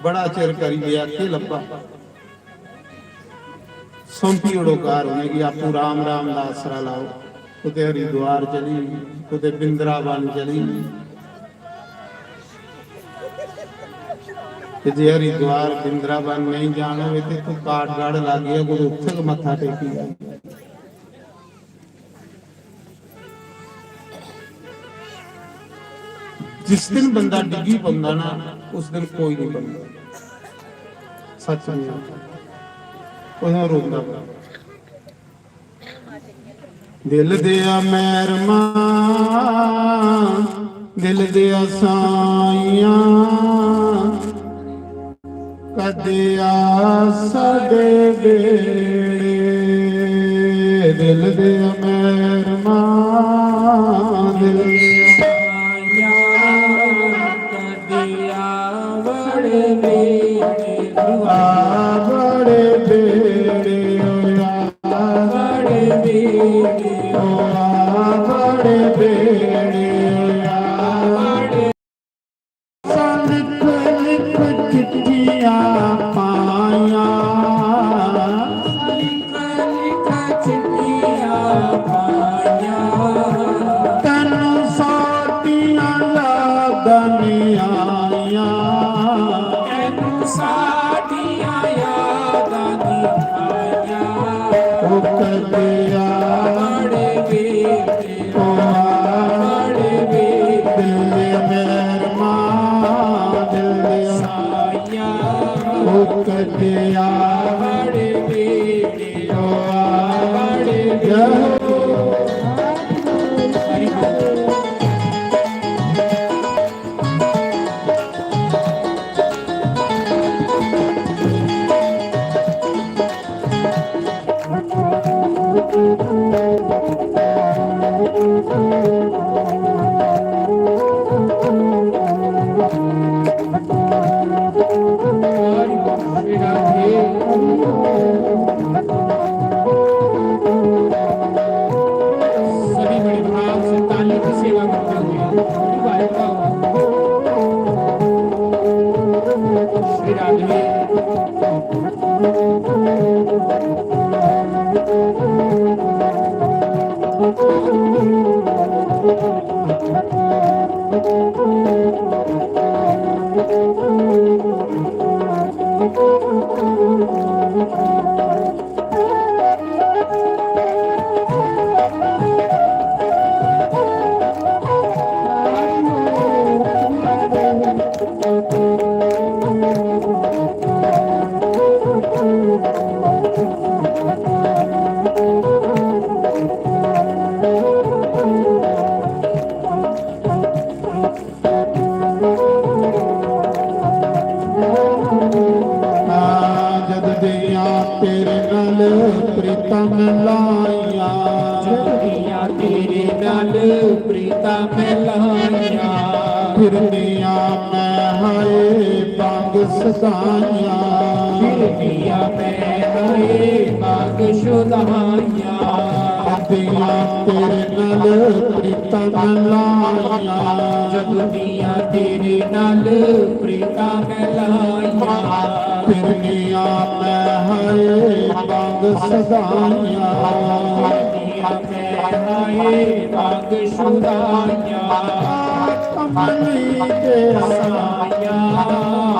बड़ा चिर करी लिया के लभा सौंपी उड़ोकार होने की आपू राम राम का आसरा लाओ कुते हरिद्वार चली कुते बिंद्रावन चली जे हरिद्वार बिंद्रावन नहीं जाना हो तो काठगढ़ लग गया कुछ उत्थे मत्था टेकी जिस दिन बंदा डिगी पांदा ना उस दिन कोई नहीं बनता सच नहीं रोंदा दिल दिया मैरमा दिल दिया साइया कदिया साडे बेड़े दिल दिया मैरमा दिल दिया साइया कदिया बड़े बेड़े बड़े बेड़े बड़े बेड़े बड़े बेड़े लिख लिख चिट्ठियां पाया लिख लिख चिट्ठियां पाया तैनू साटियां लगन आया तैनू साटियां यादां आया ओ कदिया बड़े बेटे ओ बड़े बेटे दिल मेरे मां दिल साया ओ कदिया बड़े बेटे ओ बड़े बेटे ਜਦ ਦੀਆਂ ਤੇਰੇ ਨਾਲ ਪ੍ਰੀਤਾਂ ਮਿਲਾਈਆਂ, ਜਦ ਦੀਆਂ ਤੇਰੇ ਨਾਲ ਪ੍ਰੀਤਾਂ ਮਿਲਾਈਆਂ, ਫਿਰਦੀਆਂ ਮੈਂ ਹਾਏ ਬਾਗ ਸਦਾਈਆਂ, ਫਿਰਦੀਆਂ ਮੈਂ ਹਾਏ ਬਾਗ ਸ਼ੁਦਾਈਆਂ, ਦੀਆਂ ਤੇਰੇ ਨਾਲ ਪ੍ਰੀਤਾਂ ਮਿਲਾਈਆਂ, ਜਦ ਦੀਆਂ ਤੇਰੇ ਨਾਲ ਪ੍ਰੀਤਾਂ ਮਿਲਾਈਆਂ, ਫਿਰਦੀਆਂ ਮੈਂ ਹਾਏ ਬਾਗ ਸਦਾਈਆਂ, ਫਿਰਦੀਆਂ ਮੈਂ ਹਾਏ ਬਾਗ ਸ਼ੁਦਾਈਆਂ, ਕਮਲੀ ਦੇ ਆਸਾਈਆਂ,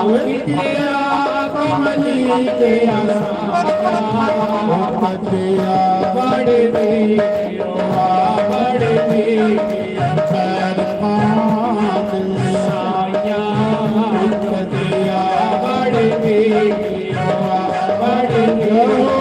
ਵਿਦਿਆ ਕਮਲੀ ਦੇ ਆਸਾਂ ਬੱਚਿਆ ਬੜੇ ਵੇਖਿਓ ਬੜੇ ਵੇਖਿਓ ਪੈਰ ਪਾਦ ਸਾਇਆ ਕਦਿਆ ਬੜੇ ਵੇਖਿਓ ਬੜੇ ਵੇਖਿਓ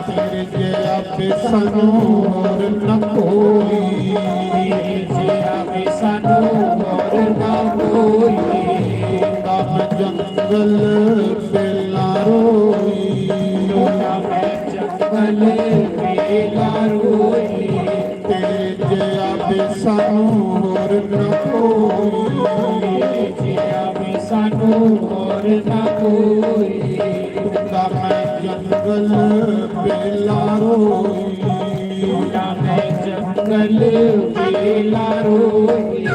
ਤੇਰੇ ਜਿਹਾ ਸਾਨੂੰ ਹੋਰ ਨ ਕੋਈ, ਜਿਆ ਵੀ ਸਾਨੂੰ ਹੋਰ ਨਾ ਕੋਈ ਦਮ ਜੰਗਲ ਬੇਲਾ ਰੋਈ, ਲੋਟਾ ਮੈਂ ਜੰਗਲ ਵੇਲਾ ਰੋਈ ਤੇਰੇ ਜਿਹਾ ਸਾਨੂੰ ਹੋਰ ਨ ਕੋਈ, ਜਿਆ ਵੀ ਸਾਨੂੰ ਹੋਰ ਨਾ ਕੋਈ ਦਮ ਜੰਗਲ ਬੇਲਾ ਰੋਈ, ਲੋਟਾ ਮੈਂ ਜੰਗਲ ਵੇਲਾ ਰੋਈ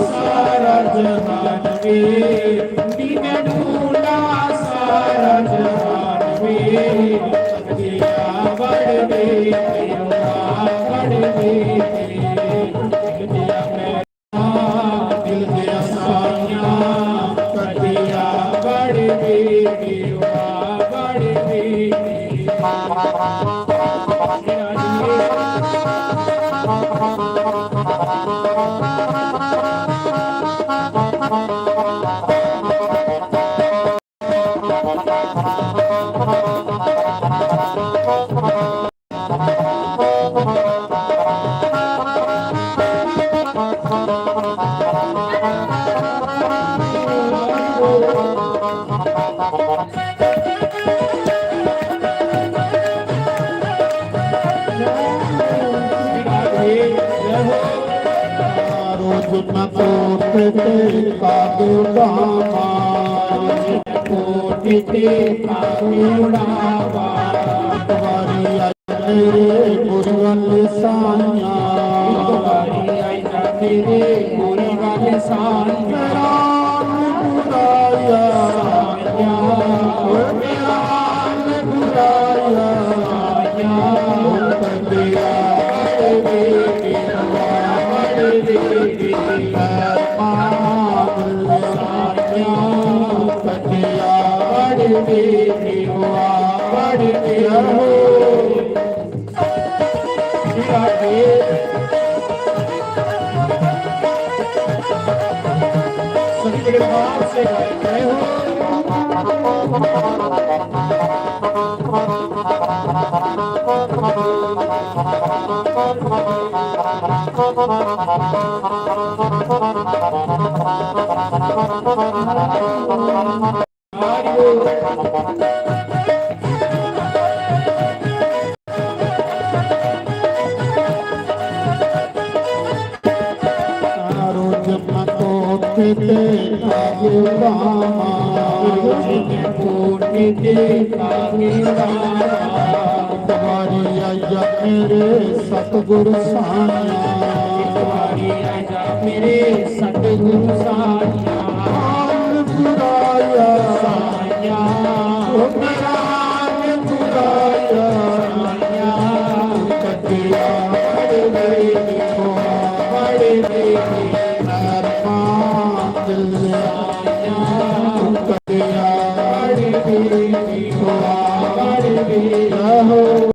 ਸਾਰਾ ਜਹਾਨ ਵੇ ਦੀਨੇ ਢੂੰਡਾ ਸਾਰਾ ਜਹਾਨ ਵੇ ਤਕਦੀਆ ਵੜ ਵੇ ਤੇਰਾ ਵੜ ਵੇ ਤਕਦੀਆ ਮੈਂ ਦਿਲ ਦੇ ਆਸਾਈਆਂ ਤਕਦੀਆ ਵੜ ਵੇ ਤੇਰਾ ਵੜ ਵੇ ਰੋਜ਼ ਮੈਂ ਕੋਟੇ ਤੇ ਕਾਦੂ ਡਾਵਾਂ, ਕੋਟਿ ਤੇ ਕਾਉੜਾਵਾ ਵਾਰੀ ਆਈ ਮੇਰੇ ਗੁਰਵਲ ਸਾਈਆਂ, ਵਾਰੀ ਆਈ ਨਾ ਤੇਰੇ ਗੁਰੂ ਵਾਲੇ ਸਾਈਆਂ ਬੁਰਾਇਆ ਮੇਰਾ ਬੁਰਾਇਆ ਸਾਈਆਂ ਤੰਦਿਆ से ਤਾਰੋ ਜਮਾ ਕੋਠੇ ਤੇ ਕਾਗੇ ਰਾਮਾ ਕੋਠੇ ਤੇ ਕਾਗੇ ਰਾਮਾ ਤੁਹਾਰੀ ਆਇਆ ਮੇਰੇ ਸਤਿਗੁਰ ਸਾਈਆਂ ਤੁਹਾਰੀ ਆਇਆ ਮੇਰੇ ਸਤਿਗੁਰ ਸਾਈਆਂ ਆਨ ਪੁਰਾਇਆ ਸਾਈਆਂ ਉਹ ਮੇਰਾ ਆਨ ਪੁਰਾਇਆ ਸਾਈਆਂ ਕੱਟਿਆ ਬੜੇ ਦੇਖੋ ਬੜੇ ਦੇਖੇ ਨਰਮਾ ਦਿਲ ਆਇਆ ਕੱਟਿਆ ਬੜੇ ਦੇਖੋ ਬੜੇ ਦੇਖੋ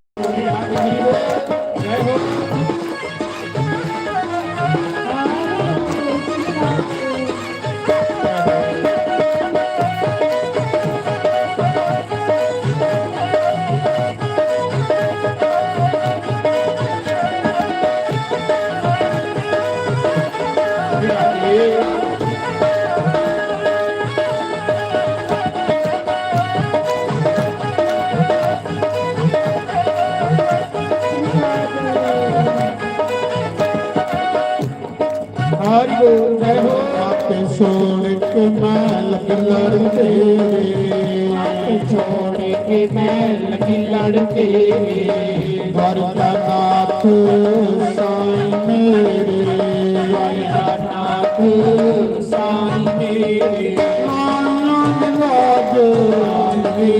ਹਰਿ ਬੋਲ ਜੈ ਹੋ ਆਪੇ ਛੋੜ ਕੇ ਮੈਂ ਲੱਗੀ ਲੜ ਤੇਰੇ ਆਪੇ ਛੋੜ ਕੇ ਮੈਂ ਲੱਗੀ ਲੜ ਤੇਰੇ ਵਰਤਾ ਨਾਥ ਸਾਈਂ ਮੇਰੇ ਵਰਤਾ ਨਾਥ ਸਾਈਂ ਮੇਰੇ ਆਨੰਦ ਲਾਜ ਆਲਵੇ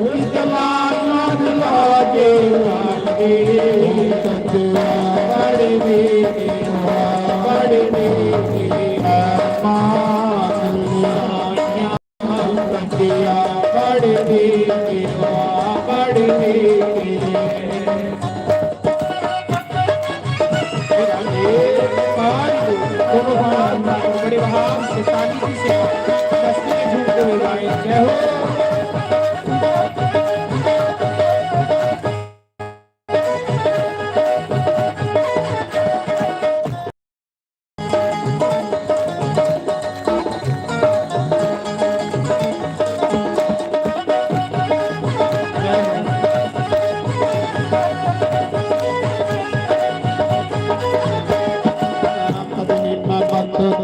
ਕਿਤਲਾਨੰਦ ਲਾਜੇ ਆਲਵੇ ਤਤਿਆ ਬੜੇ ਵੇਦੇ ਬੜੇ ਵੇਦੇ ਮਾਨ ਲਾਇਆ ਤਤਿਆ ਬੜੇ ਵੇਦੇ ਬੜੇ ਵੇਦੇ बड़े बहार से ताली से दस्ते में झूमते हुए गाए जय हो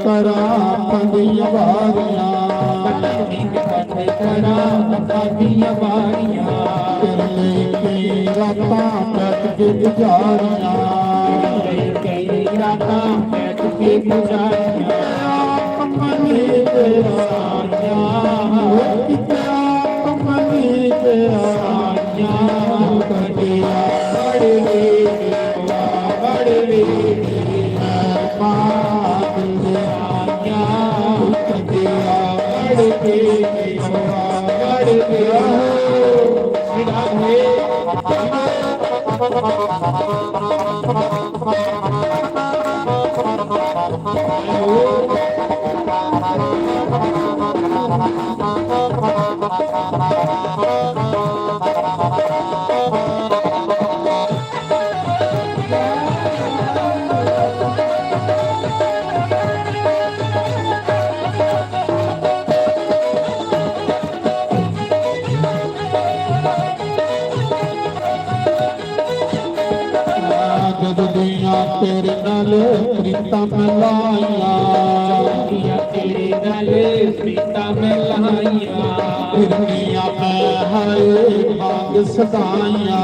ਕਰਾਂ ਪੰਦੀਆਂ ਵਾਰੀਆਂ ਪੰਦੀਆਂ ਵਾਰੀਆਂ ਤੇਰੇ ਕਈ ਰਾਤਾਂ ਬੈਠ ਕੇ ਗੁਜ਼ਾਰੀਆਂ ਕਈ ਰਾਤਾਂ ਬੈਠ ਕੇ ਗੁਜ਼ਾਰੀਆਂ ਕਮਲੀ ਤੇਰਾ ਸਾਈਆਂ ਕਿਤਾ ਕਮਲੀ ਤੇਰਾ ਸਾਈਆਂ ਕਟਿਆ ਬੜੇ ਬੜੇ तेरे नाल प्रीता में लाइया तेरे नाल प्रीता में लाइया फिरनिया में हाय भाग सदाइया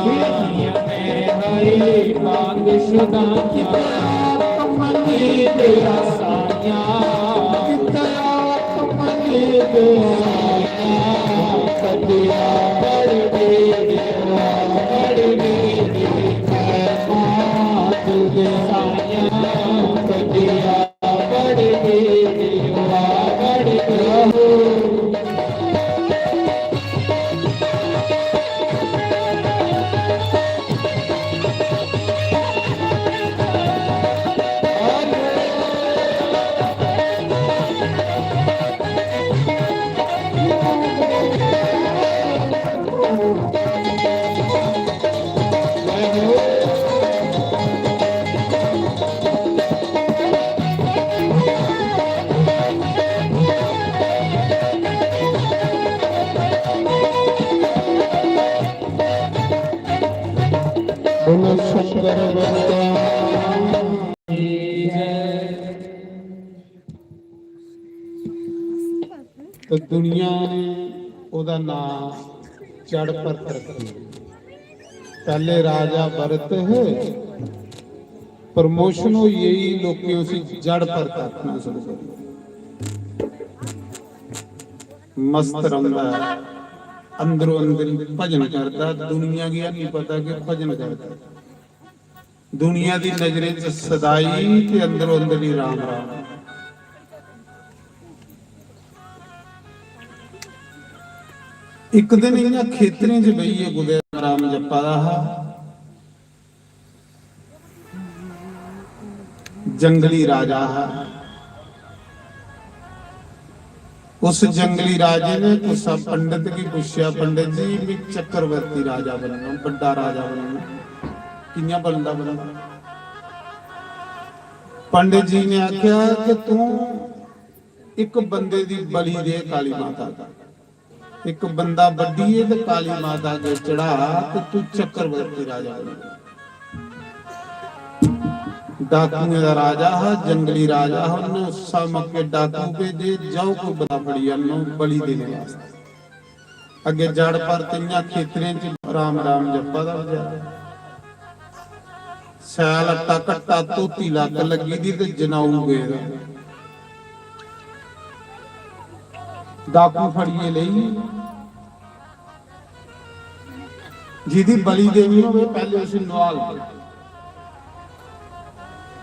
फिरनिया में हाय भाग सदाइया कमली तेरा साइया कितया कमली तेरा कदिया बड़े बड़े ਤੇ ਦੁਨੀਆ ਨੇ ਉਹਦਾ ਨਾਮ ਜੜ ਭਰਤ ਰੱਖਿਆ। पहले राजा भरत है, प्रमोशन हो यही लोग उसी जड़ पर रखना शुरू कर, मस्त रंगा अंदरों अंदर भजन करता। दुनिया की नहीं पता कि भजन करता। दुनिया की नजरें च सदाई ते अंदरों अंदर ही राम राम। एक दिन इन्हां खेतरें च बईए गुदे राम जप्पा दा जंगली राजा है। उस जंगली राजे ने कुछ पंडित की पूछा, पंडित जी भी चक्रवर्ती राजा बनना, बड़ा राजा बनना, किया बनता बनना? पंडित जी ने आख्या कि तू एक बंदे की बलि दे काली माता का, एक बंदा बड्डी है तो काली माता के चढ़ा तो तू चक्रवर्ती राजा बनेगा। डाकुओं का राजा है, जंगली राजा है, उन्हें उत्साह मौके डाकू भेजे, जाओ को बड़ा फड़िया बलि देने वास्ते। अगे जड़ पर तिन्या खेतरें च राम राम जप्पा दा बजाया। सैल अट्टा कट्टा धोती लग लगी दी ते जनाऊ गए डाकू फड़िए लई जिहदी बलि देनी होवे पहले उसे नवाल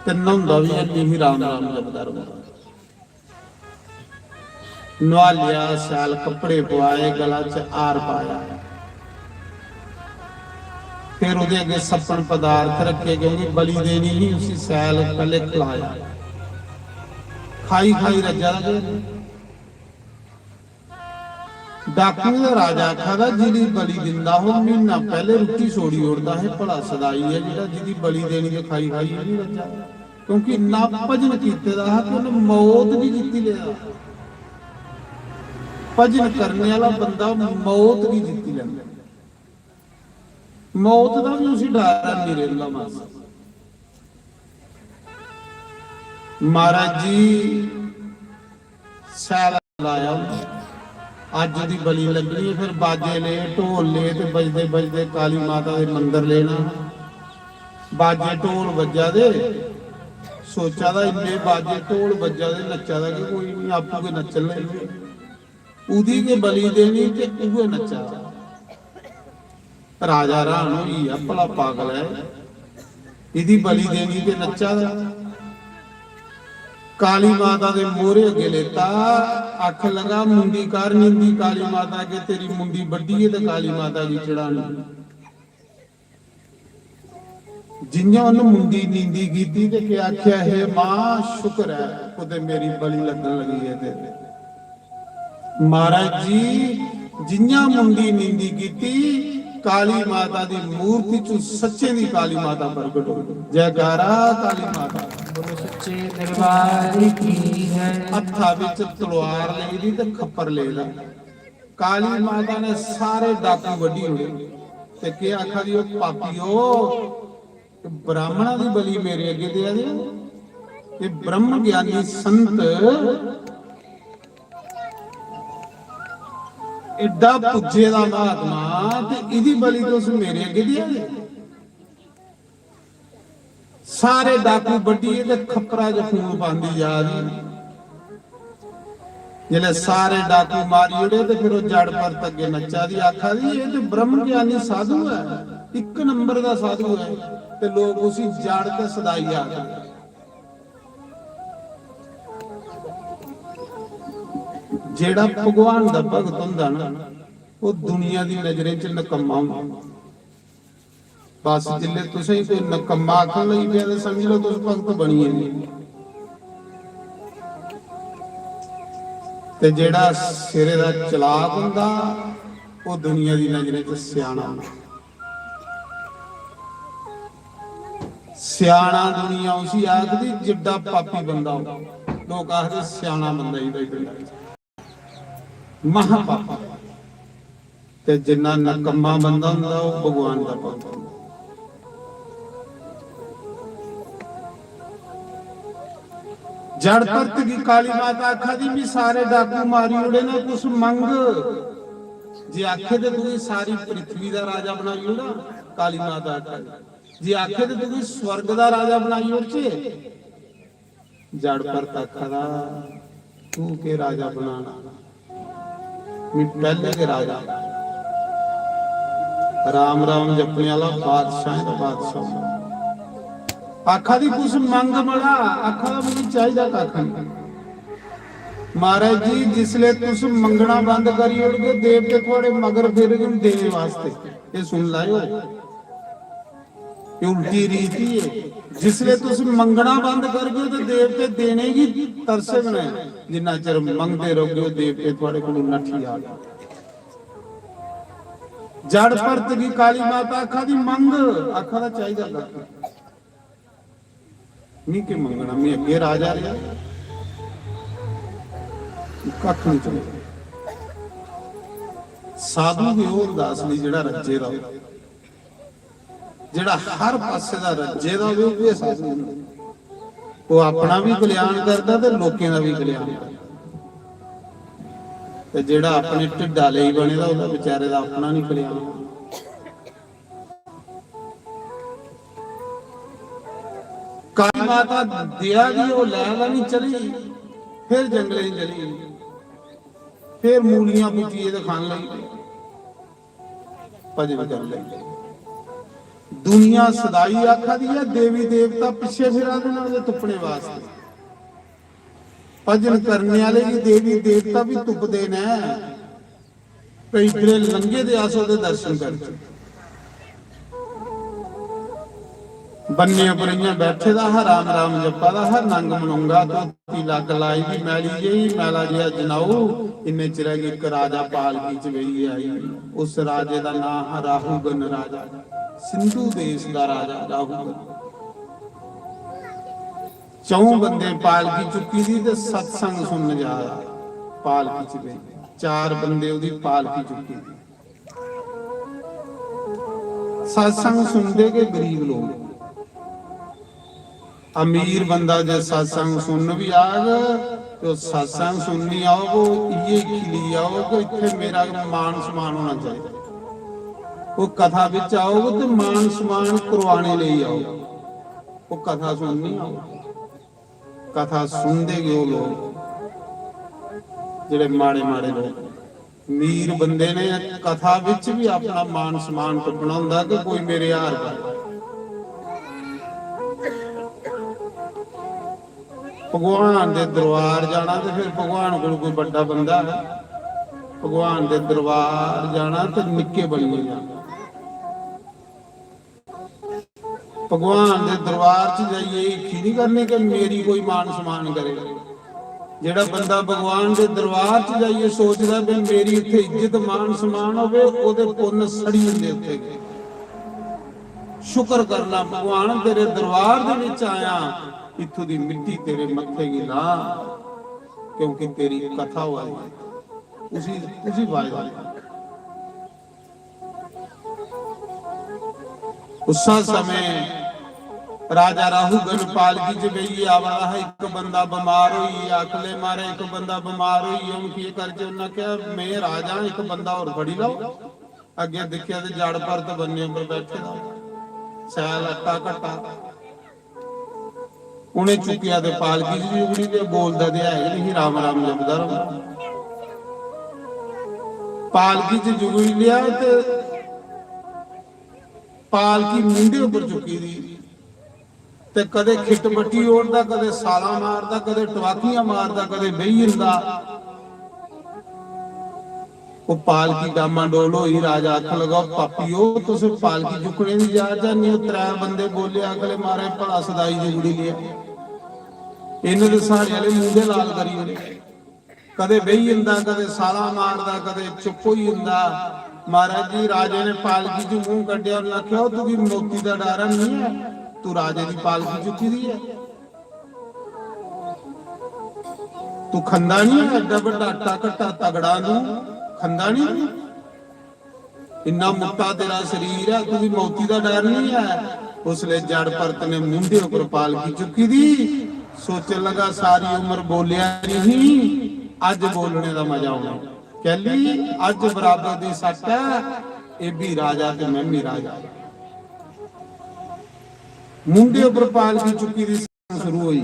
ते नहाउंदा भी नहीं राम राम जपदा रहुंदा। नवा लिया, सैल कपड़े पवाए, गला च आर पाया, फिर उहदे अगे सपन पदार्थ रखे क्योंकि बलि देनी ही। उसी सैल पहले खिलाया, खाई खाई रजा डाकू का राजा आखा जिहदी बलि दिंदा हो महीना पहले रुट्टी छोड़ी उड़दा है, भला सदाई है जिहड़ा जिहदी बलि देनी ते खाई खाई नहीं रजा। क्योंकि इन्ना भजन कीते दा है कि उन्हें मौत नहीं जीती लेदा। भजन करने वाला बंदा मौत नहीं जीती लैंदा। मौत का भी उसी डर नहीं रहिंदा मासा। महाराज जी सैल लाया, अज दी बलि लगनी, फिर बाजे ले ढोल ले ते बजदे बजदे काली माता दे मंदिर लेना। बाजे ढोल बजा दे, सोचा था इन्ने बाजे ढोल बजा दे, नचा था कि कोई नहीं, आपू के नचन लेंगे, उदी के बलि देनी ते उहे नचा। राजा रान होई आ, भला पागल है, इदी बलि देनी ते नचा था। काली माता के मोहरे अगे लेता, आख लगा मुंडी कर नींदी काली माता के, तेरी मुंडी बड्डी है तो काली माता की चढ़ानी। जिन्हें उन्हें मुंडी नींदी की ते क्या आख्या है, मां शुक्र है कुते मेरी बलि लगन लगी है तेरे। महाराज जी जिन्हें मुंडी नींदी की, काली माता दी मूर्ति चु सच्चे दी काली माता प्रगट हो। जयकारा काली माता सच्चे दरबार की है। हथा विच तलवार ले दी ते खप्पर ले ला। काली माता ने सारे डाकू वड्डी उड़े ते के आखा दी, ओ पापीओ ब्राह्मणा दी बलि मेरे अगे दे दे। ये ब्रह्म ज्ञानी संत एडा पुजे दा महात्मा ते इदी बलि तुस मेरे अगे दे दे। सारे डाकू बड्डी ते खपरा च खून पांदी जा रही। जिले सारे डाकू मारी उड़े ते फिर जड़ पर तगे नचा दी। आखा दी ये तो ब्रह्म ज्ञानी साधु है, एक नंबर का साधु है, ते लोग उसी जड़ ते सदाई आ गए। जेड़ा भगवान दा भगत हुंदा ना, वो दुनिया दी नजरें च नकम्मा हुंदा। बस जिले तुसें कोई नकम्मा आखन लगी पिया ते समझ लो तुस भगत बनिए नहीं। ते जेड़ा सिरे दा चलाक हुंदा, वो दुनिया दी नजरें च सियाणा हुंदा। सियाणा दुनिया उसी आखदी जिड्डा पापी बंदा हो। लोग आखदे सियाणा बंदा ही बैठा महापापा, ते जिन्ना नकम्मा बंदा हुंदा वो भगवान दा भगत हुंदा। जड़ परत की काली माता आखा दी भी सारे डाकू मारी उड़े ना कुछ मंग जे आखे तो तू सारी पृथ्वी का राजा बनाई उड़ा काली माता आखा जे आखे तो तू स्वर्ग का राजा बनाई उड़चे जड़ परत आखा दा तू के राजा बनाना मैं पहले के राजा राम राम जपने वाला बादशाह का बादशाह आखा दी कुछ मंग मड़ा आखा दा मुझे चाहिए काखा महाराज जी जिसले तुस मंगना बंद करी उड़गे देवते थोड़े मगर फिर देने वास्ते ये सुन लायो ये उल्टी रीति है जिसले तुस मंगना बंद कर गए तो देवते देने की तरसे बने जिन्ना चਿਰ मंगते रहोगे देवते थोड़े को नठी आ जड़ परत की काली माता आखा दी मंग आखा दा चाहिए काखा नहीं के मंगना मैं अगे राजा रहा कख नहीं चाहिए साधु भी वो अरदास नहीं जेड़ा रज्जे दा जेड़ा हर पासे दा रज्जे दा वो साधु वो अपना भी कल्याण करता ते लोकें दा भी कल्याण करता ते जेड़ा अपने ढिड्डा ਲਈ बने दा ओदा बेचारे दा अपना नहीं कल्याण काली माता दिया दी वो लैला नहीं चली फिर जंगले चली फिर मूलियां पुटिए तो खान लगी भजन कर लगी दुनिया सदाई आखा दी है देवी देवता पिछे फिरा देना तुपने वास्ते भजन करने वाले भी देवी देवता भी तुपदे ने कई इतने लंघे दे आसो दे दर्शन करते बन्ने उपरियां बैठे दा हा राम राम जपा दा हा नंग मनुंगा धोती लग लाई दी मैली जही मैला जिहा जनाऊ इन्ने चिर एक राजा पालकी च बेही आई उस राजे दा नाम है राहुगन राजा सिंधु देश दा राजा राहुगन चौं बंदे पालकी चुकी दी ते सत्संग सुन जा पालकी च बेही चार बंदे उदी पालकी चुकी दी सत्संग सुनदे के गरीब लोग अमीर बंदा जो सत्संग सुन भी आग तो सत्संग सुननी आओ ये खिली आओ कि इतने मेरा मान सम्मान होना चाहिए वो कथा विच आओ तो मान सम्मान करवाने ले आओ वो कथा सुननी आओ कथा सुनते गए लोग जेड़े माड़े माड़े लोग अमीर बंदे ने कथा विच भी अपना मान सम्मान टुकना हुंदा कि कोई मेरे हार पाए भगवान दे दरबार जाना तो फिर भगवान को कोई बड़ा बंदा है भगवान दे दरबार जाना तो निक्के बनिए जाना भगवान दे दरबार च जाइए इक्खी नहीं करनी कि मेरी कोई मान सम्मान करे जेड़ा बंदा भगवान दे दरबार च जाइए सोचदा भी मेरी इत्थे इज्जत मान सम्मान होवे ओदे पुन्न सड़ी हुंदे उत्ते शुक्र करना भगवान तेरे दरबार दे विच आया इत्थों दी मिट्टी तेरे मत्थे की ला क्योंकि तेरी कथा हुई उसी वायदा उस समय राजा राहुगन पालकी च बेही आवा है एक बंदा बीमार हुई अकले मारे एक बंदा बीमार हुई हम की करके उन्हें कहा मैं राजा एक बंदा और फड़ी लो अगे देखिया ते जड़ परत बन्ने पर बैठे दा सैल अट्टा घट्टा उन्हें चुकिया ते पालकी च जुगड़ी ते बोलदा ते है नहीं राम राम जपदा रहा पालकी च जुगड़ी लिया ते पालकी मुंडे उपर चुकी दी ते कदे खिट बट्टी ओढ़दा कदे साला मारदा कदे टवाकियां मारदा कदे बेही जंदा वो पालकी डामा डोल होई राजा आख लगा पापीओ तुस पालकी चुकने दी जा जानी त्रै बंदे बोले अगले मारे भला सदाई जुगड़ी लिया इन्हें दे सारे वाले मुंडे लाल करी ओने कदे बेही जंदा कदे साला मारदा कदे चुप होई जंदा महाराज जी राजे ने पालकी च मुंह कड्डिया और आख्या तू भी मोती दा डर नहीं है तू राजे दी पालकी चुकी दी है तू खंदा नहीं है एडा बड़ा आटा घट्टा तगड़ा नू खंदा नहीं इन्ना मुट्टा तेरा शरीर है तू भी मौती का डर नहीं है उसले जड़ परत ने मुंडे उपर पालकी चुकी दी सोचन लगा सारी उम्र बोलिया नहीं, अज बोलने का मजा आना। कहली अज बराबर दी सट है, ये भी राजा ते मैं भी राजा। मुंडे उपर पालकी चुकी दी शुरू हुई।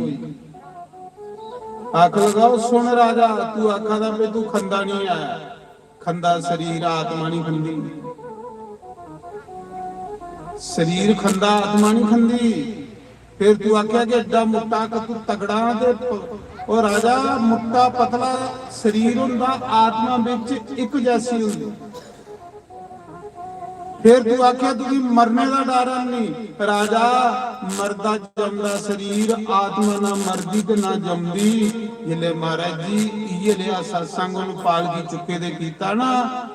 आख लगाओ सुन राजा, तू आखा दा पे तू खंदा नहीं आया, खंदा शरीर आत्मा नहीं खंदी। शरीर खंदा आत्मा नहीं खंदी। फिर तू आख्या कि एडा मुट्टा कि तू तगड़ा ते ओ राजा मुट्टा पतला शरीर हुंदा, आत्मा विच एक जैसी हुंदी। फिर तू आख्या तू मरने का डर नहीं, राजा मरदा जमदा शरीर, आत्मा ना मरदी ते ना जमदी। जिले महाराज जी ये लिया सत्संग पालकी चुके दे कीता ना,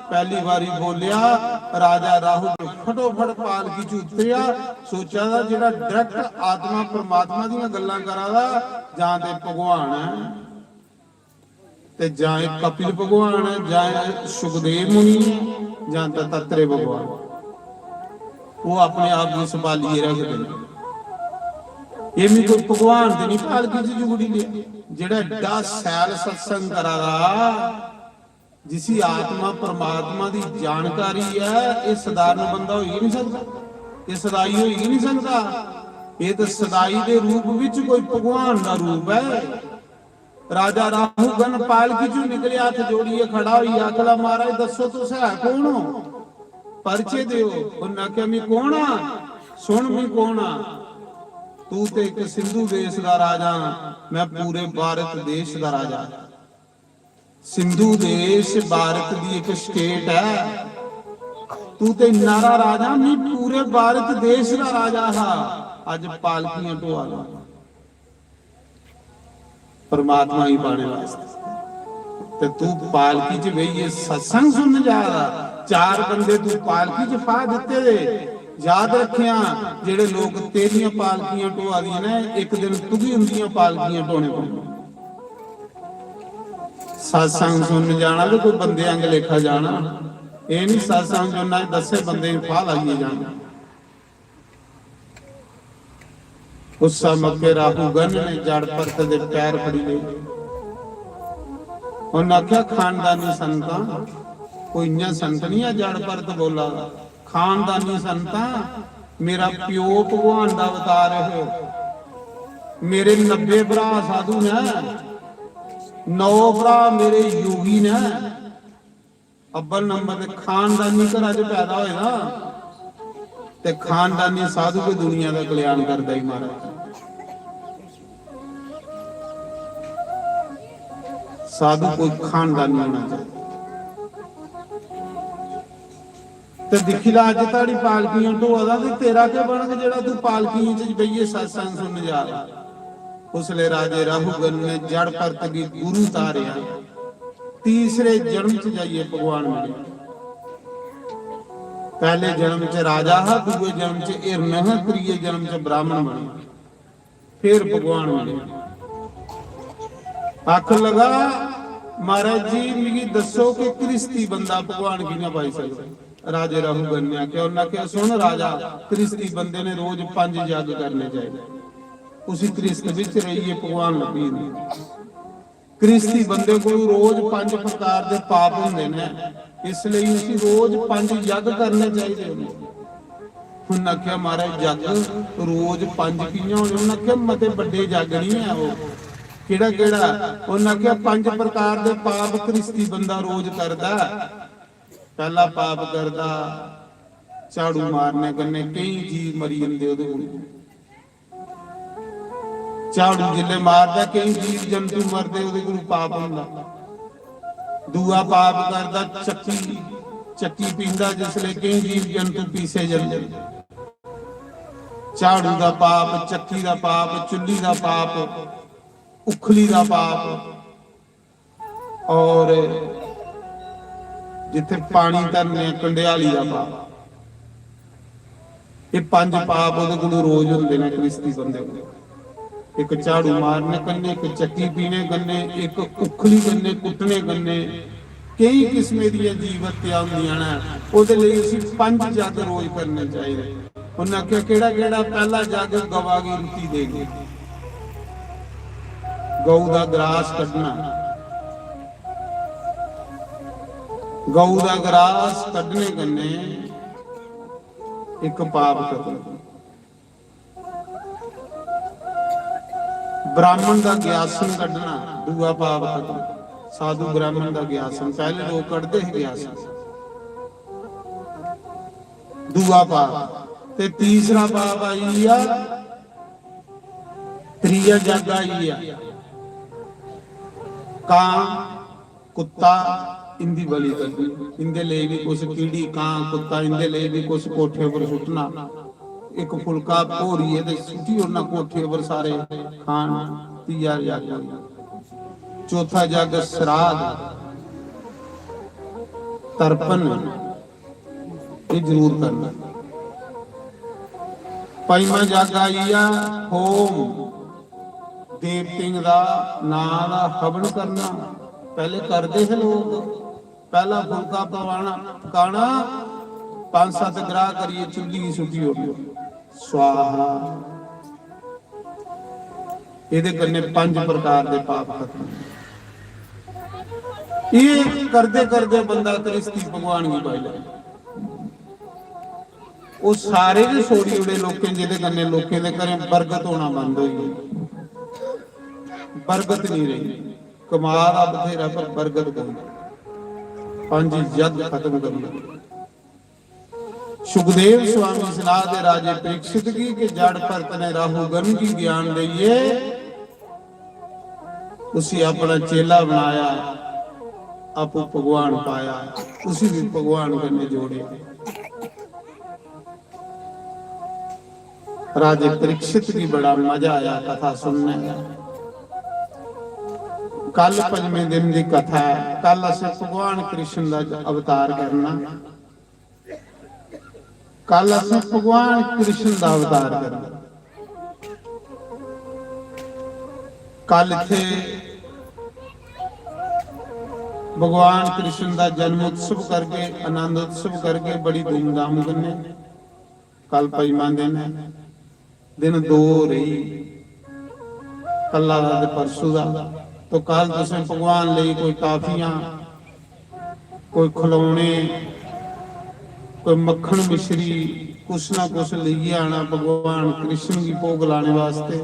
पहली बारी बोलिया राजा राहु फटोफट पालकी च उतरिया। सोचा दा जेड़ा डायरेक्ट आत्मा परमात्मा दी गल्लां करादा, जां ते भगवान है ते जां कपिल भगवान है, जां सुखदेव मुनि है, जां दत्तात्रेय भगवान। वो अपने आप को संभालिए रखते हैं। ये भी कोई भगवान से नहीं पालकी च जुगड़ी ले, जेड़ा एडा सैल सत्संग करादा, जिसी आत्मा परमात्मा की जानकारी है, ये साधारण बंदा हो ही नहीं सकता, ये सदाई हो ही नहीं सकता। ये तो सदाई के रूप विच कोई भगवान का रूप है। राजा राहुगन पालकी चो निकले, हाथ जोड़िए खड़ा हुई, आखला महाराज दसो तुस है कौन हो, परिचय दियो। उन्हें आख्या मैं कौन आ, सुन मैं कौन आ, तू तो एक सिंधु देश का राजा, मैं पूरे भारत देश का राजा। सिंधु देश भारत की एक स्टेट है, तू तो नारा राजा, मैं पूरे भारत देश का राजा हा। अज पालकियां ढोआ ला परमात्मा ही पाने वास्ते, ते तू पालकी च बहिए सत्संग सुन जा रहा। चार बंदे तू पालकी च पा दिते दे, याद रखिया जेड़े लोग तेरियां पालकियां ढोआ दी ने, एक दिन तू भी उनदियां पालकियां ढोने पड़े। सत्संग सुन जाना तो कोई बंदे अंग लेखा जाना, ये नहीं सत्संग सुनना 10 बंदे पा लाइए जाना। उस मौके राहुगन ने जड़ परत दे पैर फड़ी ले, उन्हें आख्या खानदानी संता, कोई इन्ना संत नहीं है जड़ परत बोला, खानदानी संता, मेरा प्यो भगवान का अवतार है, मेरे 90 भरा साधु ने, 9 भरा मेरे योगी ने। अव्वल नंबर ते खानदानी घर च पैदा होएगा ते खानदानी साधु के दुनिया का कल्याण करता ही महाराज। साधु कोई खानदानी होना चाहिए। ते दिखी ला अज ताड़ी पालकियां ढोआ ते तेरा क्या बनग जेड़ा तू पालकियां च बइए सत्संग सुन जा रहा। उसले राजे राहुगन ने जड़ परत की गुरु तारिया, तीसरे जन्म च जाइए भगवान मिले। पहले जन्म च राजा है, दूसरे जन्म च हिरन है, तीसरे जन्म च ब्राह्मण बने, फिर भगवान मिले। आख लगा महाराज जी मिगी दसो कि क्रिस्ती बंदा भगवान की ना पाई सकता। राजे राहुगन ने आख्या, उन्हें आख्या सुन राजा, क्रिस्ती बंदे ने रोज 5 यज्ञ करने चाहिए, उसी क्रिस्त विच रहिए भगवान लभी नहीं। क्रिस्ती बंदे को रोज 5 प्रकार के पाप होंदे ने, इसलिए उसी रोज 5 यज्ञ करने चाहिए। उन्हें आख्या महाराज यज्ञ रोज 5 कियां होने? उन्हें आख्या मते बड़े यज्ञ नहीं है वो, केड़ा केड़ा? उन्हें आख्या 5 प्रकार के पाप क्रिस्ती बंदा रोज करदा। पहला पाप करदा झाड़ू मारने कन्ने कई जीव मरी जंदे ओदे कोल। झाड़ू जिले मारदा कई जीव जंतु मरदे, ओदे कोल पाप हुंदा। दूआ पाप करदा चक्की पींदा, जिसले कई जीव जंतु पीसे जांदे। झाड़ू दा पाप, चक्की दा पाप, चुल्ली दा पाप, उखली दा पाप, और जिथे पानी तरने कंडियाली दा पाप। ये 5 पाप ओदे कोल रोज हुंदे ने क्रिस्ती बंदे कोल। एक झाड़ू मारने कन्ने, एक चक्की पीने कन्ने, एक उखली कन्ने कुटने कन्ने, कई किस्म दी जीव हत्या होंदियां ने। ओदे लई असीं 5 यज्ञ रोज करने चाहिए। उन्हें आख्या केड़ा केड़ा? पहला यज्ञ गवा की रुटी देंगे, ਗਊ ਦਾ ਗਰਾਸ ਕੱਢਣਾ, ਗਊ ਦਾ ਗਰਾਸ ਕੱਢਣੇ ਕੰਨੇ ਇੱਕ ਪਾਪ ਕਰਨਾ। ਬ੍ਰਾਹਮਣ ਦਾ ਗਿਆਸਨ ਕੱਢਣਾ ਦੂਆ ਪਾਪ ਕਰਨਾ। ਸਾਧੂ ਬ੍ਰਾਹਮਣ ਦਾ ਗਿਆਸਨ ਪਹਿਲੇ ਲੋਕ ਕੱਢਦੇ ਸੀ ਗਿਆਸਨ, ਦੂਆ ਪਾਪ। ਤੇ ਤੀਸਰਾ ਪਾਪ ਆਈ ਆ ਤ੍ਰੀਆ ਜੱਗ ਆਈ ਆ ਕਾਂ ਕੁੱਤਾ इंदी बलि करनी। इंदे लिए भी कुछ कीड़ी कां कुत्ता, इंदे लिए भी कुछ कोठे पर सुटना। एक फुलका भोरी है ते सुटी उन्ना कोठे पर सारे खान। तीजा जग, चौथा जग श्राद्ध तर्पण ये जरूर करना। पंजवां जग आई आ होम, देवतिंग दा नां दा हवन करना। पहले करते थे लोग, पहला फुलका पकाना 5-7 ग्राह करिए चुल्ली की सुटी हो स्वाहा। ये कन्ने 5 प्रकार के पाप खत्म। ये करते करते बंदा कृष्ण भगवान की पाई ले। वो सारे जो छोड़ी उड़े लोग जिहदे कन्ने लोकें दे घरें बरकत होना बंद हो गई, बरकत नहीं रही। कमाल आ बथेरा पर बरकत करी। 5 जग खत्म करी। सुखदेव स्वामी सलाह दे राजे परीक्षित की कि जड़ भरत ने राहु गन की ज्ञान दईए, उसी अपना चेला बनाया, आपो भगवान पाया, उसी भी भगवान कन्ने जोड़े। राजे परीक्षित की बड़ा मजा आया कथा सुनने का। कल 5वें दिन की कथा है। कल असीं भगवान कृष्ण का अवतार करना। कल असीं भगवान कृष्ण का अवतार करना। कल इत्थे भगवान कृष्ण का जन्म उत्सव करके, आनंद उत्सव करके बड़ी धूमधाम करने। कल 5वां दिन है, दिन 2 रही, कला दा ते परसों दा। तो कल तुसें भगवान लिए कोई टाफियां, कोई खिलौने, कोई मक्खन मिश्री, कुछ ना कुछ लेके आना भगवान कृष्ण की भोग लाने वास्ते।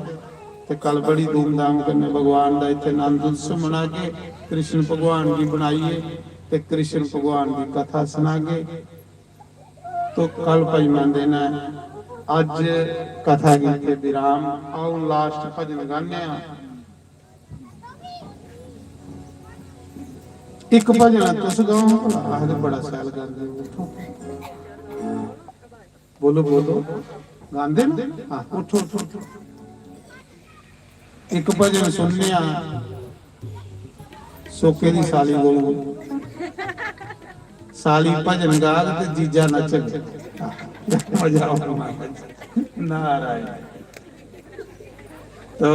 ते कल बड़ी धूमधाम करने भगवान का इत्थे आनंद उत्सव मना के कृष्ण भगवान की बनाइए ते कृष्ण भगवान की कथा सुना के। तो कल 5वां दिन है। अज कथा की विराम। आओ लास्ट भजन गाने। एक भजन तुस गाओ, आखदे बड़ा सैल करदे हो। बोलो बोलो, गांदे ने? हां उठो उठो। एक भजन सुनने आ सोके दी साली बोलो। साली भजन गा ते जीजा नच। मजा आओ नारायण। तो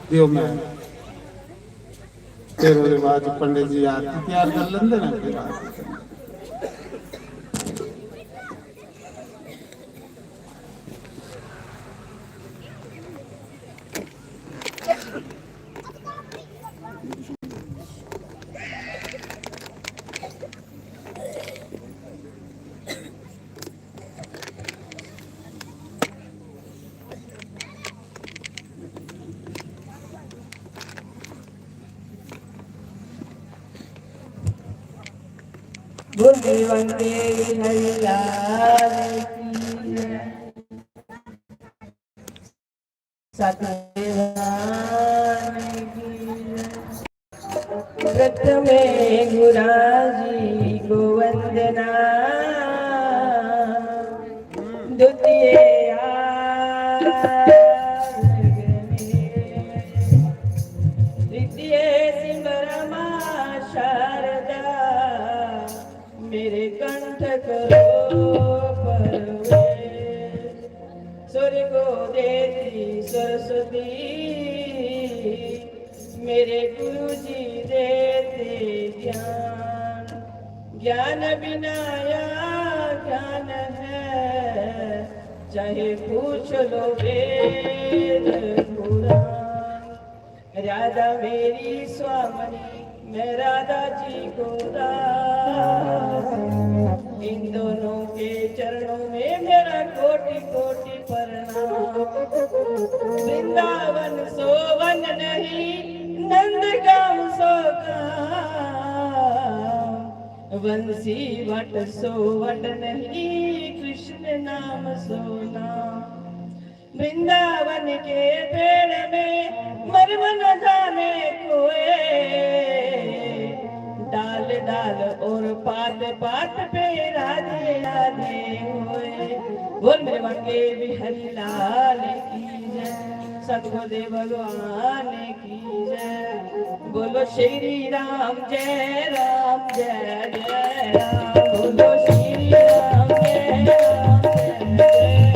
दियो मैं फिर उसके बाद पंडित जी आरती तैयार कर लेंगे ना। फिर आरती बुद्धि वंदे हरिलाल की सत्यवान की। प्रथमे गुराजी को वंदना, द्वितीय तृतीय सिमरमा शारदा, मेरे कंठ करो परवेश। सूर्य को देती सरस्वती, मेरे गुरु जी देते ज्ञान। ज्ञान बिना या ज्ञान है, चाहे पूछ लो वेद पुराण। राधा मेरी स्वामनी, मैं राधा जी को दास। इन दोनों के चरणों में मेरा कोटि कोटि प्रणाम। वृंदावन सोवन नहीं, नंदगाम सो काम। वंशी वट सो वट नहीं, कृष्ण नाम सो नाम। वृंदावन के पेड़ में मर्म न जाने कोए। डाल डाल और पात पात पे राधे राधे होए। बोल मेरे बाके बिहारी लाल की जय, सतगुरुदेव भगवान की जय। बोलो श्री राम जय राम जय जय राम। बोलो श्री राम जय राम जय जय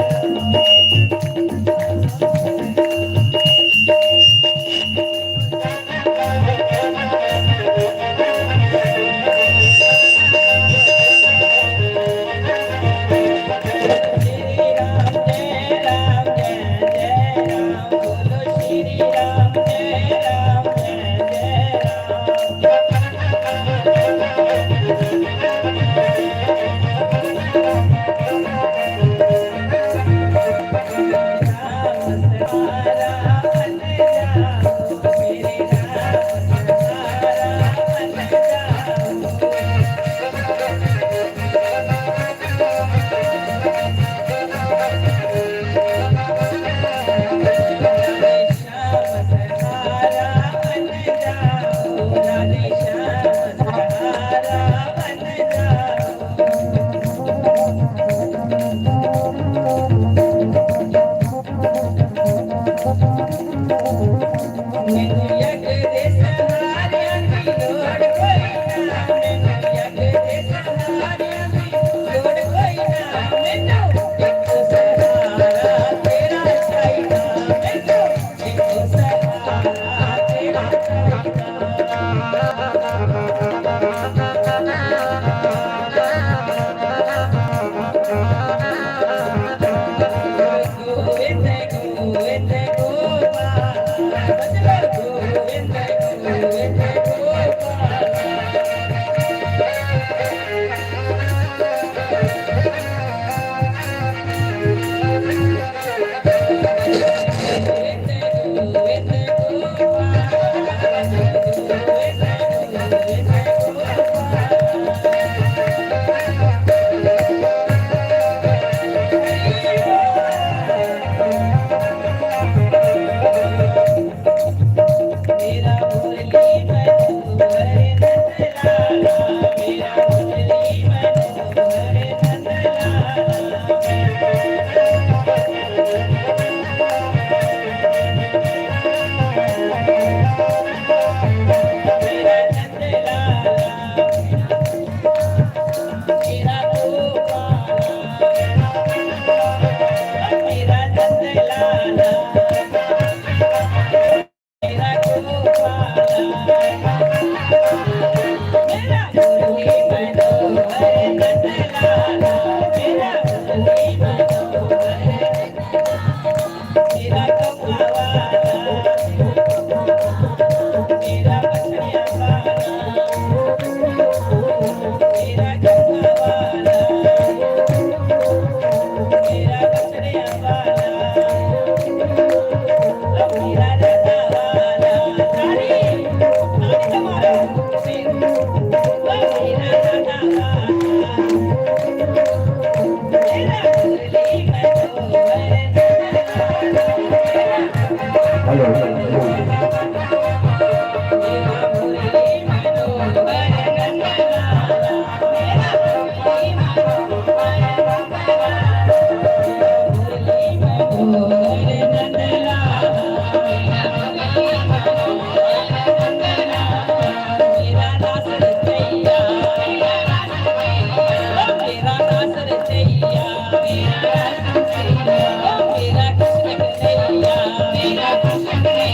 मेरा कृष्ण कन्हैया, मेरा कृष्ण कन्हैया।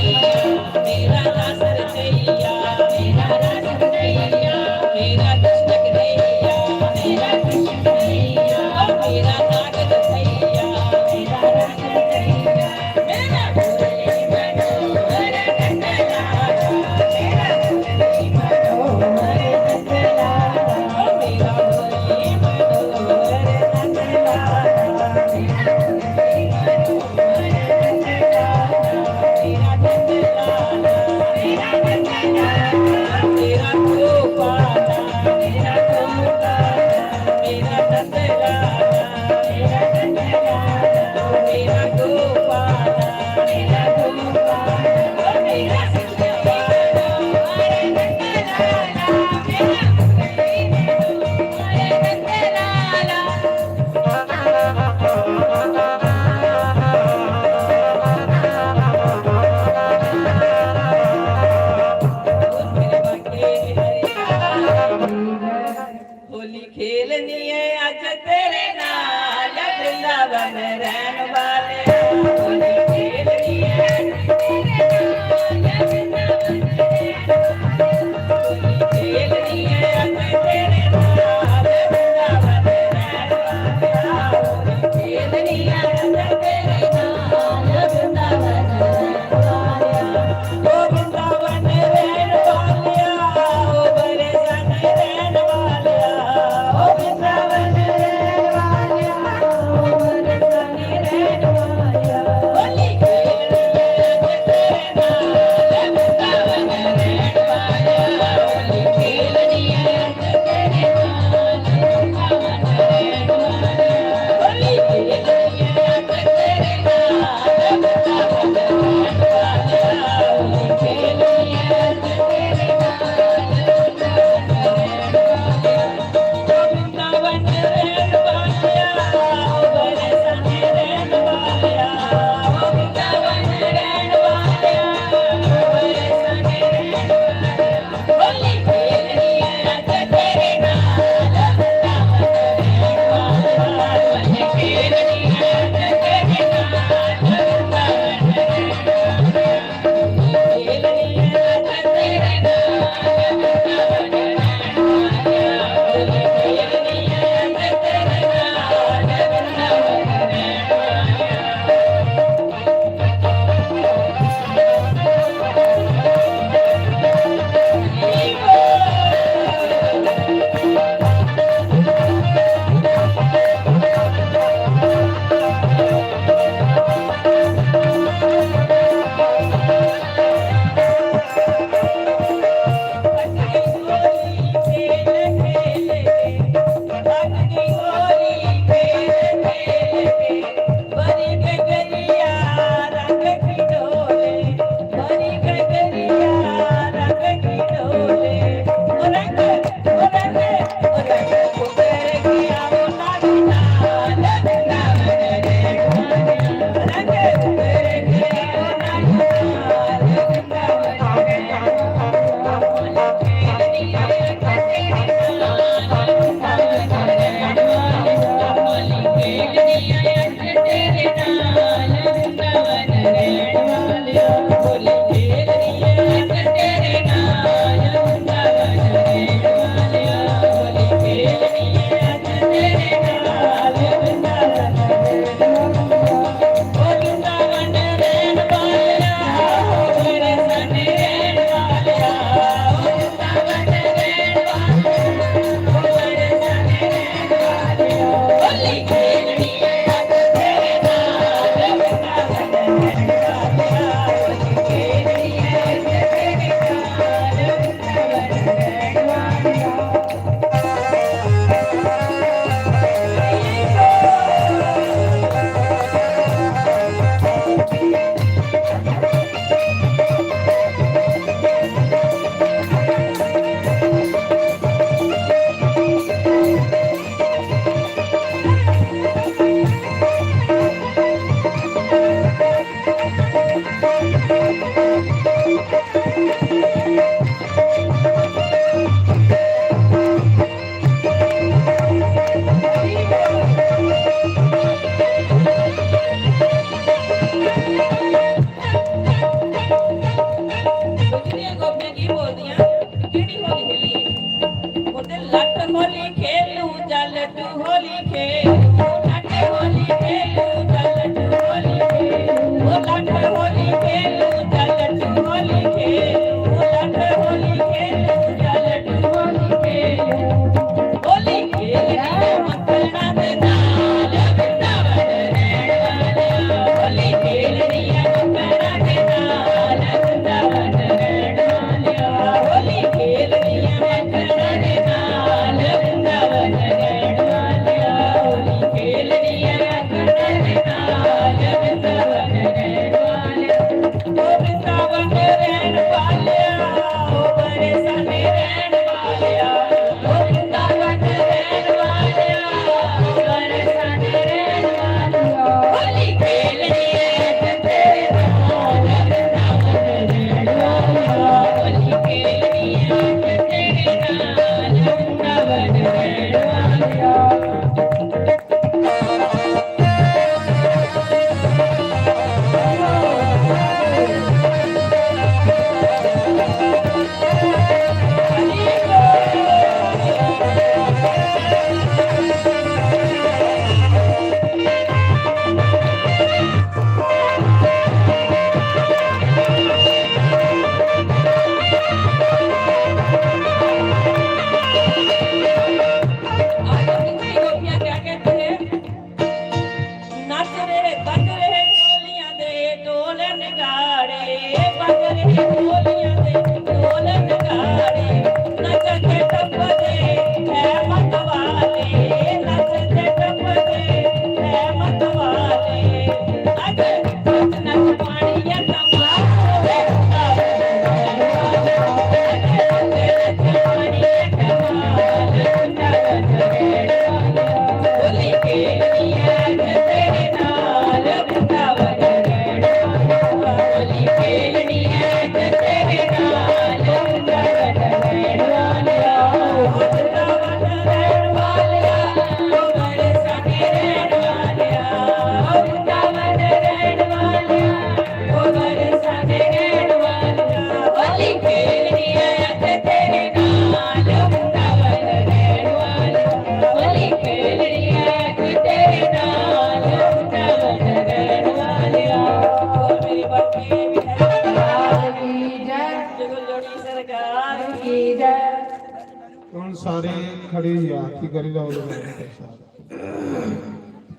ਹੁਣ ਸਾਰੇ ਖੜੇ ਹੀ ਆਰਤੀ ਕਰੀ ਲਾਓ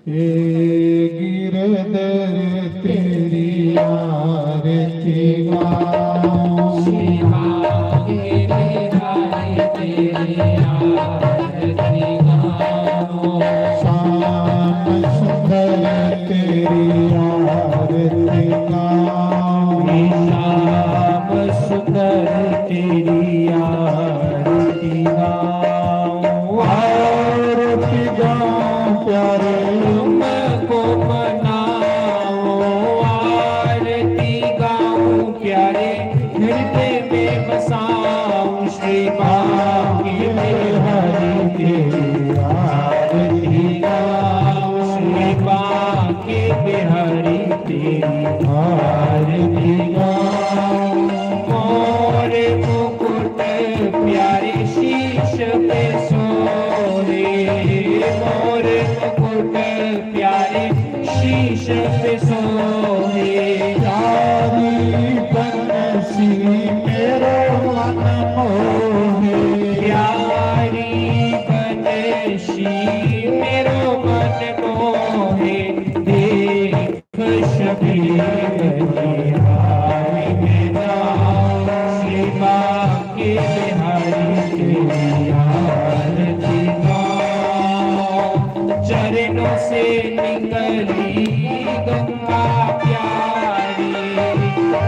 ਏ ਗਿਰਧਰ ਤੇਰੀ ਆਰਤੀ ਗਾਉ ਸ਼ਿਵਾ ਕੇ ਬਿਹਾਰੀ ਤੇਰੀ ਆਰਤੀ ਗਾਉ ਸ਼ਾਮ ਸੁੰਦਰ ਤੇਰੀ ਆਰਤੀ ਗਾਉ ਸ਼ਾਮ ਸੁੰਦਰ ਤੇਰੀ ਆਰਤੀ ਗਾਉ ਆਰਤੀ ਗਾਉ ਪਿਆਰੇ तुमको मनाओ आरती गाऊं प्यारे हृदय में बसाऊं श्री बाकी बिहारी तेरी आरती गाऊं श्री बाकी बिहारी तेरी आरती गाऊं मोरे मुकुट प्यारे शीश पे सोरे मोरे मुकुट प्यारे शीश पे सोहे प्यारी बनसी मेरो मन मोहे प्यारी बनशी मेरो मन मोहे देख शबीर बिहारी मेरा श्री बाकी बिहारी तेरी आरती गाऊं चरणों से निकली गंगा प्यारी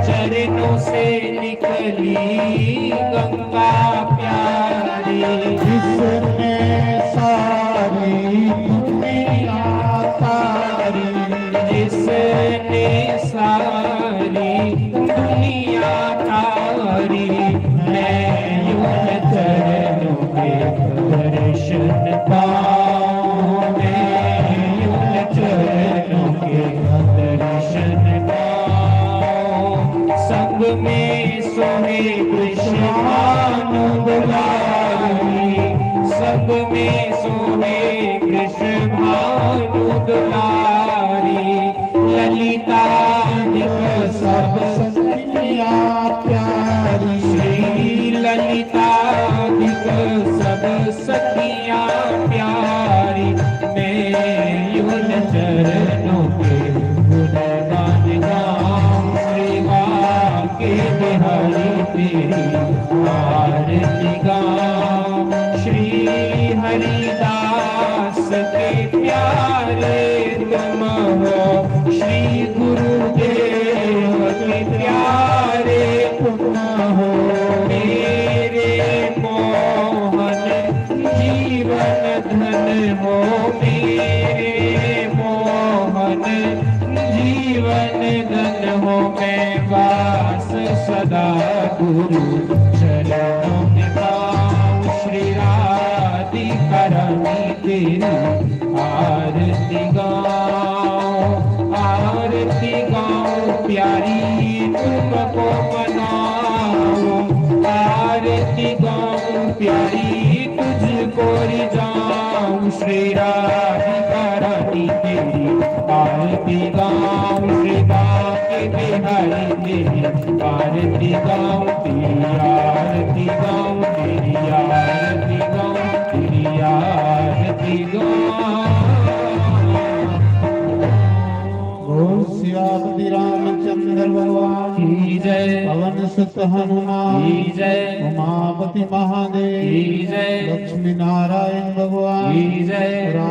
चरणों से निकली गंगा प्यारी जिसने सारी दुनिया तारी जिसने सारी दुनिया तारी मैं यूं चरणों के दर्शन पाऊं मैं यूं चरणों के दर्शन पाऊं संग में सोहे कृष्ण भानु दुलारी संग में सोहे कृष्ण भानु दुलारी ललिता दिख सब दुनिया प्यारी श्री ललिता दिख सब सखियां प्यारी मैं युन चरणों के गुणगान गाऊं श्री बाके बिहारी तेरी आरती गाऊं श्री हरिदास के प्यारे तुम हो श्री गुरुदेव के प्यारे तुम हो मेरे मोहन जीवन धन हो मेरे मोहन जीवन धन हो मैं वास सदा गुरु चरणों में पाऊं श्री राधिका रानी तेरी आरती गाऊं प्यारी तुमको मनाऊं आरती गाऊं प्यारी तुझको रिझाऊं श्री राधिका रानी तेरी आरती गाऊं श्री बाके बिहारी तेरी आरती गाऊं तेरी आरती गाऊं तेरी आरती गाऊं तेरी आरती गाऊं श्री रामचंद्र भगवान की जय पवन सुत हनुमान की जय उमापति महादेव की जय लक्ष्मी नारायण भगवान की जय राज